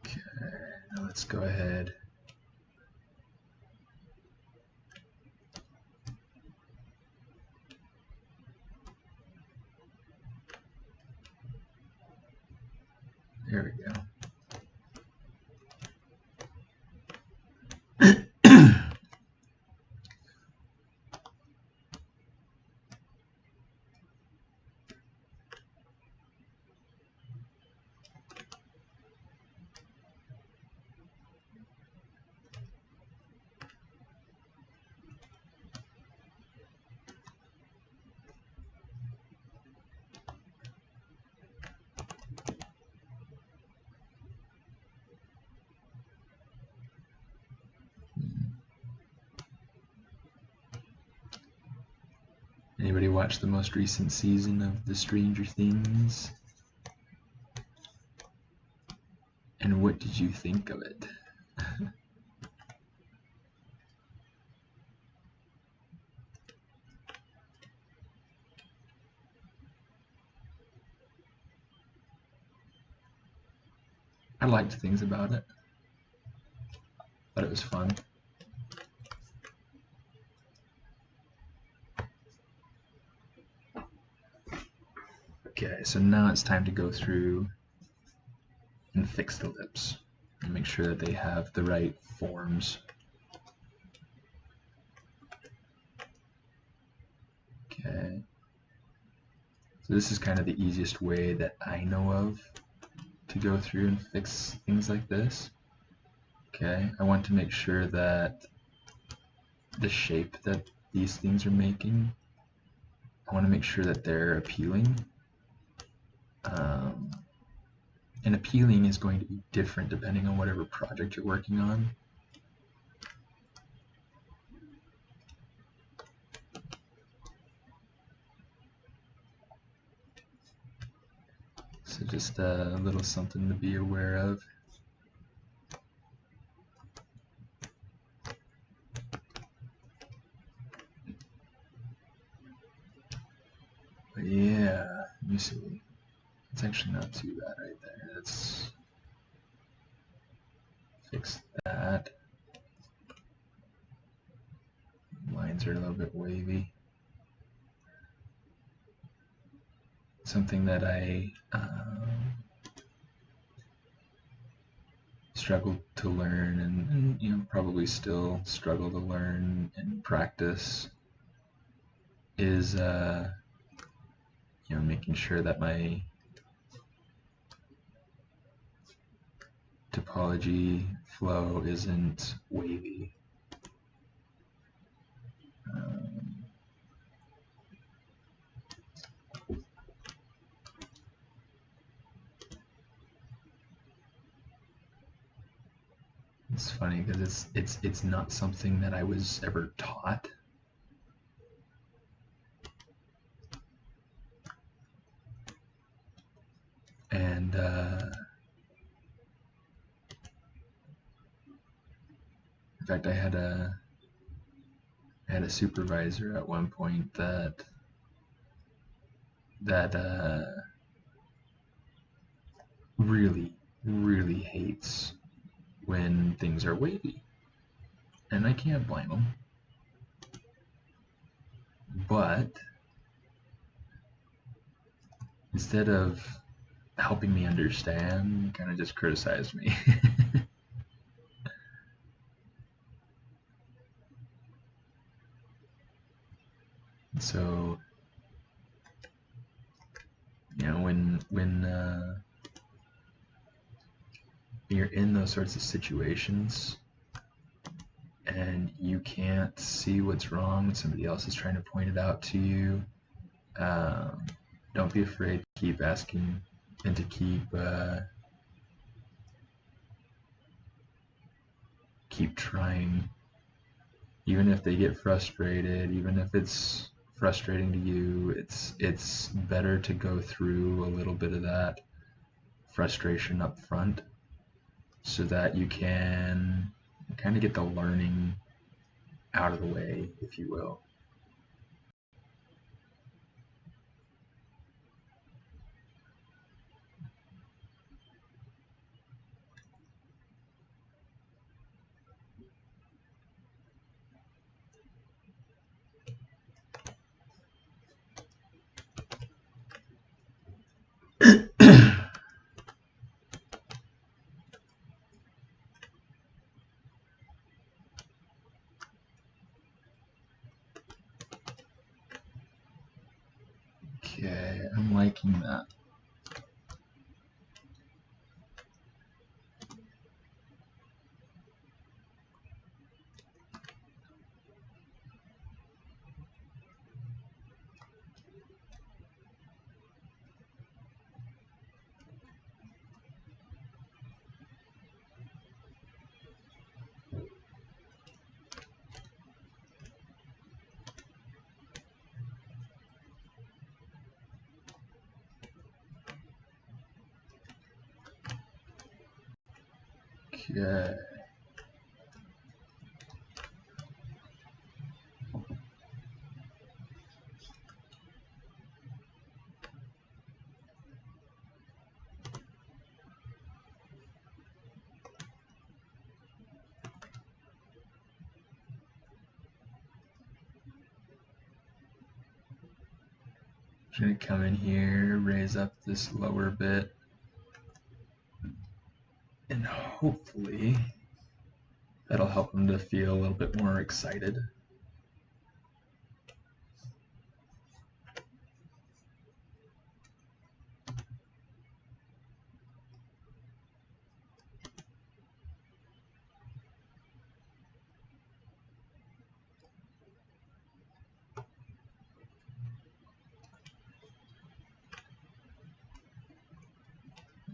okay, now let's go ahead. There we go. Anybody watch the most recent season of the Stranger Things? And what did you think of it? I liked things about it. Thought it was fun. Okay, so now it's time to go through and fix the lips and make sure that they have the right forms. Okay, so this is kind of the easiest way that I know of to go through and fix things like this. Okay, I want to make sure that the shape that these things are making, I want to make sure that they're appealing. And appealing is going to be different depending on whatever project you're working on. So just a little something to be aware of. But yeah, let me see. It's actually not too bad right there. Let's fix that. Lines are a little bit wavy. Something that I struggled to learn and you know probably still struggle to learn and practice is you know making sure that my topology flow isn't wavy. It's funny because it's not something that I was ever taught. And in fact, I had a supervisor at one point that really hates when things are wavy, and I can't blame him. But instead of helping me understand, kind of just criticized me. So, you know, when you're in those sorts of situations and you can't see what's wrong, somebody else is trying to point it out to you, don't be afraid to keep asking and to keep trying, even if they get frustrated, even if it's frustrating to you. It's better to go through a little bit of that frustration up front so that you can kind of get the learning out of the way, if you will. Okay, I'm liking that. Okay. I'm going to come in here, raise up this lower bit, and hopefully that'll help them to feel a little bit more excited.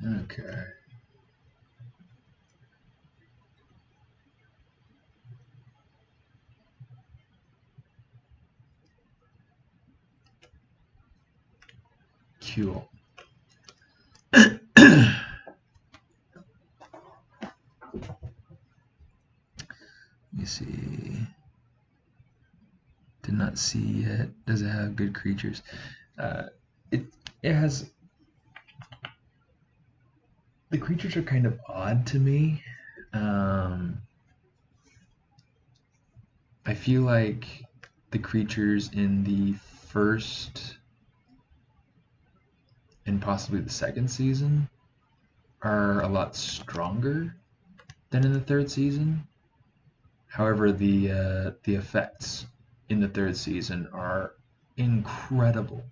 Okay. Cool. Let me see. Did not see yet. Does it have good creatures? It has. The creatures are kind of odd to me. I feel like the creatures in the first and possibly the second season are a lot stronger than in the third season. However, the effects in the third season are incredible.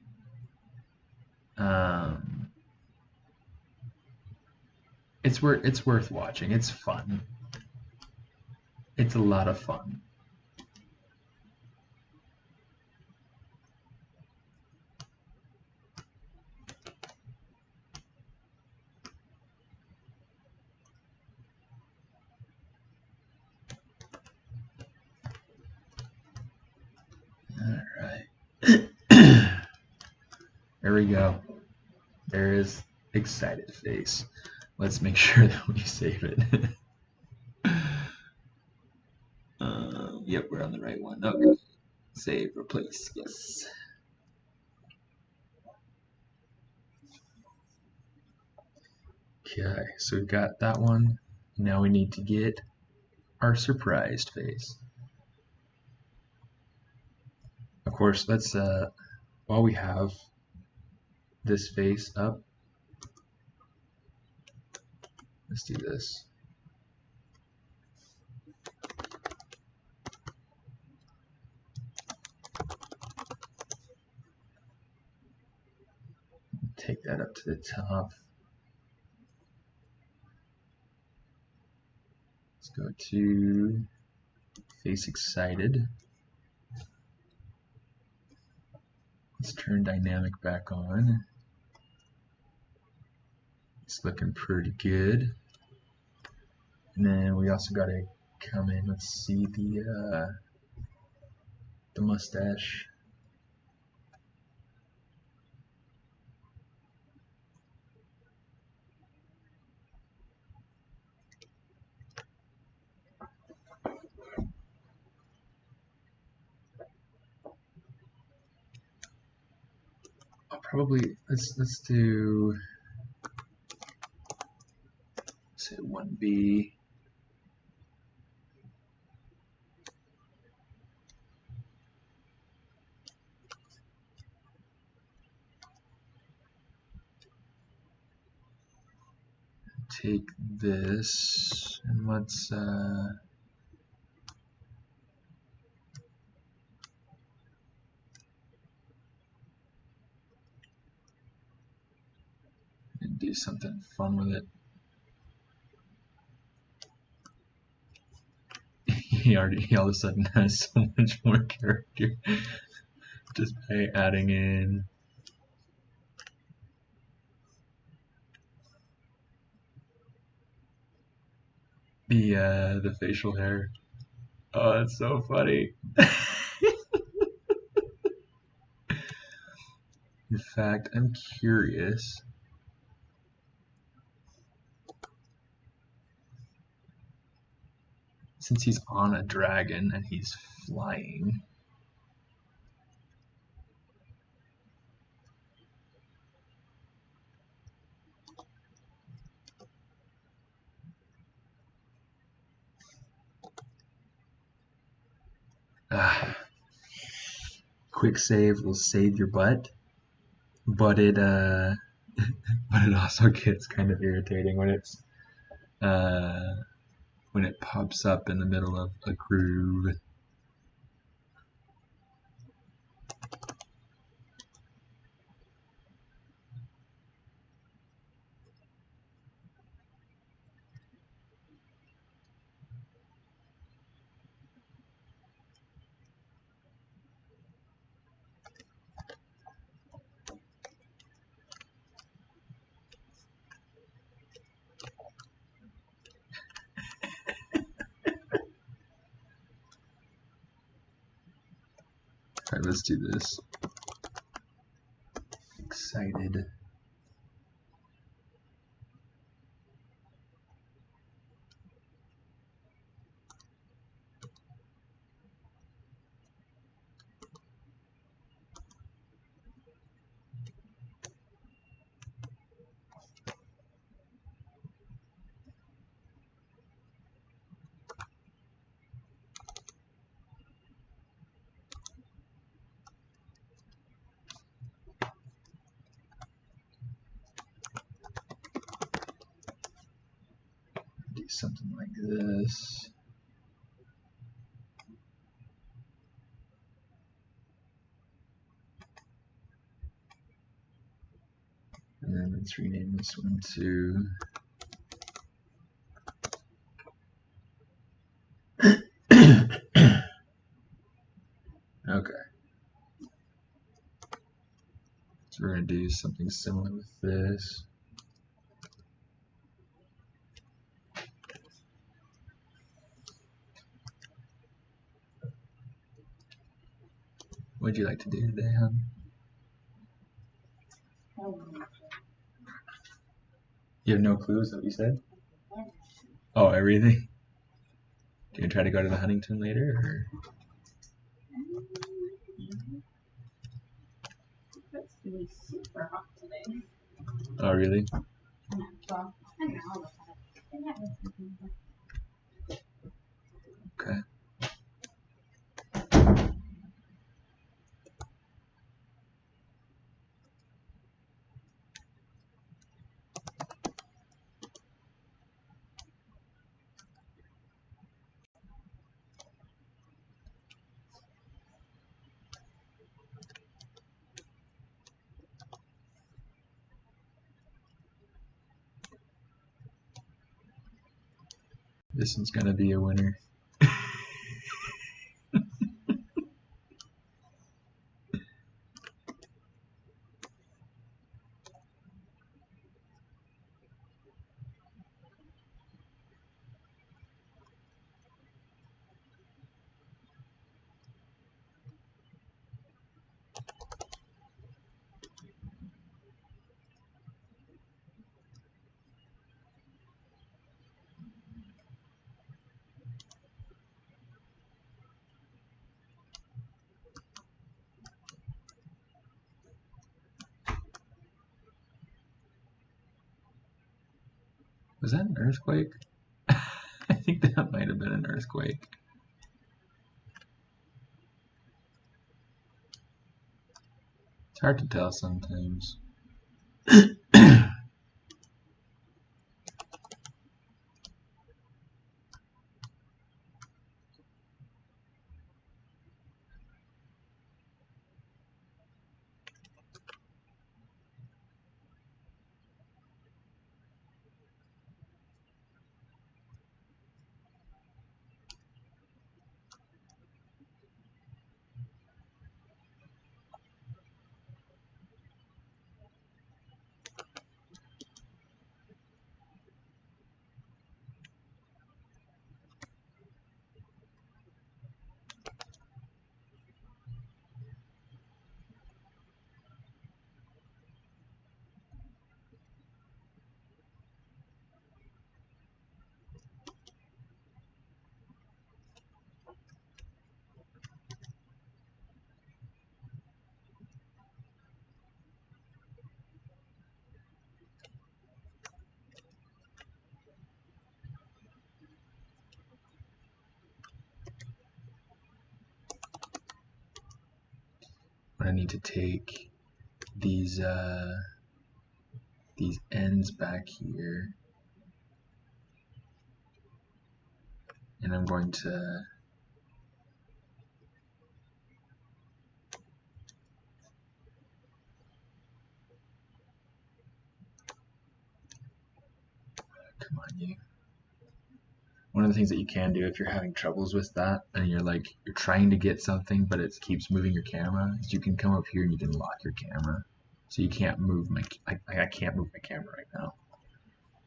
It's worth watching. It's fun. It's a lot of fun. we go. There is excited face. Let's make sure that we save it. Yep, we're on the right one. Okay. Save, replace, yes. Okay, so we've got that one. Now we need to get our surprised face. Of course, let's while we have this face up, let's do this. Take that up to the top. Let's go to face excited. Let's turn dynamic back on. It's looking pretty good. And then we also got to come in. Let's see the mustache. I'll probably let's do say 1B. Take this and let's do something fun with it. He all of a sudden has so much more character just by adding in the facial hair. Oh, that's so funny. In fact, I'm curious. Since he's on a dragon and he's flying, quick save will save your butt, but it but it also gets kind of irritating when it's when it pops up in the middle of a groove. Alright, let's do this. Excited. Do something like this. And then let's rename this one to okay. So we're going to do something similar with this. What would you like to do today, hon? You have no clue, is that what you said? Oh, everything? Do you try to go to the Huntington later, or? It's gonna be super hot today. Oh, really? Well, I don't know. I'll look at it. Okay. This one's gonna be a winner. Was that an earthquake? I think that might have been an earthquake. It's hard to tell sometimes. I need to take these ends back here, and I'm going to come on you. One of the things that you can do if you're having troubles with that and you're trying to get something but it keeps moving your camera is you can come up here and you can lock your camera so you can't move I can't move my camera right now.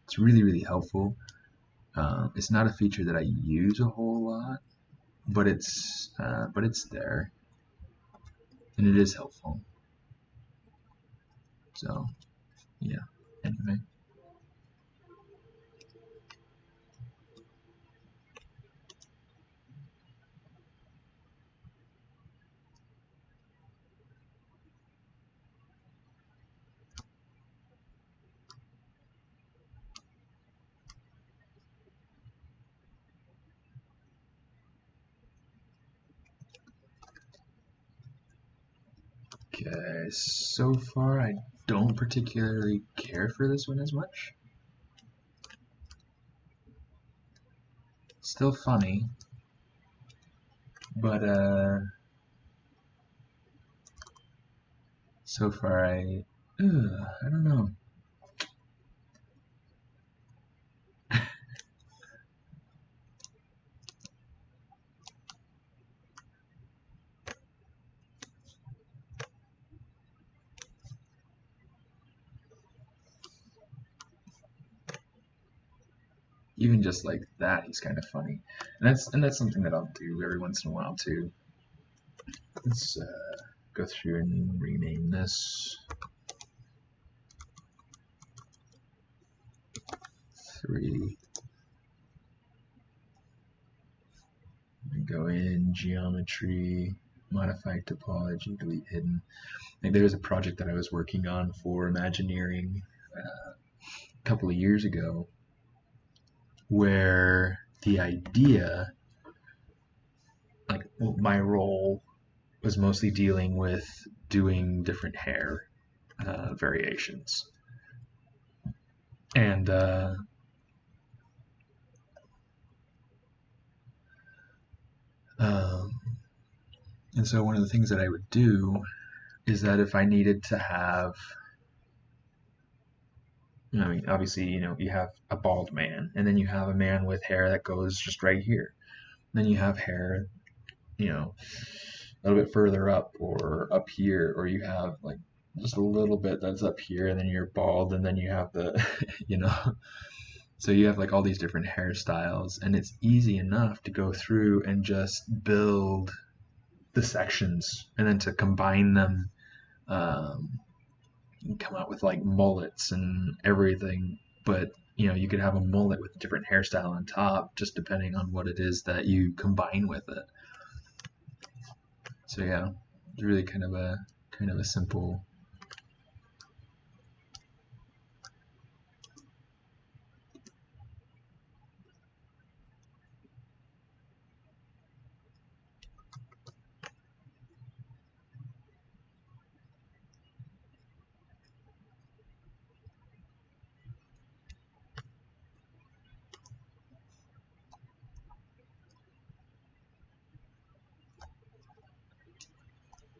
It's really helpful. It's not a feature that I use a whole lot, but it's there and it is helpful. So yeah, anyway. Okay, so far I don't particularly care for this one as much. Still funny, but so far I don't know. Even just like that, he's kind of funny, and that's something that I'll do every once in a while too. Let's go through and rename this. 3. Go in, geometry, modify topology, delete hidden. Like there was a project that I was working on for Imagineering a couple of years ago where the idea, like my role was mostly dealing with doing different hair variations. And and so one of the things that I would do is that if I needed to have, I mean, obviously, you have a bald man, and then you have a man with hair that goes just right here. Then you have hair, a little bit further up or up here, or you have like just a little bit that's up here, and then you're bald, and then you have the, so you have like all these different hairstyles, and it's easy enough to go through and just build the sections and then to combine them, and come out with like mullets and everything. But you could have a mullet with a different hairstyle on top, just depending on what it is that you combine with it. So yeah, it's really kind of a simple.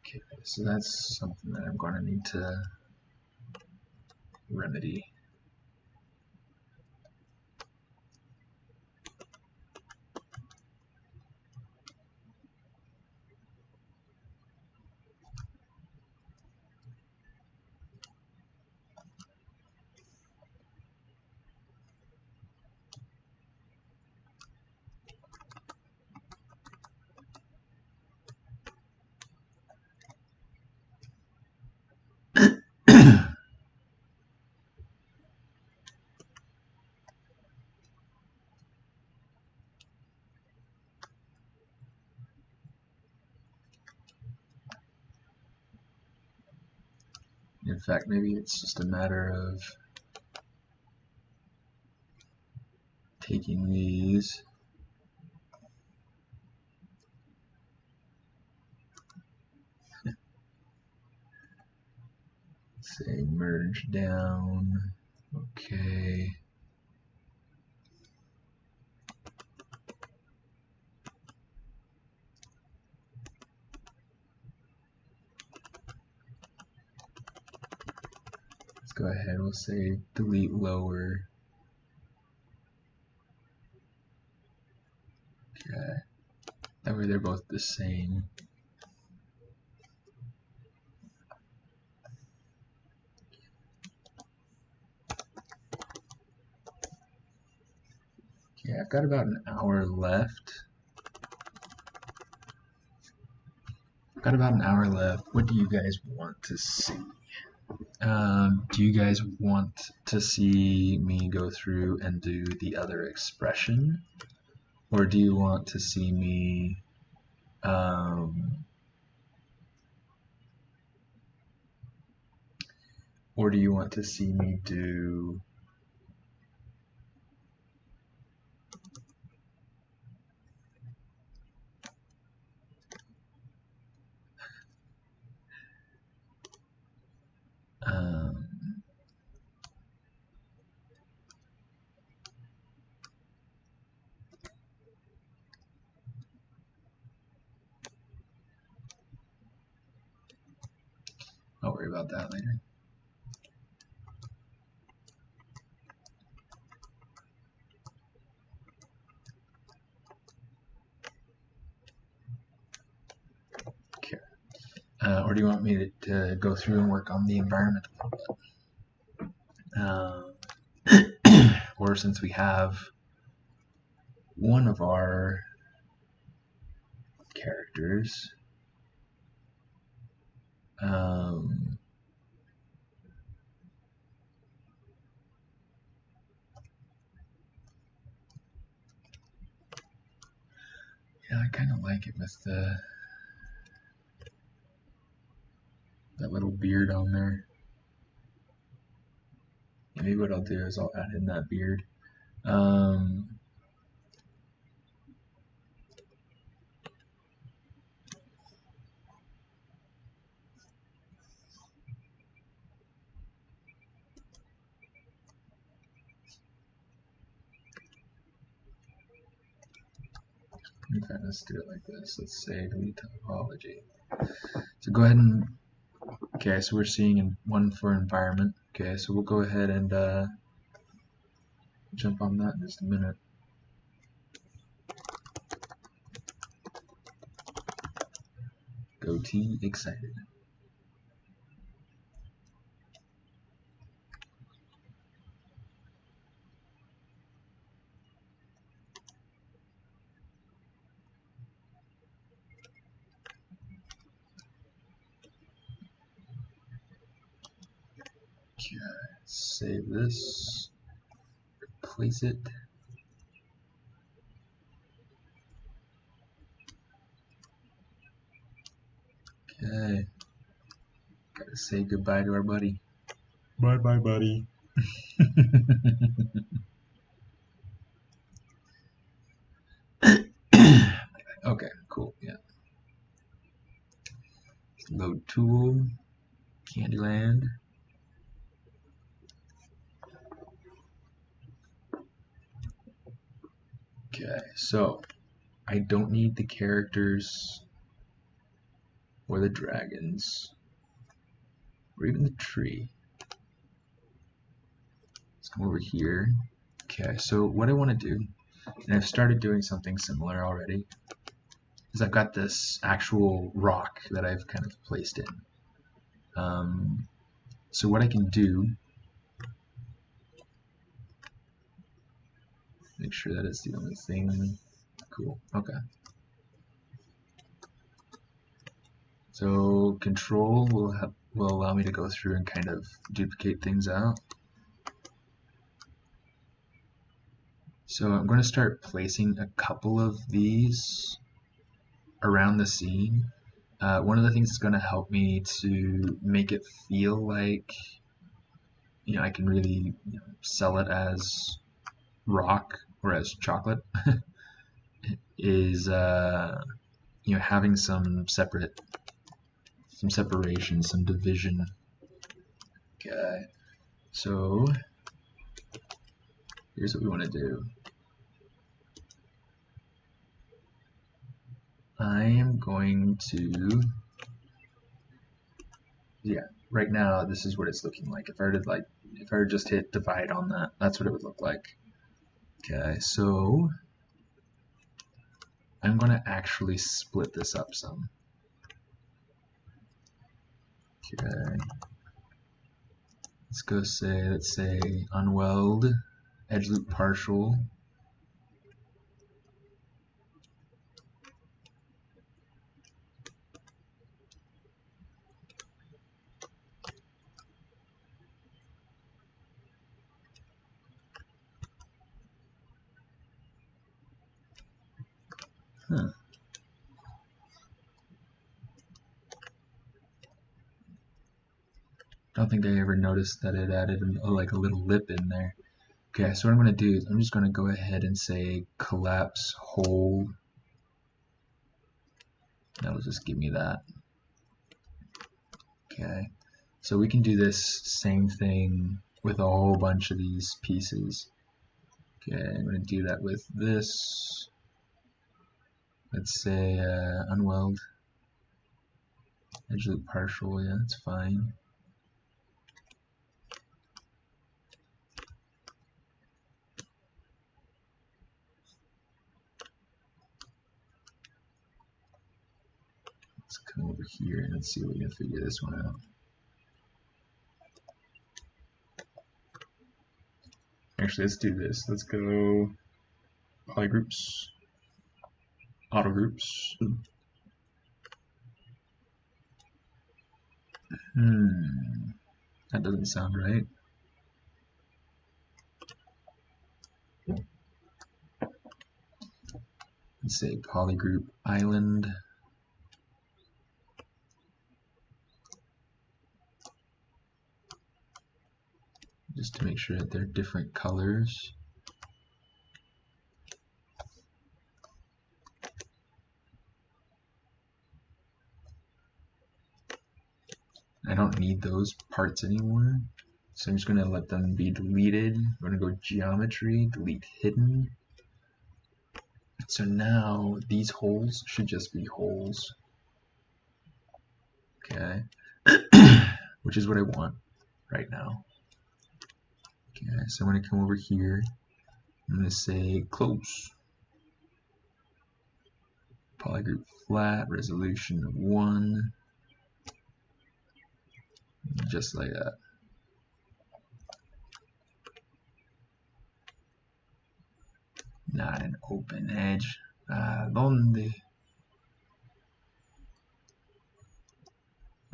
Okay, so that's something that I'm going to need to remedy. In fact, maybe it's just a matter of taking these, say merge down, okay. Let's go ahead, we'll say delete lower. Okay, that way they're both the same. Okay, I've got about an hour left. What do you guys want to see? Do you guys want to see me go through and do the other expression? Or do you want to see me do I'll worry about that later. Okay. Or do you want me to go through and work on the environment a little bit? Or since we have one of our characters, Yeah, I kind of like it with that little beard on there. Maybe what I'll do is I'll add in that beard. Okay, let's do it like this. Let's say delete topology. So go ahead and, okay, so we're seeing in one for environment. Okay, so we'll go ahead and jump on that in just a minute. Goatee excited. Okay, save this, replace it. Okay, gotta say goodbye to our buddy. Bye bye, buddy. Okay, cool, yeah. Load tool, Candyland. Okay, so I don't need the characters or the dragons or even the tree. Let's come over here. Okay, so what I want to do, and I've started doing something similar already, is I've got this actual rock that I've kind of placed in. So what I can do, make sure that is the only thing. Cool, okay. So control will allow me to go through and kind of duplicate things out. So I'm going to start placing a couple of these around the scene. One of the things that's going to help me to make it feel like, you know, I can really, you know, sell it as rock or as chocolate is you know, having some separation, some division. Okay, so here's what we want to do. I am going to, yeah, right now this is what it's looking like. If I were to just hit divide on that, that's what it would look like. Okay, so I'm going to actually split this up some. Okay, let's say unweld, edge loop partial. Huh. I don't think I ever noticed that it added like a little lip in there. Okay, so what I'm going to do is I'm just going to go ahead and say collapse hold. That'll just give me that. Okay, so we can do this same thing with a whole bunch of these pieces. Okay, I'm going to do that with this. Let's say unweld, edge loop partial, yeah, that's fine. Let's come over here and let's see if we can figure this one out. Actually, let's do this. Let's go polygroups, auto groups. That doesn't sound right. Let's say polygroup island. Just to make sure that they're different colors. I don't need those parts anymore, so I'm just going to let them be deleted. I'm going to go geometry, delete hidden. So now these holes should just be holes. Okay, which is what I want right now. Okay, so I'm going to come over here. I'm going to say close. Polygroup flat, resolution of 1. Just like that. Not an open edge. ¿Dónde?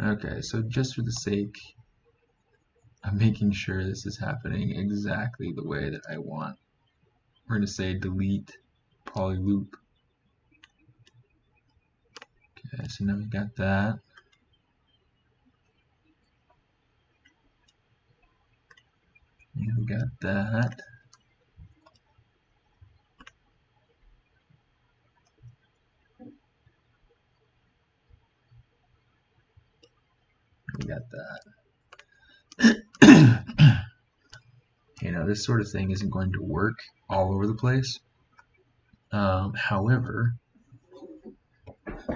Okay, so just for the sake of making sure this is happening exactly the way that I want, we're going to say delete polyloop. Okay, so now we got that. And we got that. We got that. You know, this sort of thing isn't going to work all over the place. However,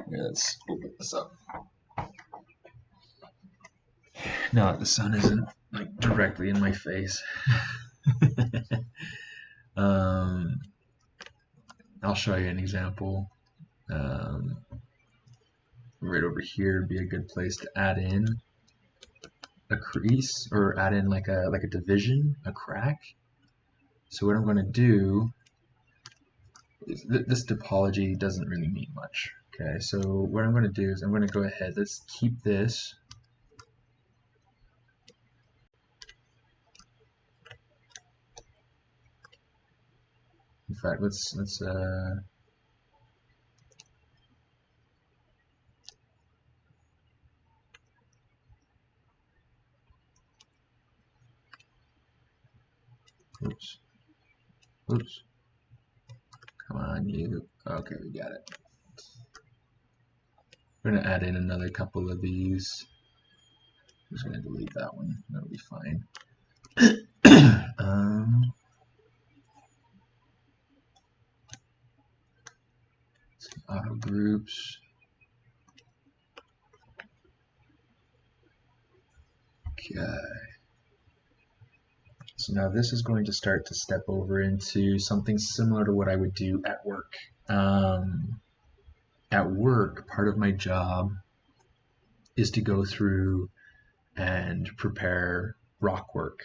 let's open this up. Now that the sun isn't like directly in my face. I'll show you an example. Right over here would be a good place to add in a crease, or add in like a division, a crack. So what I'm going to do is this topology doesn't really mean much. Okay, so what I'm going to do is I'm going to go ahead. Let's keep this. In fact, let's oops. Come on, you. Okay, we got it. We're going to add in another couple of these. I'm just going to delete that one. That'll be fine. Auto groups. Okay. So now this is going to start to step over into something similar to what I would do at work. At work, part of my job is to go through and prepare rock work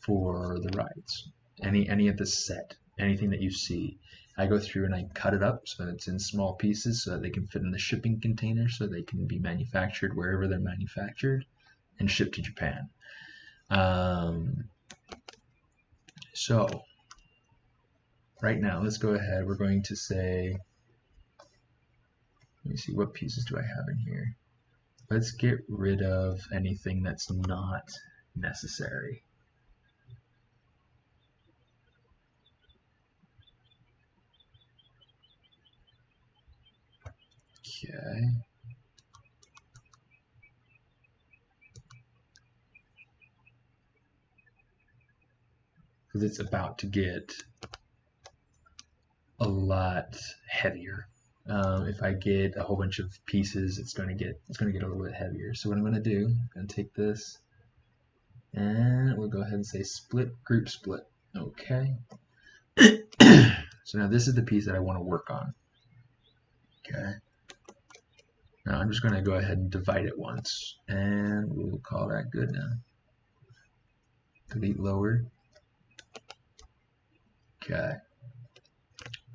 for the rides. Any of the set, anything that you see, I go through and I cut it up so that it's in small pieces so that they can fit in the shipping container so they can be manufactured wherever they're manufactured and shipped to Japan. So right now, let's go ahead. We're going to say, let me see, what pieces do I have in here? Let's get rid of anything that's not necessary. Okay. Because it's about to get a lot heavier. If I get a whole bunch of pieces, it's going to get a little bit heavier. So what I'm going to do, I'm going to take this and we'll go ahead and say split, group split. Okay. So now this is the piece that I want to work on. Okay. Now I'm just going to go ahead and divide it once, and we'll call that good now. Delete lower. Okay.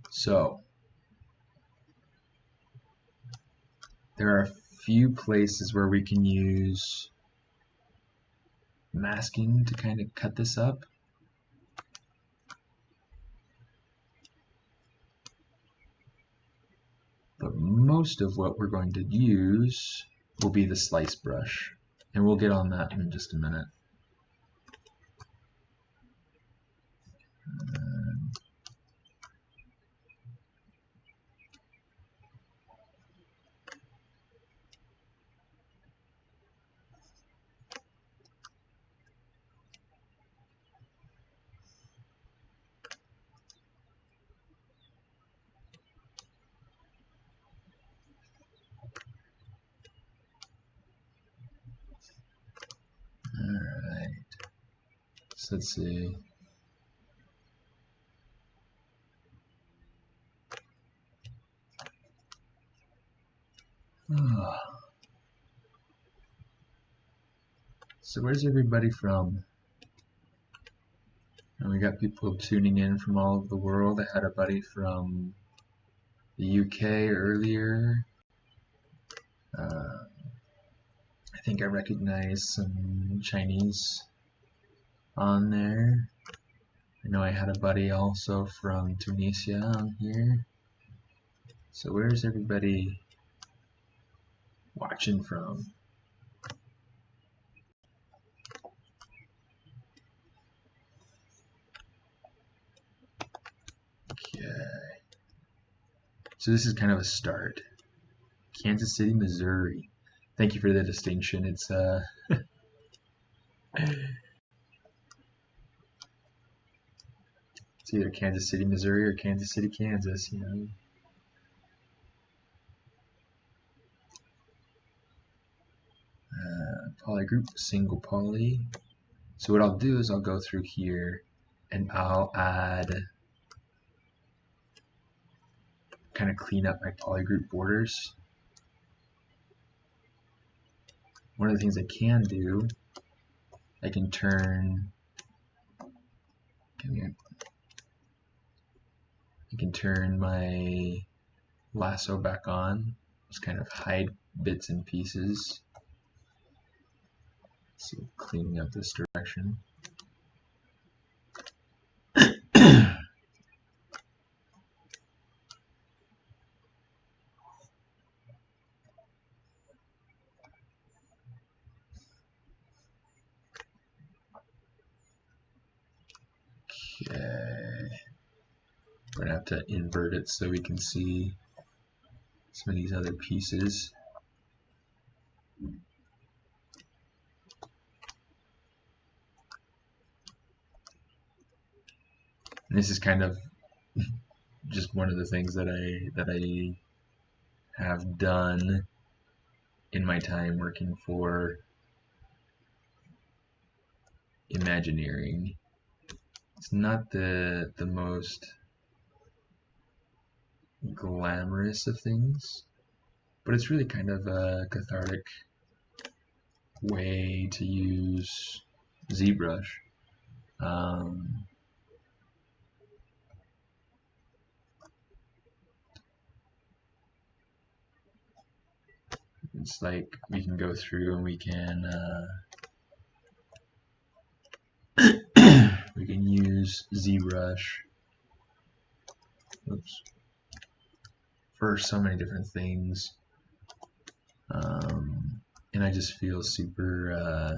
So there are a few places where we can use masking to kind of cut this up. most of what we're going to use will be the slice brush, and we'll get on that in just a minute. Alright, so let's see. So where's everybody from? And we got people tuning in from all over the world. I had a buddy from the UK earlier. I think I recognized some Chinese on there. I know I had a buddy also from Tunisia on here. So where's everybody watching from? Okay. So this is kind of a start. Kansas City, Missouri. Thank you for the distinction. It's it's either Kansas City, Missouri or Kansas City, Kansas, you know. Poly group, single poly. So what I'll do is I'll go through here and I'll add, kind of clean up my polygroup borders. One of the things I can do, I can turn, come here, I can turn my lasso back on, just kind of hide bits and pieces. Let's see, cleaning up this direction. Okay, we're gonna have to invert it so we can see some of these other pieces. And this is kind of just one of the things that I have done in my time working for Imagineering. It's not the most glamorous of things, but it's really kind of a cathartic way to use ZBrush. It's like we can go through and we can we can use ZBrush, oops, for so many different things, and I just feel super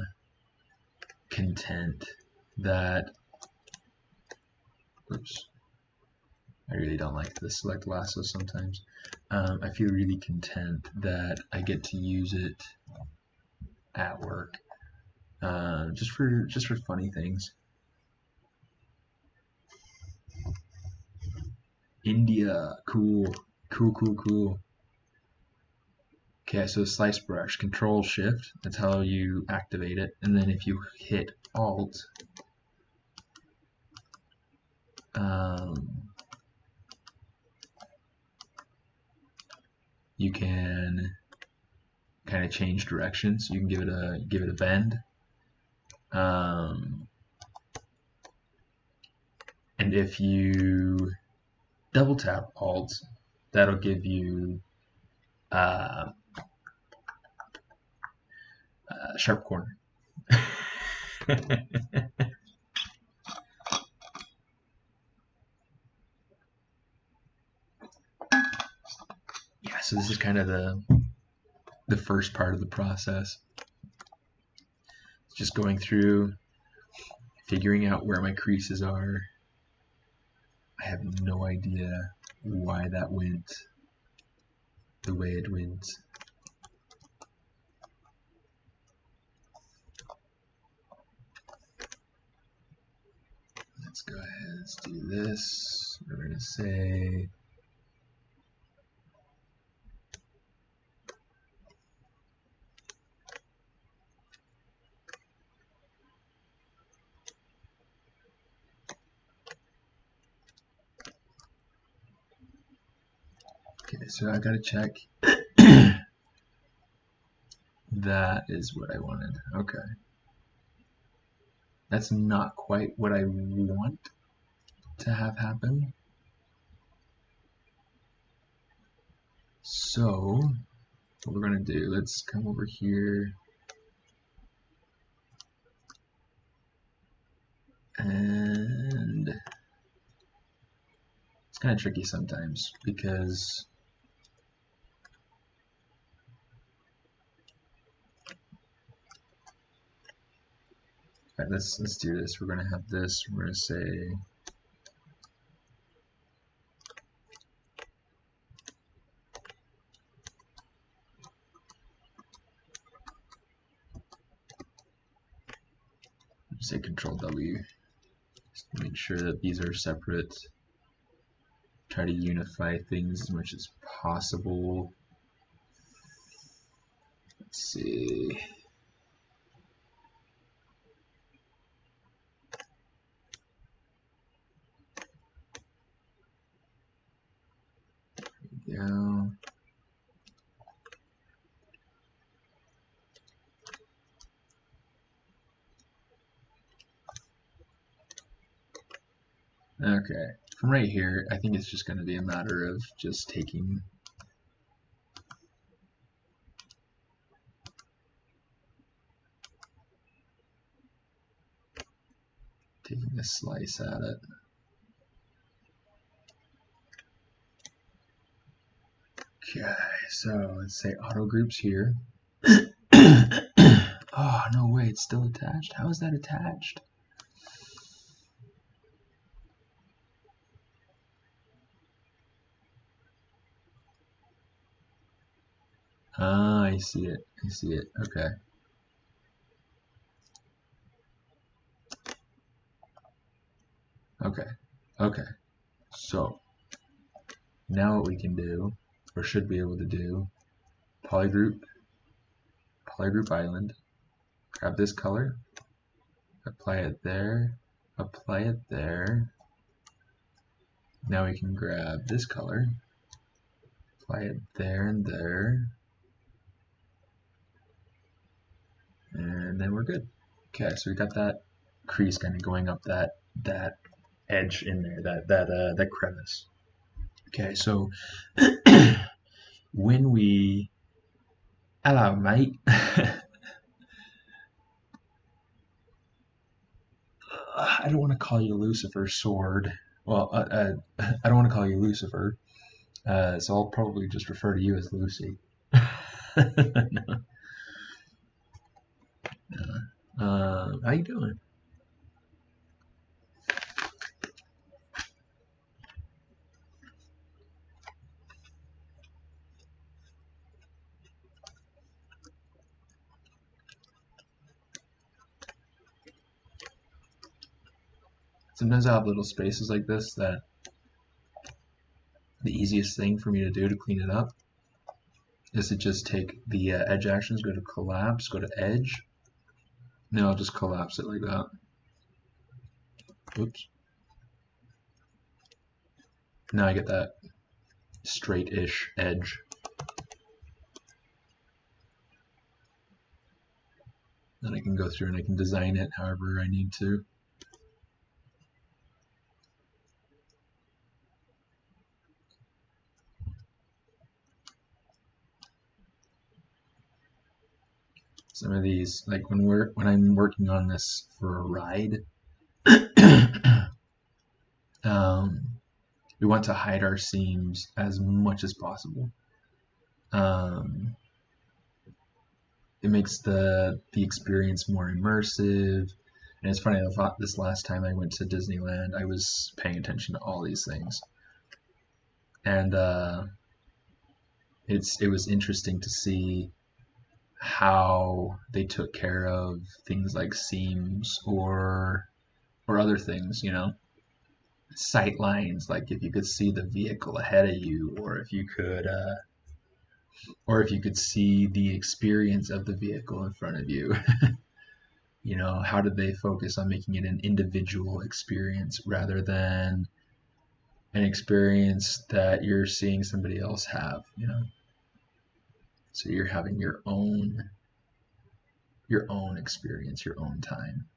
content that, oops, I really don't like the select lasso sometimes. I feel really content that I get to use it at work, just for funny things. India, cool. Okay, so slice brush, Control Shift, that's how you activate it, and then if you hit Alt, you can kind of change directions. You can give it a bend, and if you double tap Alt, that'll give you sharp corner. So this is kind of the first part of the process. Just going through, figuring out where my creases are. I have no idea why that went the way it went. Let's go ahead, let's do this. We're going to say okay, so I gotta check. That is what I wanted. Okay. That's not quite what I want to have happen. So, what we're gonna do, let's come over here and it's kind of tricky sometimes because right, let's do this. We're gonna have this. We're gonna say Control W. Just to make sure that these are separate. Try to unify things as much as possible. Let's see. There we go. Okay, from right here, I think it's just going to be a matter of just taking a slice at it. Okay, so let's say auto groups here. Oh, no way, it's still attached? How is that attached? Ah, I see it. I see it. Okay. Okay. Okay. So now what we can do, or should be able to do, polygroup island, grab this color, apply it there, apply it there. Now we can grab this color, apply it there and there, and then we're good. Okay, so we got that crease kind of going up that edge in there, that crevice. Okay, so when we, hello mate. I don't want to call you Lucifer Sword. Well, I don't want to call you Lucifer, so I'll probably just refer to you as Lucy. No. How you doing? Sometimes I have little spaces like this that the easiest thing for me to do to clean it up is to just take the edge actions, go to collapse, go to edge. Now I'll just collapse it like that. Oops. Now I get that straight-ish edge. Then I can go through and I can design it however I need to. Some of these, like when I'm working on this for a ride, we want to hide our seams as much as possible. It makes the experience more immersive. And it's funny, I thought this last time I went to Disneyland, I was paying attention to all these things, and it was interesting to see how they took care of things like seams or other things, you know, sight lines, like if you could see the vehicle ahead of you, or if you could see the experience of the vehicle in front of you. You know, how did they focus on making it an individual experience rather than an experience that you're seeing somebody else have, you know? So you're having your own experience, your own time.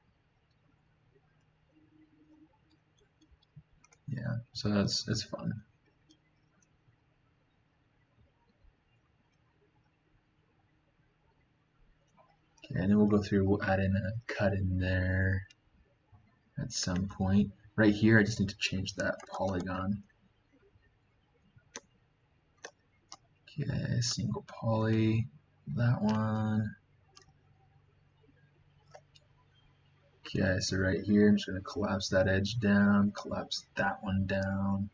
Yeah, so it's fun. Okay, and then we'll go through, we'll add in a cut in there at some point. Right here, I just need to change that polygon. Okay, single poly, that one. Okay, so right here, I'm just going to collapse that edge down, collapse that one down.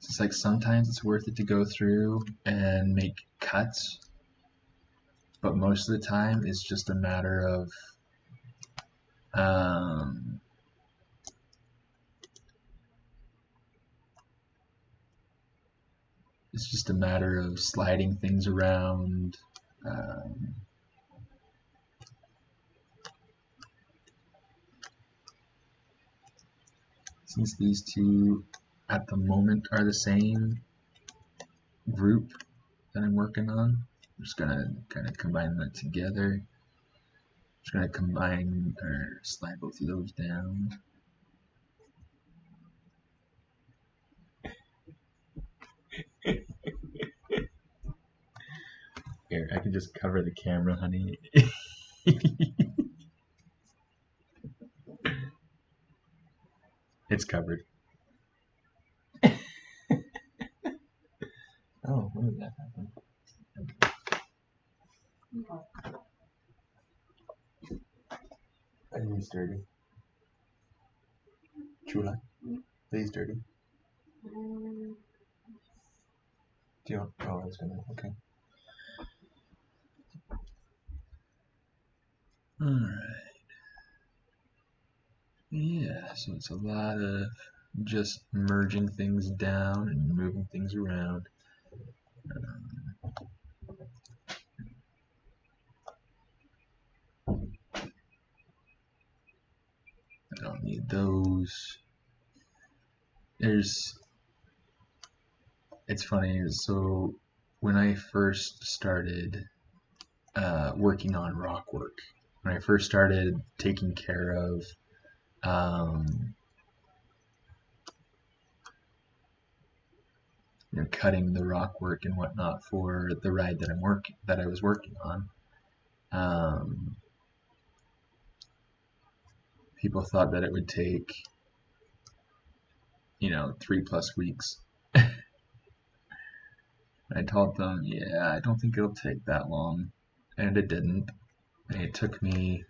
So it's like sometimes it's worth it to go through and make cuts, but most of the time it's just a matter of sliding things around. Since these two at the moment are the same group that I'm working on, I'm just gonna kind of combine that together. Just gonna combine or slide both of those down. Here, I can just cover the camera, honey. It's covered. Oh, when did that happen? I think it's dirty. Chula. Please dirty. Do you want? Oh, I was gonna. Okay. Alright. Yeah, so it's a lot of just merging things down and moving things around. I don't need those. It's funny, so when I first started working on rock work, when I first started taking care of you know, cutting the rock work and whatnot for the ride that I was working on, people thought that it would take, you know, 3+ weeks. I told them, yeah, I don't think it'll take that long, and it didn't. It took me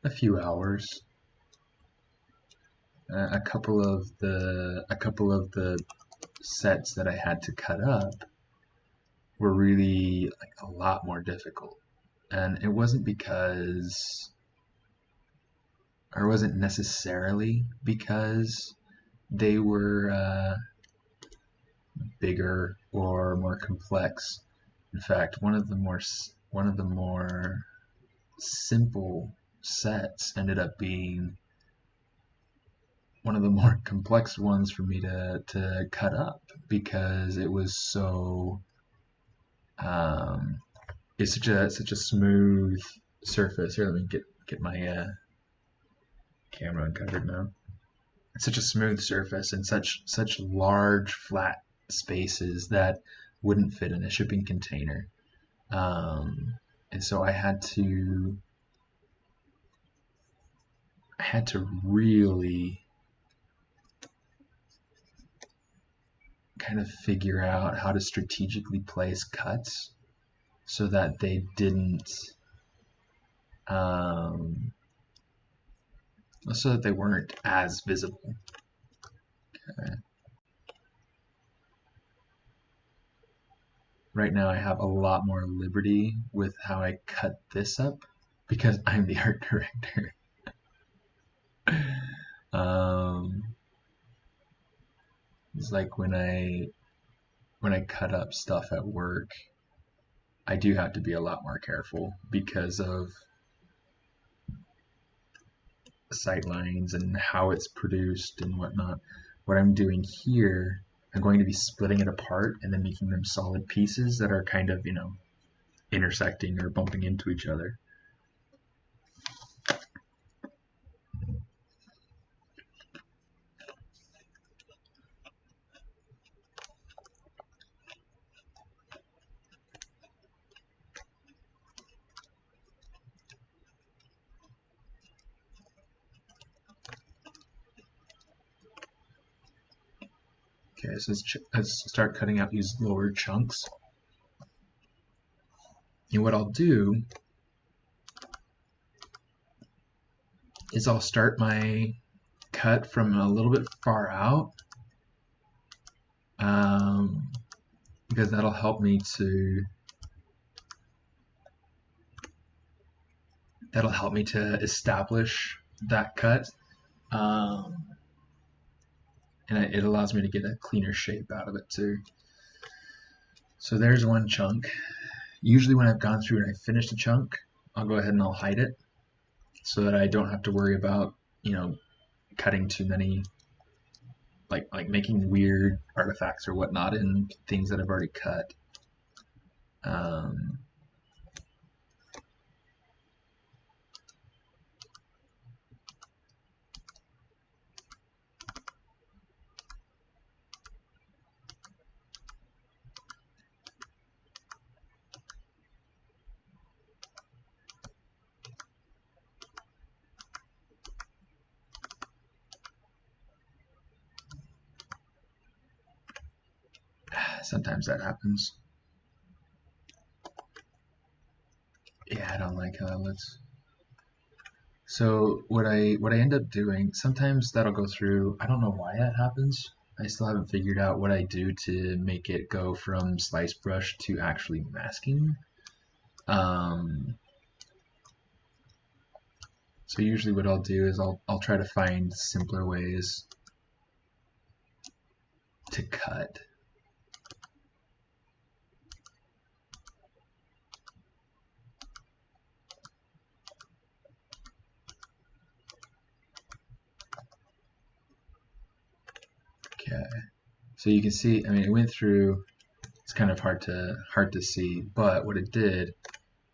a few hours. A couple of the sets that I had to cut up were really like a lot more difficult, and it wasn't necessarily because they were bigger or more complex. In fact, one of the more simple sets ended up being one of the more complex ones for me to cut up, because it was so it's such a smooth surface. Here, let me get my camera uncovered now. It's such a smooth surface and such large flat spaces that wouldn't fit in a shipping container, and so I had to really kind of figure out how to strategically place cuts so that they didn't, so that they weren't as visible. Okay. Right now I have a lot more liberty with how I cut this up because I'm the art director. It's like when I cut up stuff at work, I do have to be a lot more careful because of sight lines and how it's produced and whatnot. What I'm doing here, I'm going to be splitting it apart and then making them solid pieces that are kind of, intersecting or bumping into each other. Okay, so let's start cutting out these lower chunks. And what I'll do is I'll start my cut from a little bit far out, because that'll help me to establish that cut, and it allows me to get a cleaner shape out of it too. So there's one chunk. Usually when I've gone through and I finished a chunk, I'll go ahead and I'll hide it so that I don't have to worry about, cutting too many, like making weird artifacts or whatnot in things that I've already cut. Sometimes that happens. Yeah, I don't like how that looks. So what I end up doing, sometimes that'll go through, I don't know why that happens. I still haven't figured out what I do to make it go from slice brush to actually masking. So usually what I'll do is I'll try to find simpler ways to cut. Okay, so you can see, I mean, it went through. It's kind of hard to see, but what it did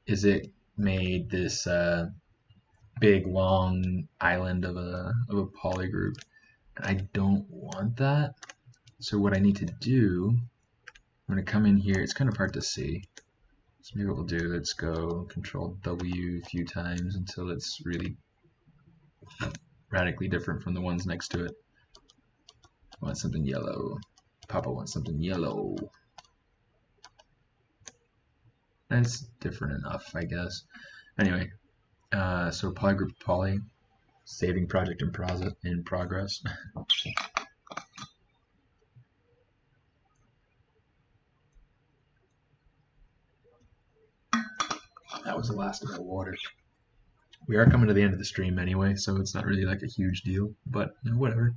is it made this big long island of a poly group, and I don't want that. So what I need to do, I'm going to come in here. It's kind of hard to see. So maybe what we'll do, let's go Control W a few times until it's really radically different from the ones next to it. I want something yellow. Papa wants something yellow. That's different enough, I guess. Anyway, so polygroup poly, saving project in progress. That was the last of my water. We are coming to the end of the stream anyway, so it's not really like a huge deal, but whatever.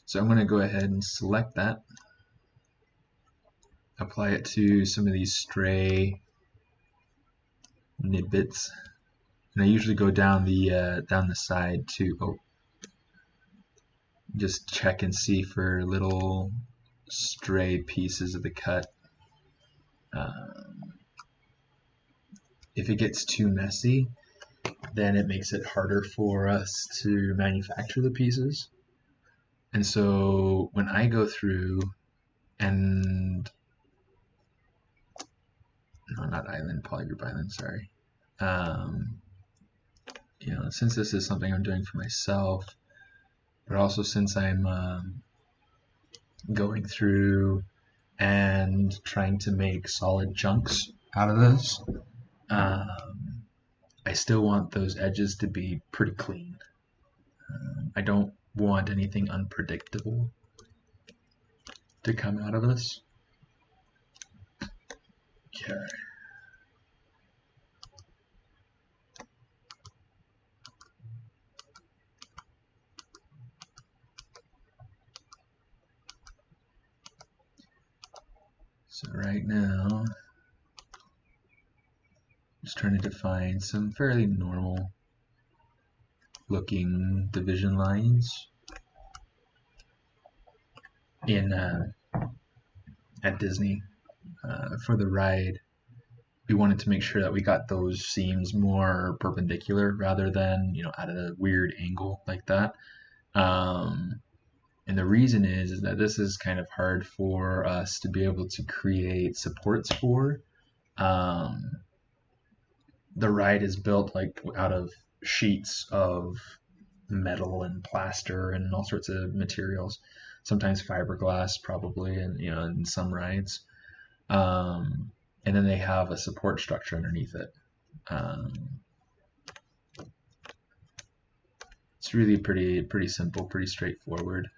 So I'm going to go ahead and select that, apply it to some of these stray nidbits, and I usually go down the side to just check and see for little stray pieces of the cut. If it gets too messy, then it makes it harder for us to manufacture the pieces. And so when I go through and no, not island, polygroup island, sorry. Since this is something I'm doing for myself, but also since I'm going through and trying to make solid chunks out of this. I still want those edges to be pretty clean. I don't want anything unpredictable to come out of this. Okay. So right now, just trying to define some fairly normal looking division lines in at Disney for the ride. We wanted to make sure that we got those seams more perpendicular rather than, you know, at a weird angle like that. And the reason is that this is kind of hard for us to be able to create supports for. The ride is built like out of sheets of metal and plaster and all sorts of materials, sometimes fiberglass probably, and you know, in some rides. And then they have a support structure underneath it. It's really pretty simple, pretty straightforward.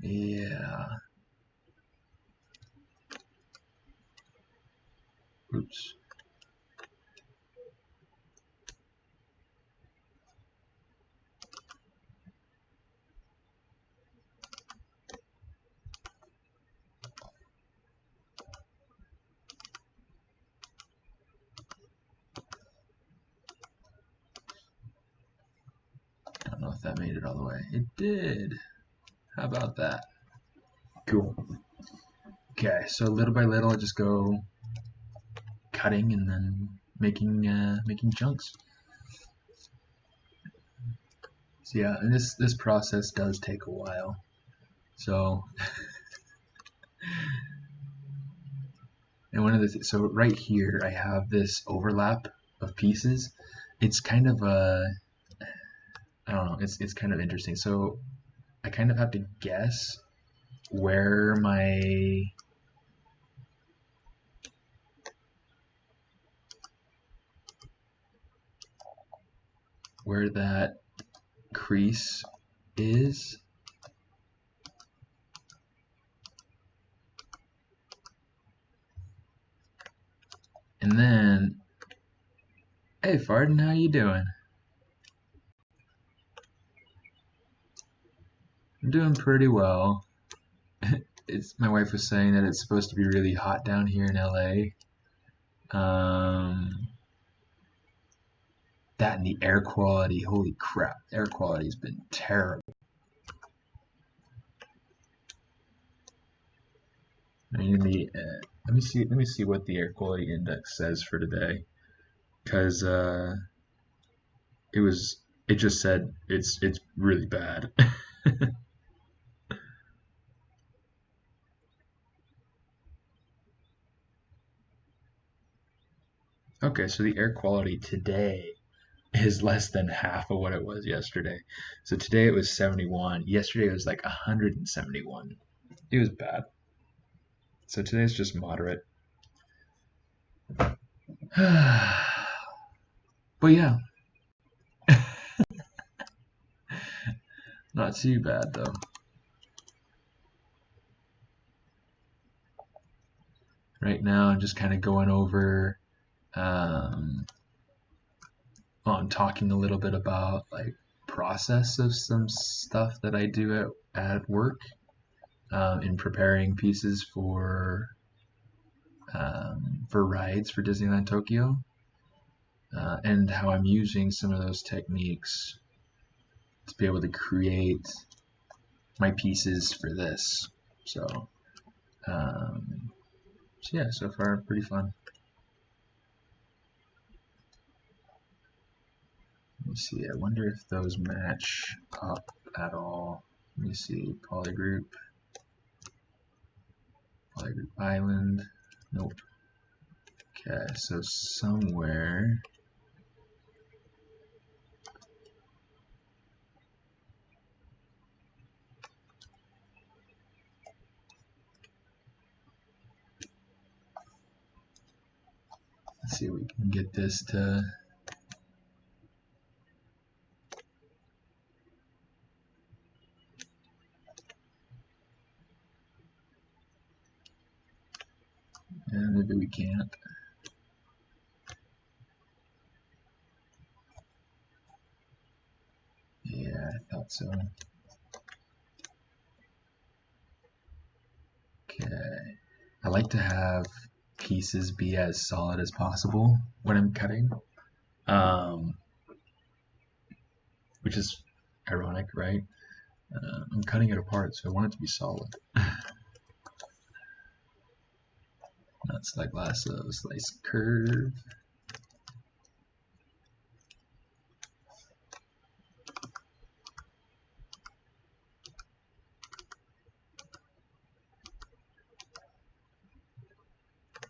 Yeah. Oops. I don't know if that made it all the way. It did. How about that? Cool. Okay, so little by little, I just go cutting and then making chunks. So yeah, and this process does take a while. So, and one of the so right here I have this overlap of pieces. It's kind of a, I don't know. It's kind of interesting. So I kind of have to guess where that crease is. And then, hey Farden, how you doing? I'm doing pretty well. My wife was saying that it's supposed to be really hot down here in LA. That and the air quality, holy crap, air quality has been terrible. I mean, let me see what the air quality index says for today, because it just said it's really bad. Okay, so the air quality today is less than half of what it was yesterday. So today it was 71. Yesterday it was like 171. It was bad. So today's just moderate. But yeah. Not too bad though. Right now I'm just kind of going over I'm talking a little bit about like process of some stuff that I do at work in preparing pieces for rides for Disneyland Tokyo, and how I'm using some of those techniques to be able to create my pieces for this. So yeah, so far pretty fun. Let me see, I wonder if those match up at all. Let me see, polygroup island, nope. Okay, so somewhere Let's see if we can get this to. And maybe we can't. Yeah, I thought so. Okay. I like to have pieces be as solid as possible when I'm cutting, which is ironic, right? I'm cutting it apart, so I want it to be solid. That's like lasso, slice, curve.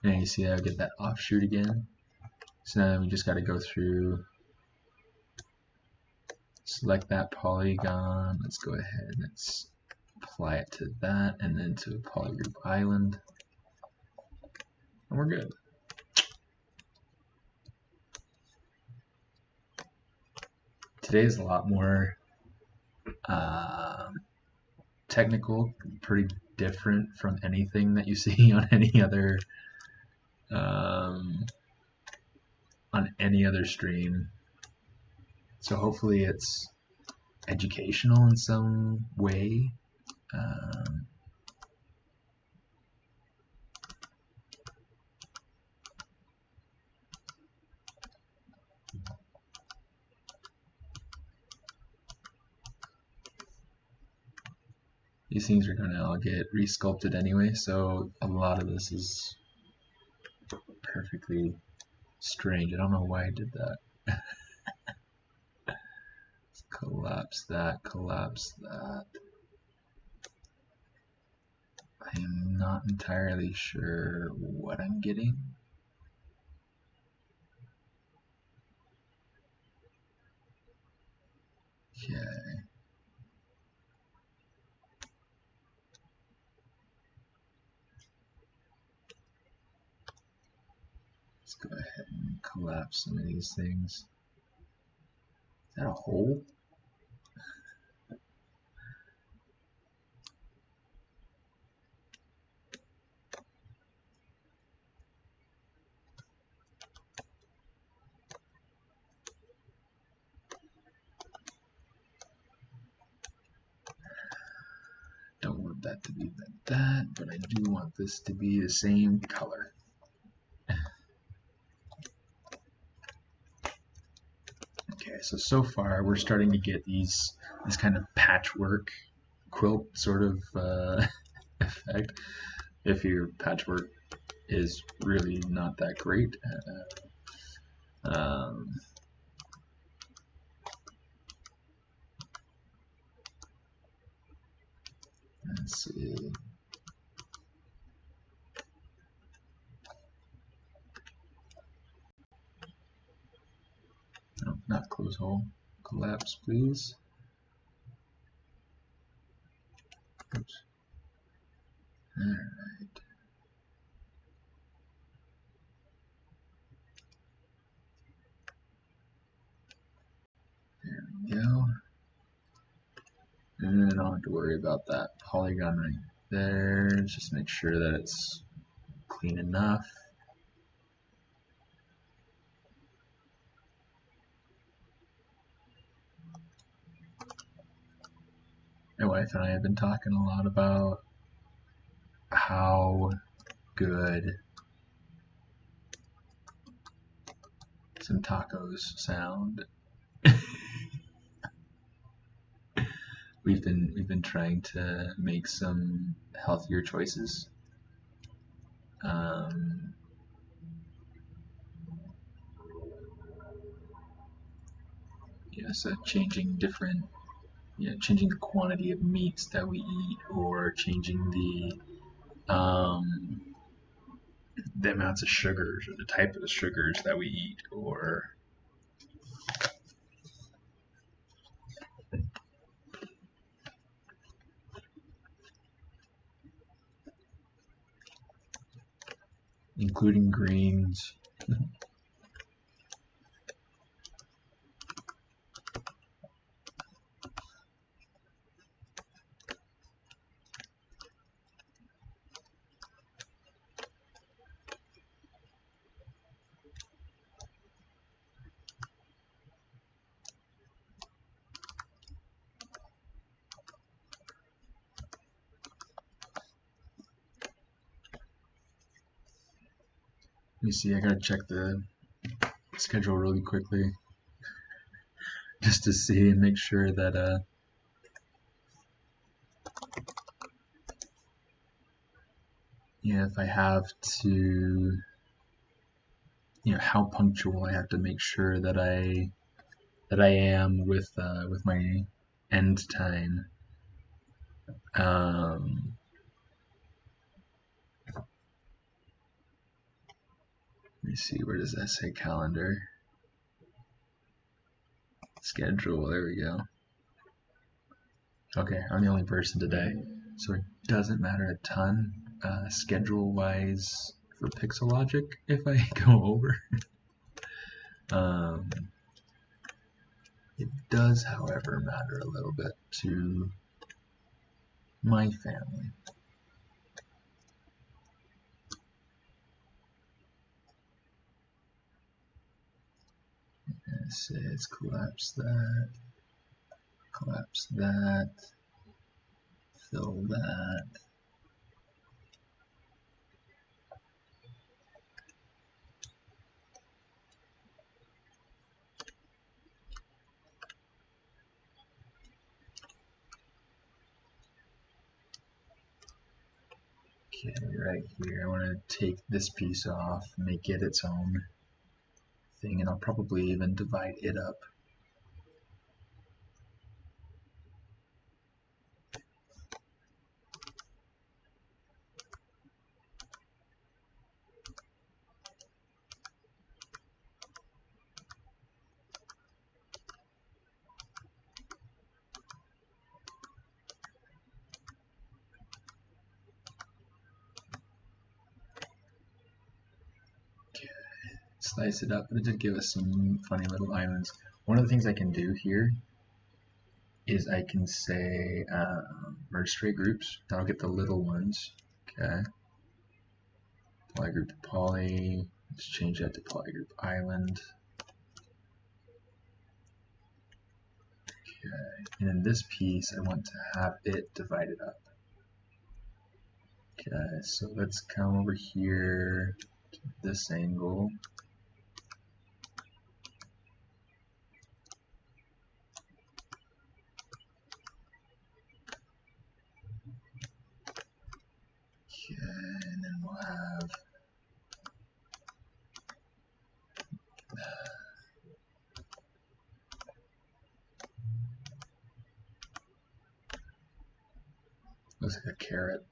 And you see how I get that offshoot again. So now we just got to go through, select that polygon. Let's go ahead and let's apply it to that and then to a polygroup island. And we're good. Today is a lot more technical, pretty different from anything that you see on any other stream. So hopefully it's educational in some way. These things are going to all get resculpted anyway, so a lot of this is perfectly strange. I don't know why I did that. Let's collapse that, collapse that. I am not entirely sure what I'm getting. Okay. Let's go ahead and collapse some of these things. Is that a hole? Don't want that to be like that, but I do want this to be the same color. Okay, so far we're starting to get this kind of patchwork quilt sort of effect. If your patchwork is really not that great. Let's see. No, not close hole. Collapse, please. Oops. All right. There we go. And I don't have to worry about that polygon right there. Just make sure that it's clean enough. My wife and I have been talking a lot about how good some tacos sound. We've been trying to make some healthier choices. So changing different, changing the quantity of meats that we eat, or changing the amounts of sugars or the type of sugars that we eat, or including greens. me see, I gotta check the schedule really quickly just to see and make sure that yeah, if I have to, how punctual I have to make sure that I am with my end time. Let me see, where does that say calendar? Schedule, there we go. Okay, I'm the only person today, so it doesn't matter a ton schedule-wise for Pixelogic if I go over. It does, however, matter a little bit to my family. Let's collapse that, fill that. Okay, right here, I want to take this piece off, make it its own thing, and I'll probably even divide it up. Slice it up, but it did give us some funny little islands. One of the things I can do here is I can say merge straight groups. That'll get the little ones. Okay. Polygroup to poly. Let's change that to polygroup island. Okay. And in this piece, I want to have it divided up. Okay, so let's come over here to this angle. Okay, and then we'll have looks like a carrot.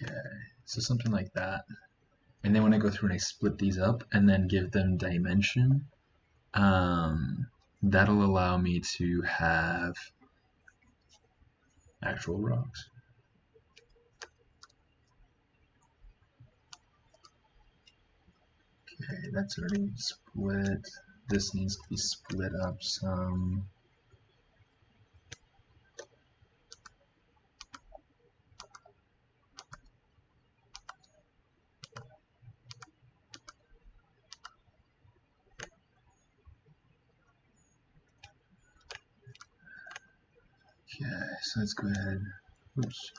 Okay, so something like that. And then when I go through and I split these up and then give them dimension, that'll allow me to have actual rocks. Okay, that's already split. This needs to be split up some. Okay, so let's go ahead. Oops.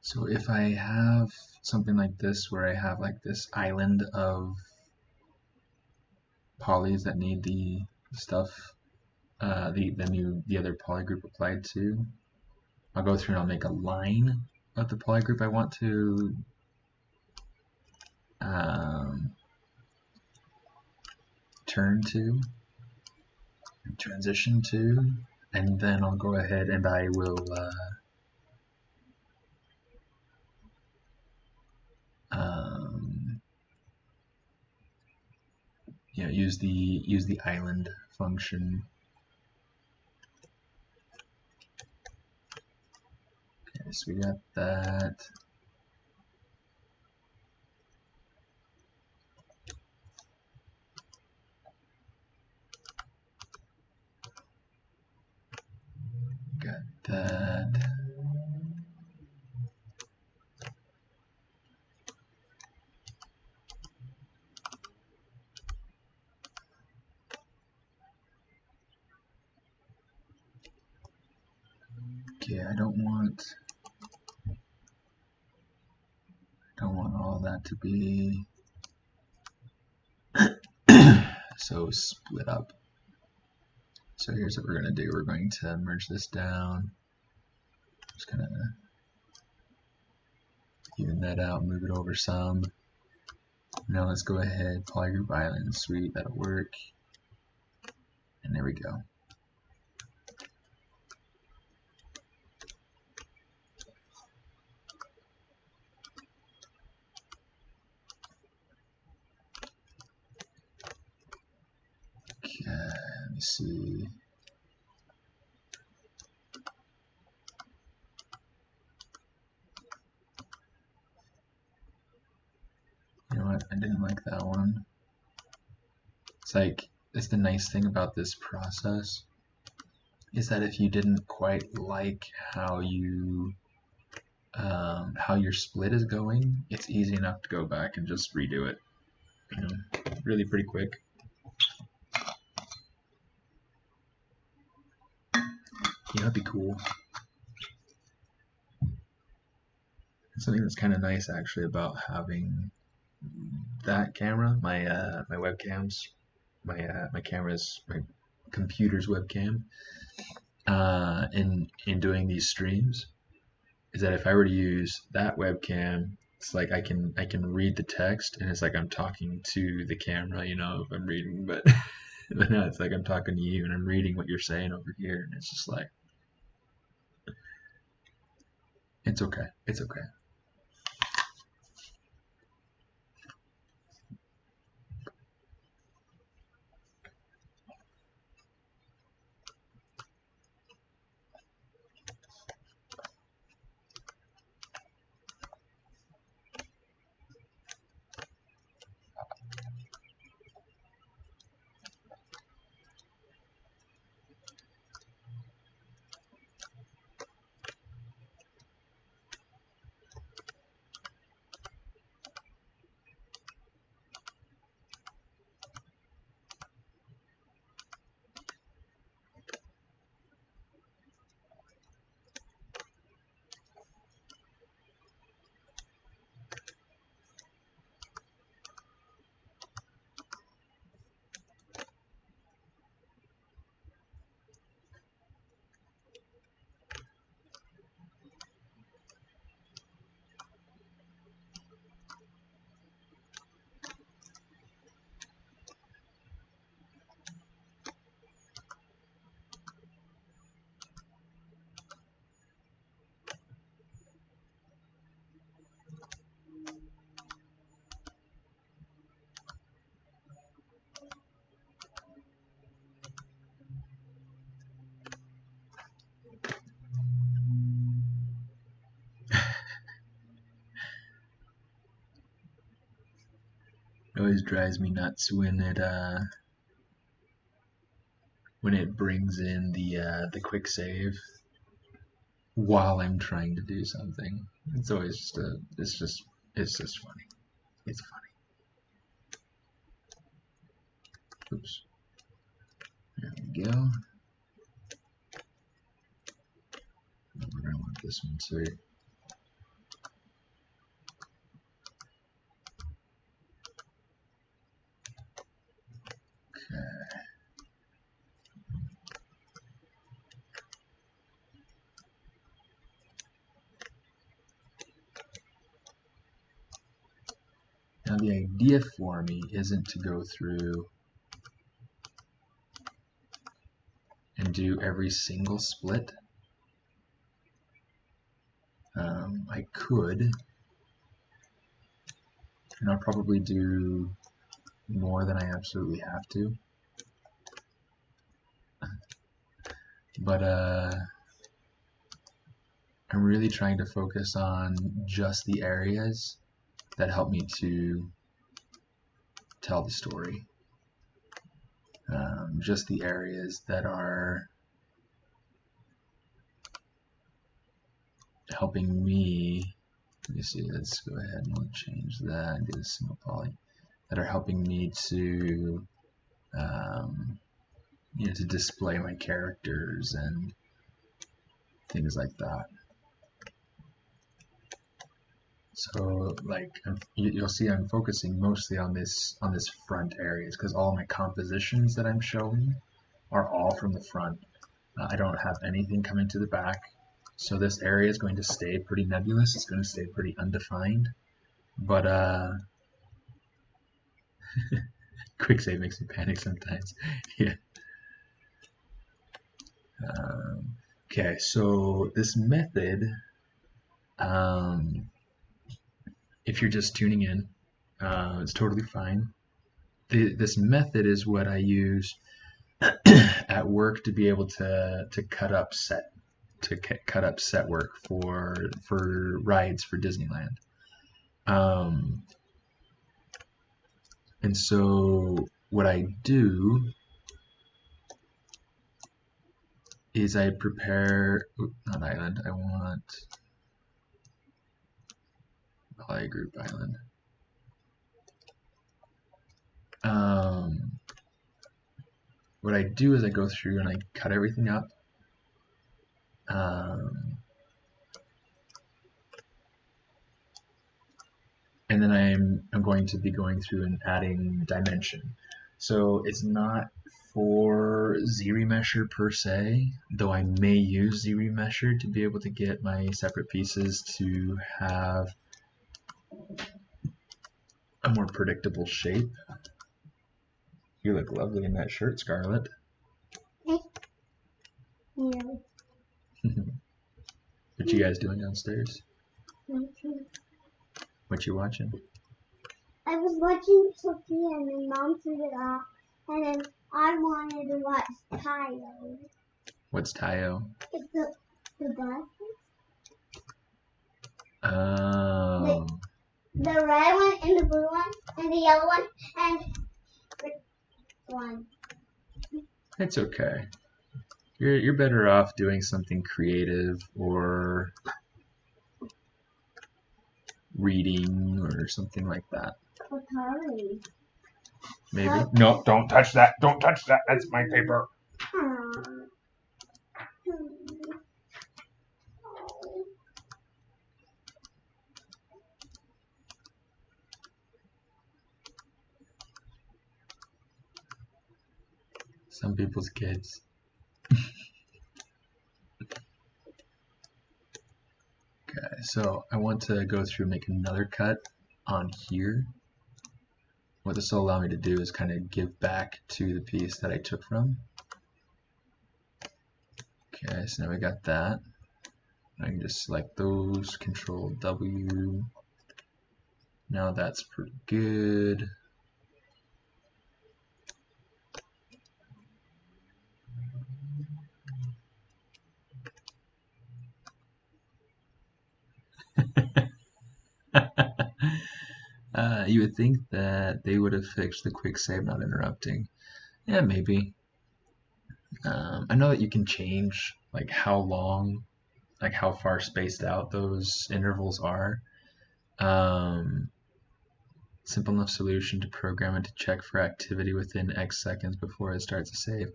So if I have something like this where I have like this island of polys that need the stuff, the other poly group applied to, I'll go through and I'll make a line of the poly group I want to turn to, transition to, and then I'll go ahead and I will use the island function. Okay, so we got that. Got that. Okay, I don't want all that to be so split up. So here's what we're going to do. We're going to merge this down. Just going to even that out, move it over some. Now let's go ahead, polygroup island. Sweet, that'll work. And there we go. Okay, let me see. You know what? I didn't like that one. It's like, it's the nice thing about this process is that if you didn't quite like how your split is going, it's easy enough to go back and just redo it. You know, really pretty quick. Yeah, that'd be cool. Something that's kind of nice actually about having that camera, my my webcams, my camera's my computer's webcam, in doing these streams, is that if I were to use that webcam, it's like I can read the text and it's like I'm talking to the camera, you know, if I'm reading, but but now it's like I'm talking to you and I'm reading what you're saying over here, and it's just like it's okay, it's okay. It always drives me nuts when it brings in the quick save while I'm trying to do something. It's always just it's just funny. It's funny. Oops. There we go. We're gonna want this one too. Okay. Now the idea for me isn't to go through and do every single split. I could, and I'll probably do more than I absolutely have to. But I'm really trying to focus on just the areas that help me to tell the story. Just the areas that are helping me. Let me see, let's go ahead and we'll change that and do a single poly. That are helping me to to display my characters and things like that. So like you'll see I'm focusing mostly on this front areas because all my compositions that I'm showing are all from the front. I don't have anything coming to the back, so this area is going to stay pretty nebulous. It's going to stay pretty undefined, but quick save makes me panic sometimes. Yeah. Okay, so this method, if you're just tuning in, it's totally fine. This method is what I use at work to be able to cut up set work for rides for Disneyland. And so what I do is I prepare, not island, I want polygroup island. What I do is I go through and I cut everything up. And then I'm going to be going through and adding dimension. So it's not for ZRemesher per se, though I may use ZRemesher to be able to get my separate pieces to have a more predictable shape. You look lovely in that shirt, Scarlett. Yeah. What you guys doing downstairs? Watching. What you watching? I was watching Sophia and my mom turned it off, and then I wanted to watch Tayo. What's Tayo? It's the bus. Oh. The red one and the blue one and the yellow one and the one. It's okay. You're better off doing something creative or reading or something like that. Atari. Maybe. No, don't touch that. Don't touch that. That's my paper. Some people's kids. Okay, so I want to go through and make another cut on here. What this will allow me to do is kind of give back to the piece that I took from. Okay, so now we got that. I can just select those, Control W. Now that's pretty good. You would think that they would have fixed the quick save not interrupting. Yeah, maybe. I know that you can change like how long, like how far spaced out those intervals are. Simple enough solution to program it to check for activity within X seconds before it starts to save.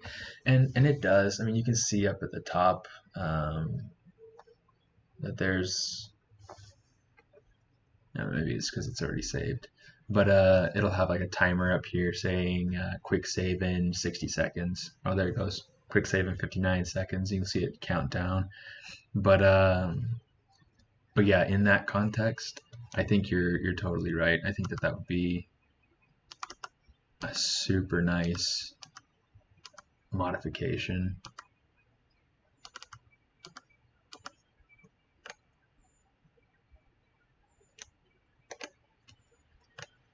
And it does. I mean, you can see up at the top that there's, maybe it's because it's already saved, but it'll have like a timer up here saying quick save in 60 seconds. Oh, there it goes. Quick save in 59 seconds. You can see it count down. But yeah, in that context, I think you're totally right. I think that would be a super nice modification.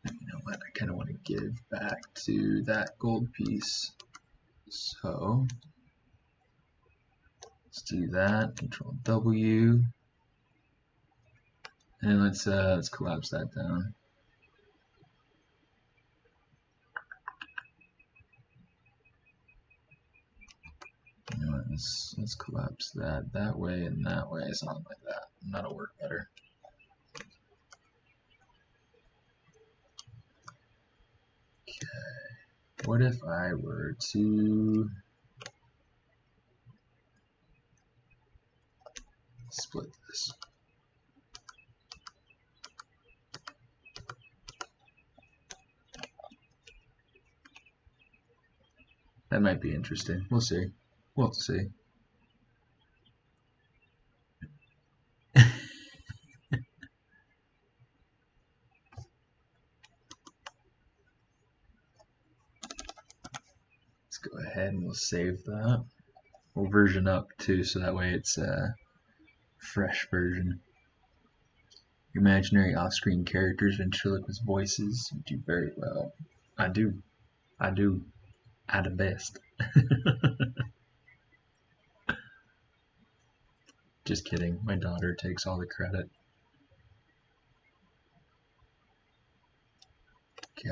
You know what? I kind of want to give back to that gold piece. So let's do that. Control W. And let's collapse that down. You know what, let's collapse that way and that way, something like that. And that'll work better. Okay. What if I were to split this? That might be interesting. We'll see. We'll see. Let's go ahead and we'll save that. We'll version up too, so that way it's a fresh version. Imaginary off-screen characters, ventriloquist voices. You do very well. I do. I do. I the best. Just kidding. My daughter takes all the credit. Okay.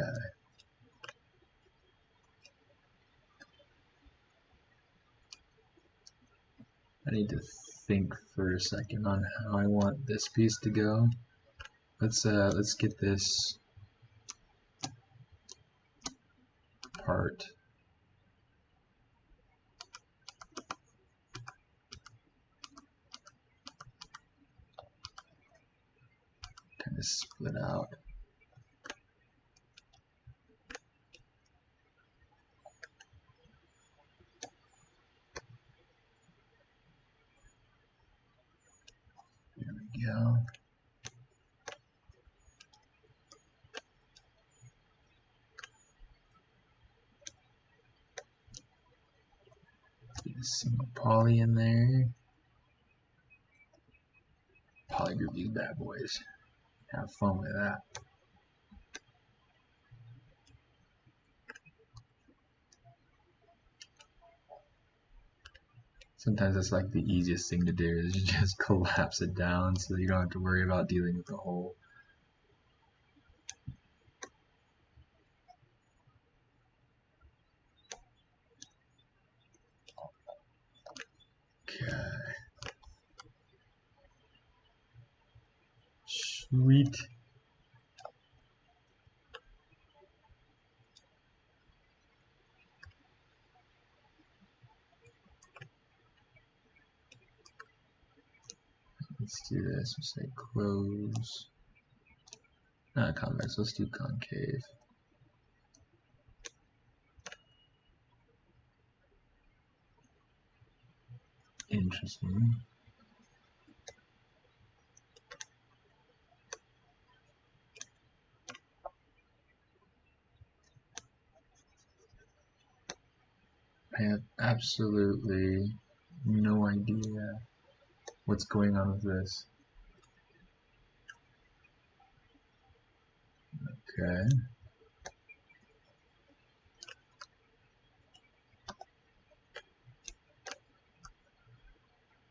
I need to think for a second on how I want this piece to go. Let's get this part kind of split out. There we go. Get a single poly in there. Polygroup these bad boys. Have fun with that. Sometimes that's like the easiest thing to do is you just collapse it down so you don't have to worry about dealing with the hole. Okay. Sweet. Let's do this. We'll say close. Not convex. Let's do concave. Interesting. I have absolutely no idea what's going on with this. Okay.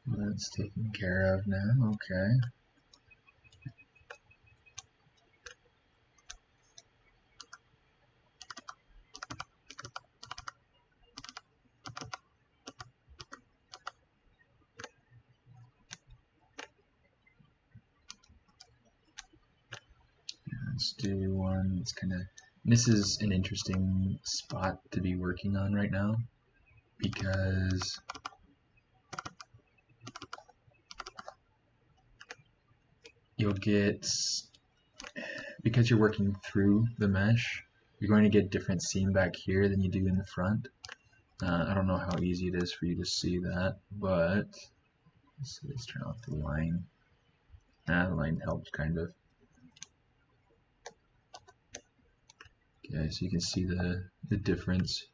That's taken care of now. Okay. Let's do one that's kind of. This is an interesting spot to be working on right now because you'll get, because you're working through the mesh, you're going to get different seam back here than you do in the front. I don't know how easy it is for you to see that, but let's turn off the line. The line helps kind of. Okay, so you can see the difference.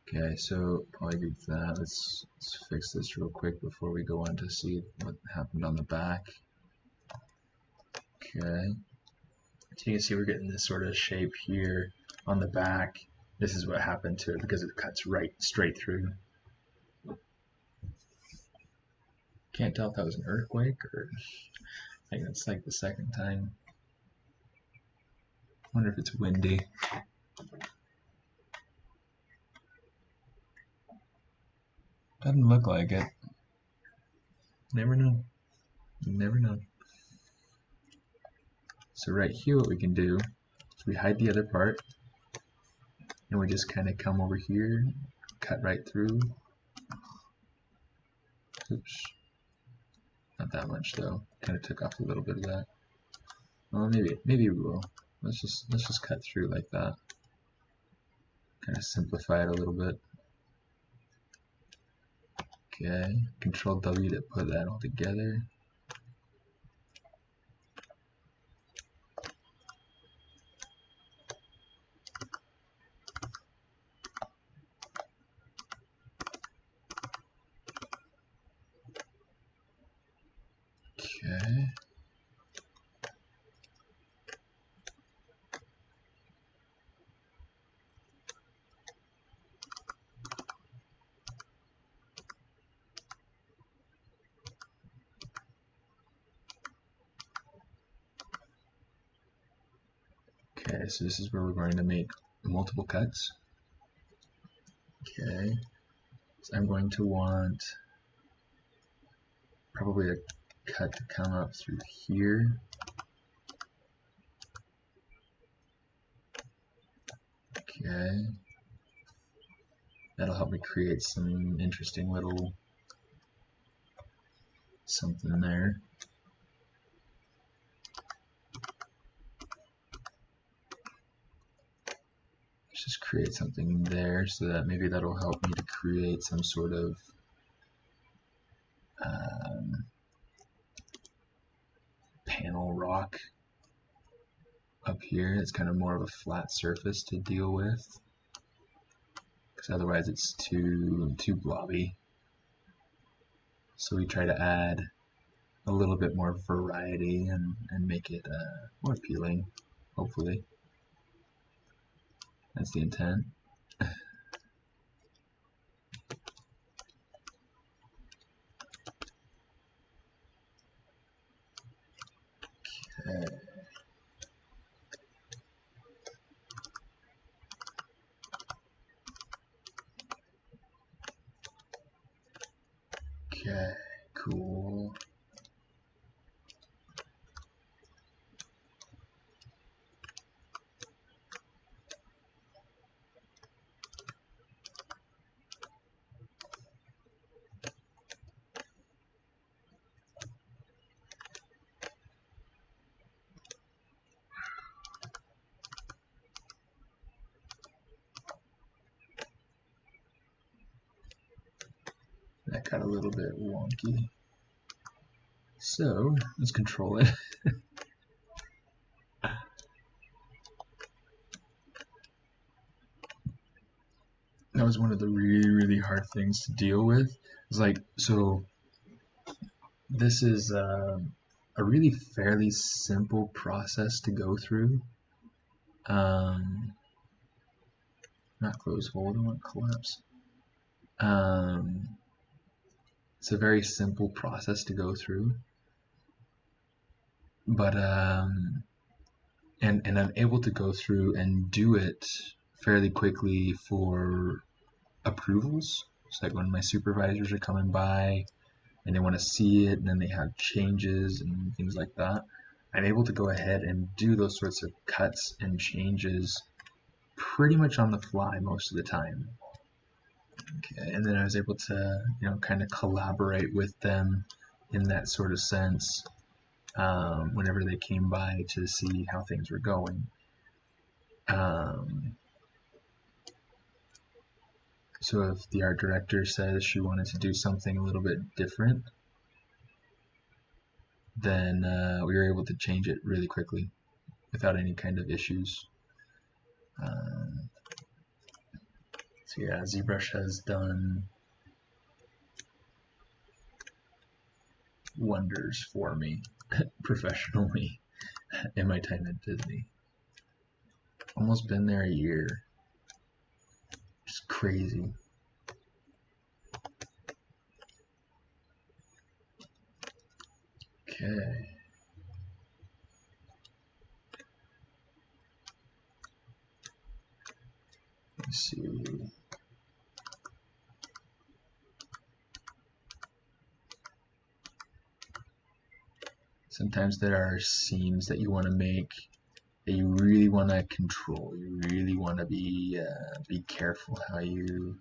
Okay, so polygroup that. Let's fix this real quick before we go on to see what happened on the back. Okay, so you can see we're getting this sort of shape here on the back. This is what happened to it because it cuts right straight through. Can't tell if that was an earthquake or I think that's like the second time. Wonder if it's windy. Doesn't look like it. Never know. You never know. So right here what we can do is we hide the other part and we just kind of come over here, cut right through. Oops. Not that much though. Kind of took off a little bit of that. Well, maybe we will. Let's just cut through like that. Kind of simplify it a little bit. Okay, Control W to put that all together. Okay. Okay, so this is where we're going to make multiple cuts. Okay, so I'm going to want probably a cut to come up through here. Okay, that'll help me create some interesting little something there. Let's just create something there so that maybe that'll help me to create some sort of panel rock up here. It's kind of more of a flat surface to deal with, because otherwise it's too blobby. So we try to add a little bit more variety and make it more appealing, hopefully. That's the intent. Okay. Okay, cool. That got a little bit wonky. So let's control it. That was one of the really hard things to deal with. It's like, so this is a really fairly simple process to go through. Not close hold, I want collapse. It's a very simple process to go through, but and I'm able to go through and do it fairly quickly for approvals. It's like when my supervisors are coming by and they want to see it and then they have changes and things like that, I'm able to go ahead and do those sorts of cuts and changes pretty much on the fly most of the time. Okay, and then I was able to, kind of collaborate with them in that sort of sense whenever they came by to see how things were going. So if the art director says she wanted to do something a little bit different, then we were able to change it really quickly without any kind of issues. So yeah, ZBrush has done wonders for me professionally in my time at Disney. Almost been there a year. Just crazy. Okay. see. Sometimes there are seams that you want to make that you really want to control. You really want to be careful how you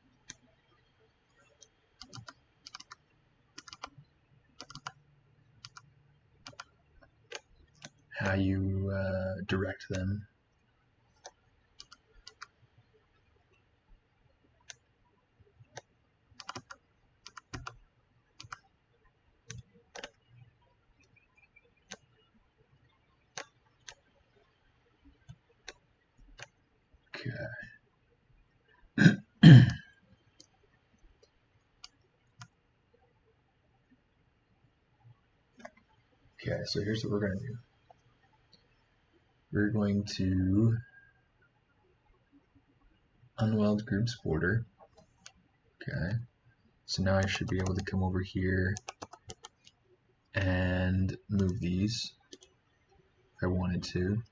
direct them. Okay, so here's what we're going to do. We're going to unweld groups border. Okay, so now I should be able to come over here and move these if I wanted to.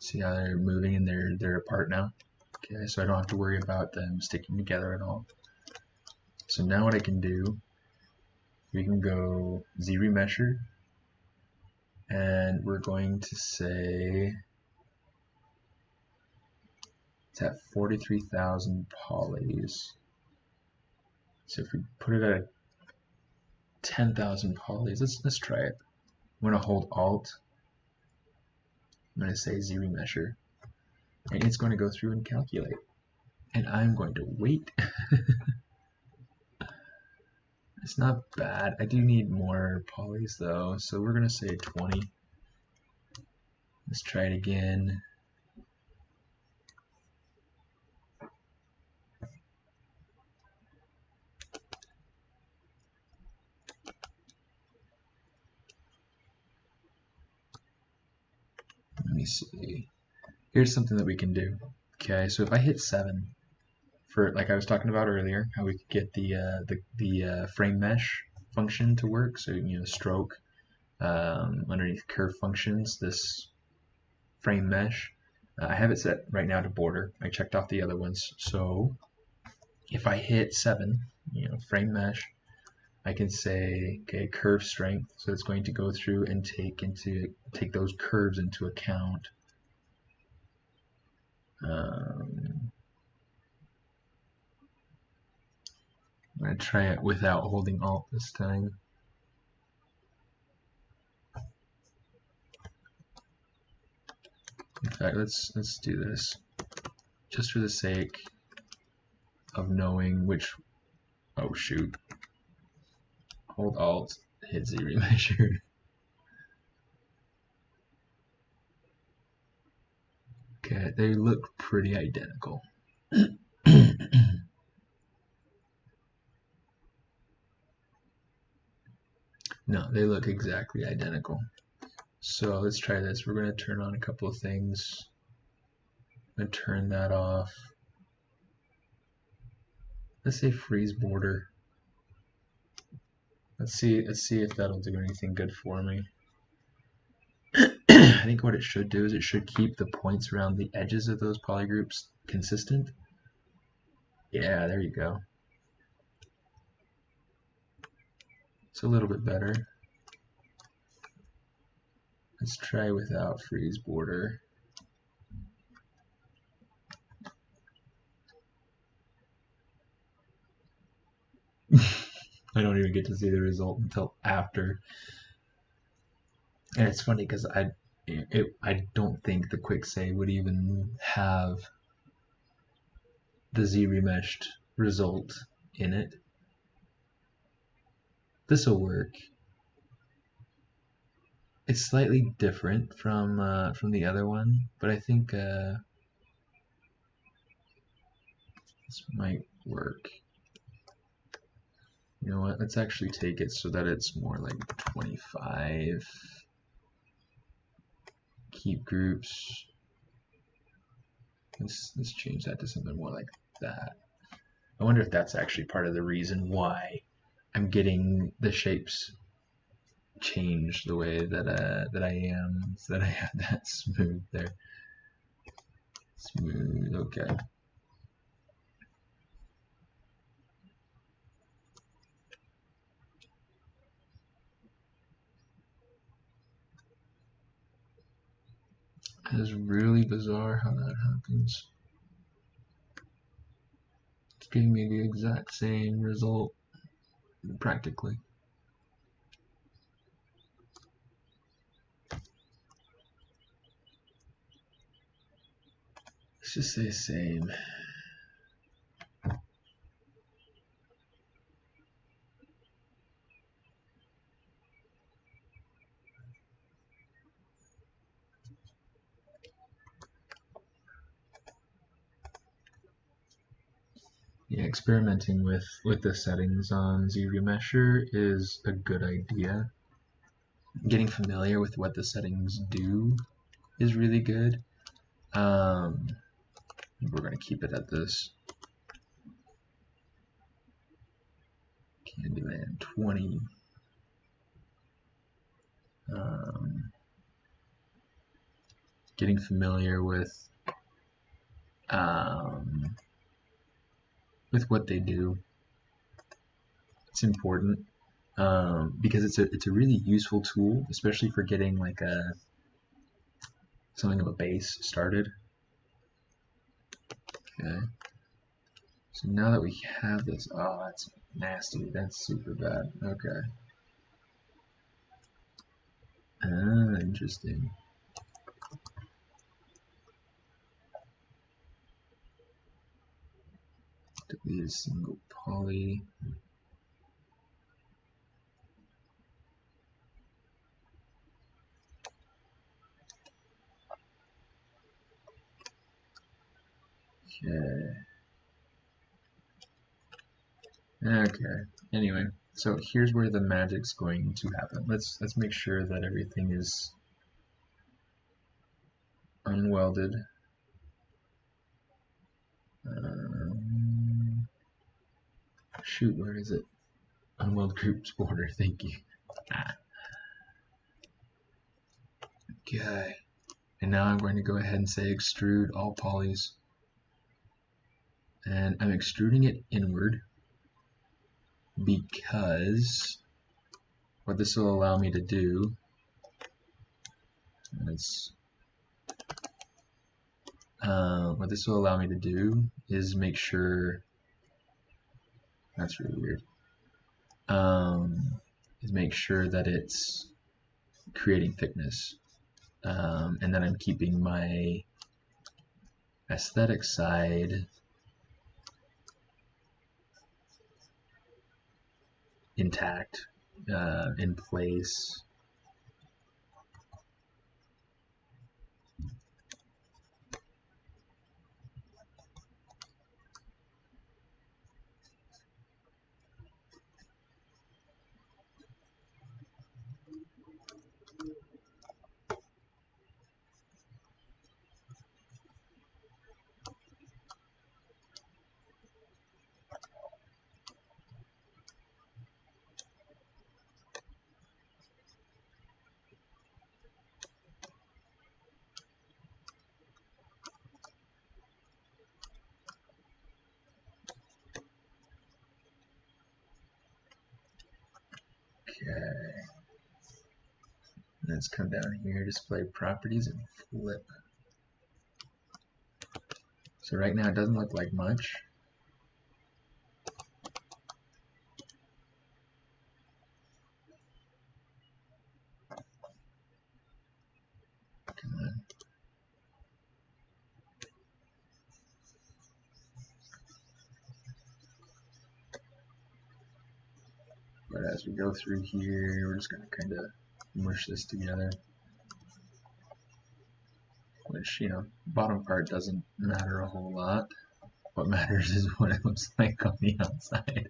See how they're moving and they're apart now. Okay, so I don't have to worry about them sticking together at all. So now what I can do, we can go ZBrush, and we're going to say it's at 43,000 polys. So if we put it at 10,000 polys, let's try it. I'm going to hold Alt. I'm going to say ZBrush, and it's going to go through and calculate. And I'm going to wait. It's not bad. I do need more polys though, so we're going to say 20. Let's try it again. Let me see. Here's something that we can do. Okay, so if I hit 7, for like I was talking about earlier, how we could get the frame mesh function to work. So stroke underneath curve functions, this frame mesh. I have it set right now to border. I checked off the other ones. So if I hit 7, frame mesh, I can say, okay, curve strength. So it's going to go through and take those curves into account. I'm going to try it without holding Alt this time. In fact, let's do this just for the sake of knowing which. Oh shoot! Hold Alt, hit ZBrush. Okay, they look pretty identical. No, they look exactly identical. So let's try this. We're going to turn on a couple of things. I'm going to turn that off. Let's say freeze border. Let's see if that'll do anything good for me. I think what it should do is it should keep the points around the edges of those polygroups consistent. Yeah, there you go. It's a little bit better. Let's try without freeze border. I don't even get to see the result until after. And it's funny because I don't think the quick save would even have the ZBrush result in it. This will work. It's slightly different from the other one, but I think this might work. You know what? Let's actually take it so that it's more like 25. Keep groups. Let's change that to something more like that. I wonder if that's actually part of the reason why I'm getting the shapes changed the way that I am, so that I have that smooth there. Smooth, okay. It's really bizarre how that happens. It's giving me the exact same result, practically. Let's just say same. Yeah, experimenting with the settings on ZBrush is a good idea. Getting familiar with what the settings do is really good. We're going to keep it at this. Candyland 20. Getting familiar with what they do. It's important because it's a really useful tool, especially for getting like something of a base started. Okay. So now that we have this, oh, that's nasty. That's super bad. Okay. Ah, interesting. Delete a single poly. Okay. Okay. Anyway, so here's where the magic's going to happen. Let's make sure that everything is unwelded. Shoot, where is it? Unweld groups border. Thank you. Okay. And now I'm going to go ahead and say extrude all polys. And I'm extruding it inward because what this will allow me to do is make sure, that's really weird, is make sure that it's creating thickness, and then I'm keeping my aesthetic side intact, in place. Okay. Let's come down here, display properties, and flip. So right now it doesn't look like much. Come on. But as we go through here, we're just going to kind of mush this together. Which, you know, bottom part doesn't matter a whole lot. What matters is what it looks like on the outside.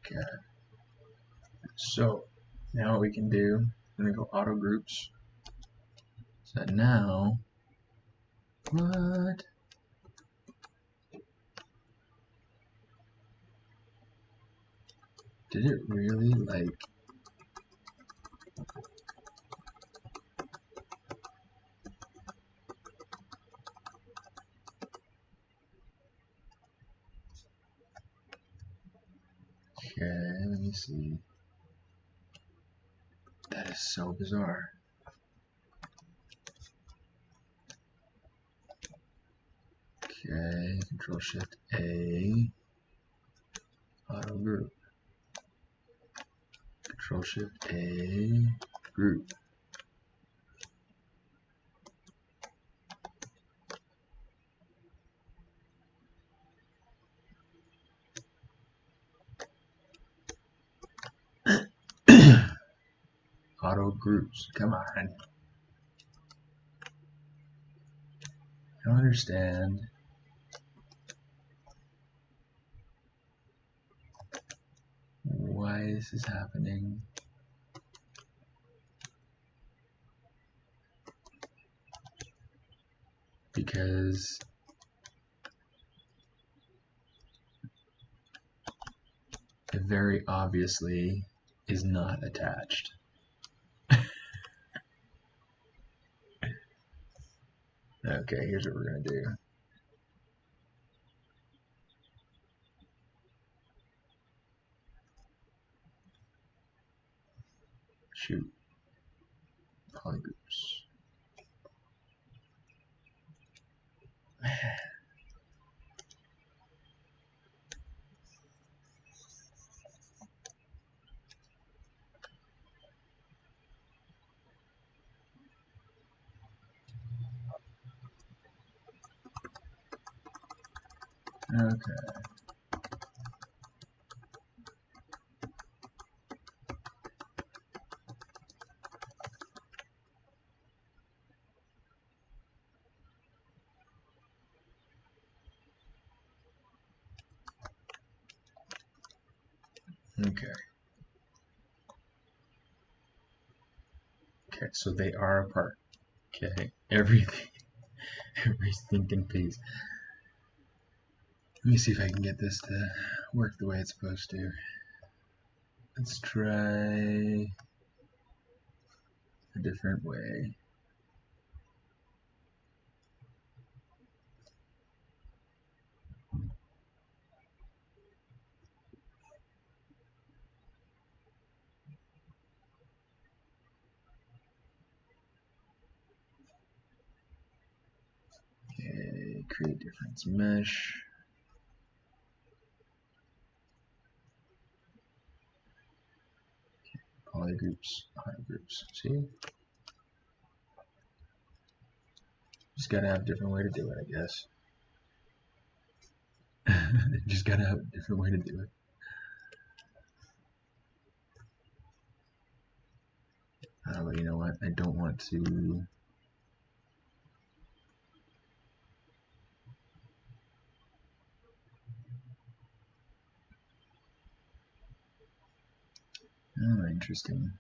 Okay. So now what we can do, I'm going to go auto groups. So now, what? Did it really, like... Okay, let me see. That is so bizarre. Okay, Control Shift A, auto group. Control Shift A, group. Auto groups. Come on. I don't understand why this is happening. Because it very obviously is not attached. Okay, here's what we're gonna do. Shoot. Polygroups. Okay. Okay. Okay, so they are apart. Okay, everything, every stinking piece. Let me see if I can get this to work the way it's supposed to. Let's try a different way. Okay, create difference mesh. Polygroups, auto groups. See? Just gotta have a different way to do it, I guess. Just gotta have a different way to do it. But you know what? I don't want to. Oh, interesting.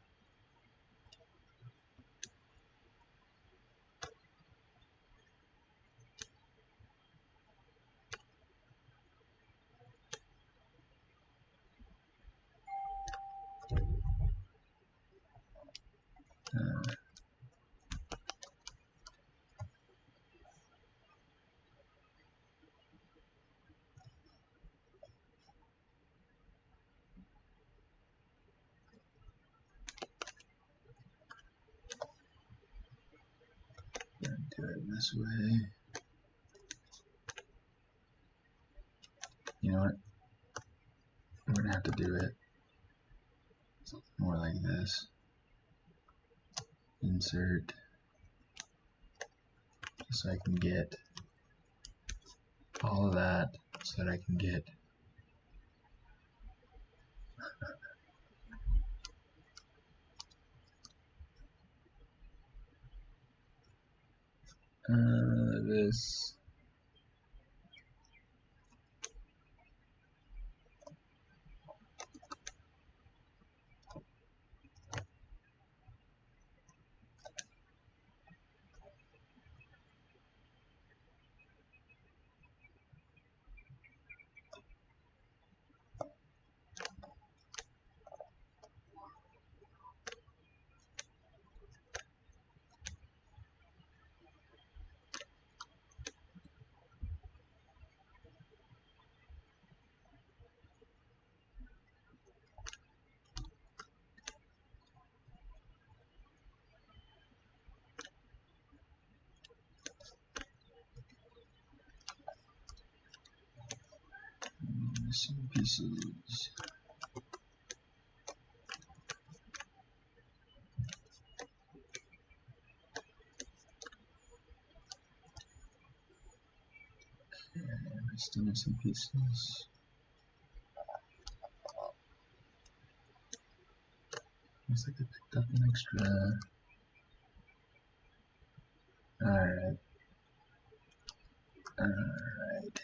Do it this way. You know what? I'm gonna have to do it more like this. Insert, so I can get all of that, so that I can get this. some pieces. And I still need some pieces. Looks like I picked up an extra. Alright. Alright.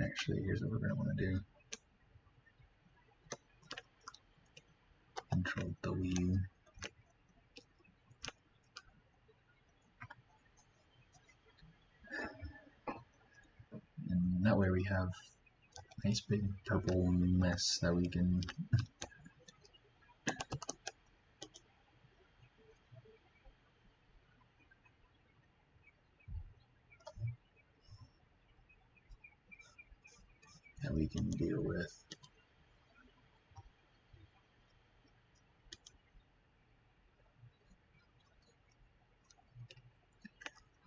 Actually, here's what we're going to want to do. Control W. And that way we have a nice big purple mess that we can deal with.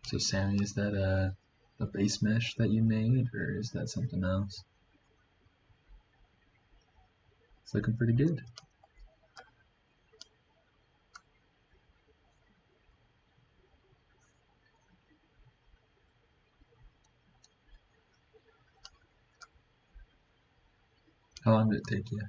So Sammy, is that a base mesh that you made, or is that something else? It's looking pretty good. How long did it take you?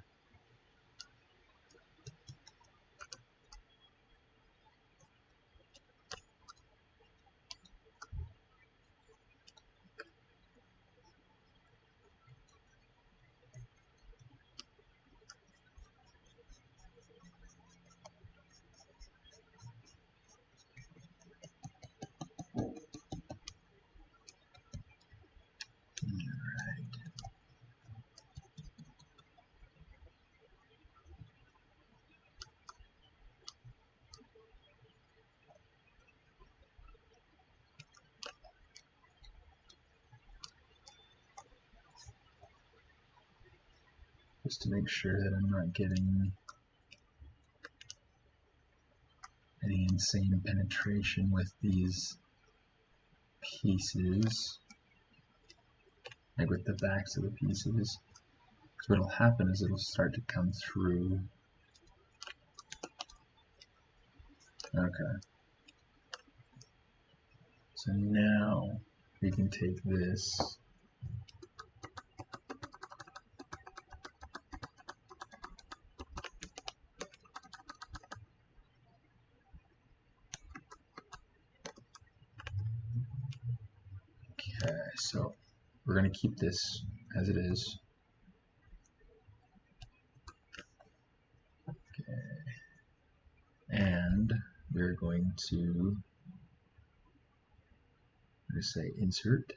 Just to make sure that I'm not getting any insane penetration with these pieces, like with the backs of the pieces. Because what'll happen is it'll start to come through. Okay. So now we can take this. Okay, so we're going to keep this as it is. Okay. And we're going to say insert.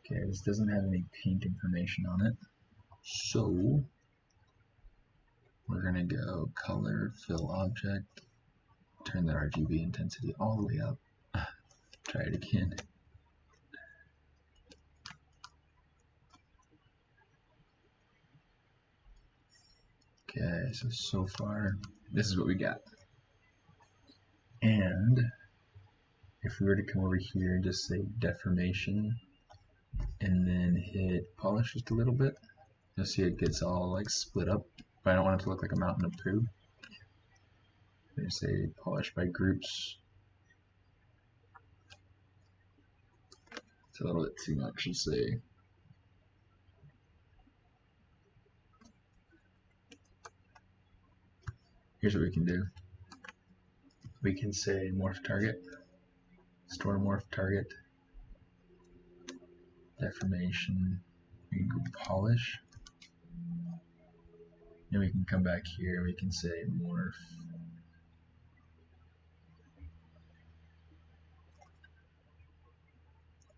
Okay, this doesn't have any paint information on it. So we're going to go color, fill object, turn the RGB intensity all the way up. Try it again. Okay, so far, this is what we got. And if we were to come over here and just say deformation, and then hit polish just a little bit, you'll see it gets all like split up, but I don't want it to look like a mountain of poo. They say polish by groups. It's a little bit too much to say. Here's what we can do. We can say morph target, store morph target, deformation, we can go polish, and we can come back here, we can say morph,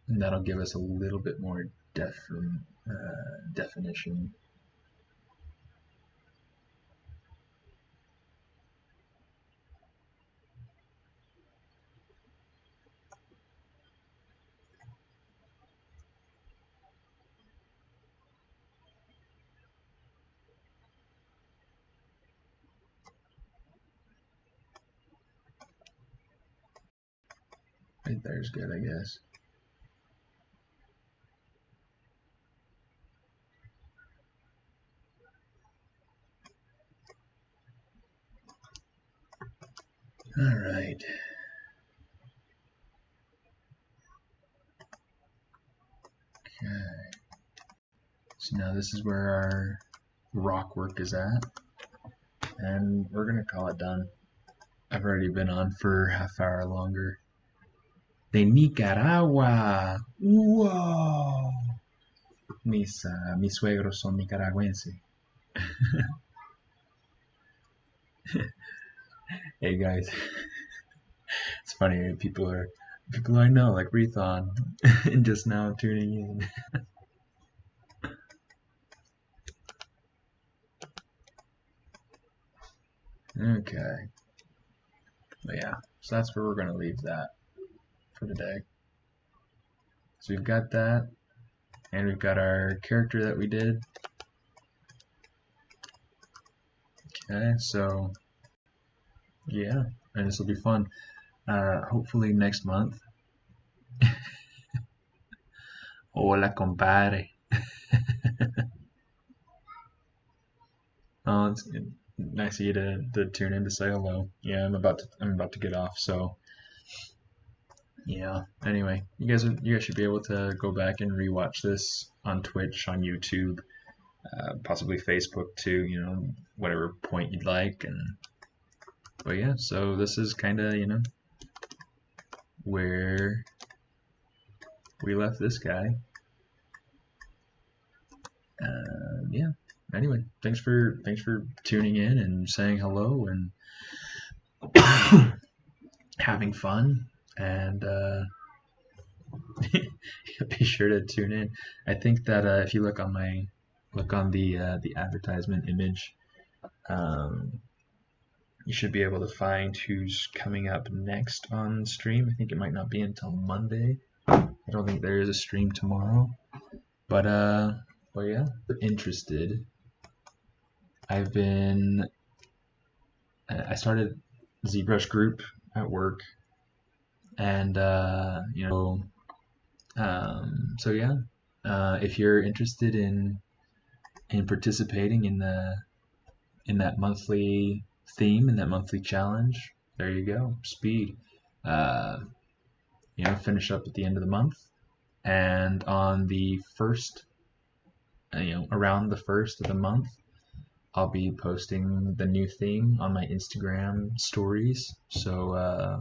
and that'll give us a little bit more definition. Right there's good, I guess. All right. Okay. So now this is where our rock work is at, and we're gonna call it done. I've already been on for half hour longer. De Nicaragua. Whoa. Mis suegros son nicaragüenses. Hey guys, it's funny. People I know like Rethon, and just now tuning in. Okay. But yeah, so that's where we're gonna leave that for today. So we've got that, and we've got our character that we did. Okay, so yeah, and this will be fun. Hopefully next month. Hola, compadre. Oh, it's nice of you to tune in to say hello. Yeah, I'm about to get off, so yeah. Anyway, you guys should be able to go back and rewatch this on Twitch, on YouTube, possibly Facebook too. You know, whatever point you'd like. But yeah, so this is kind of where we left this guy. Yeah. Anyway, thanks for tuning in and saying hello and having fun, and be sure to tune in. I think that if you look on the advertisement image, you should be able to find who's coming up next on stream. I think it might not be until Monday. I don't think there is a stream tomorrow, but yeah, if you're interested. I started ZBrush group at work, and so yeah, if you're interested in participating in that monthly theme, in that monthly challenge, there you go. Speed. Finish up at the end of the month, and on the first, around the first of the month, I'll be posting the new theme on my Instagram stories. So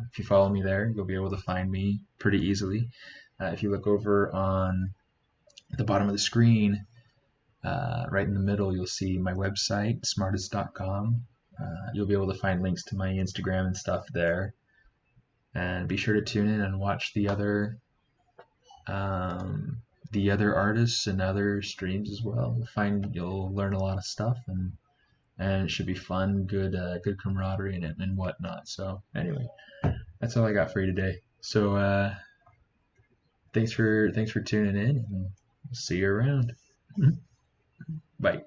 if you follow me there, you'll be able to find me pretty easily. If you look over on the bottom of the screen, right in the middle, you'll see my website, smartest.com. You'll be able to find links to my Instagram and stuff there. And be sure to tune in and watch the other artists and other streams as well. You'll learn a lot of stuff, and it should be fun, good camaraderie and whatnot. So anyway, that's all I got for you today. So thanks for tuning in, and see you around. Bye.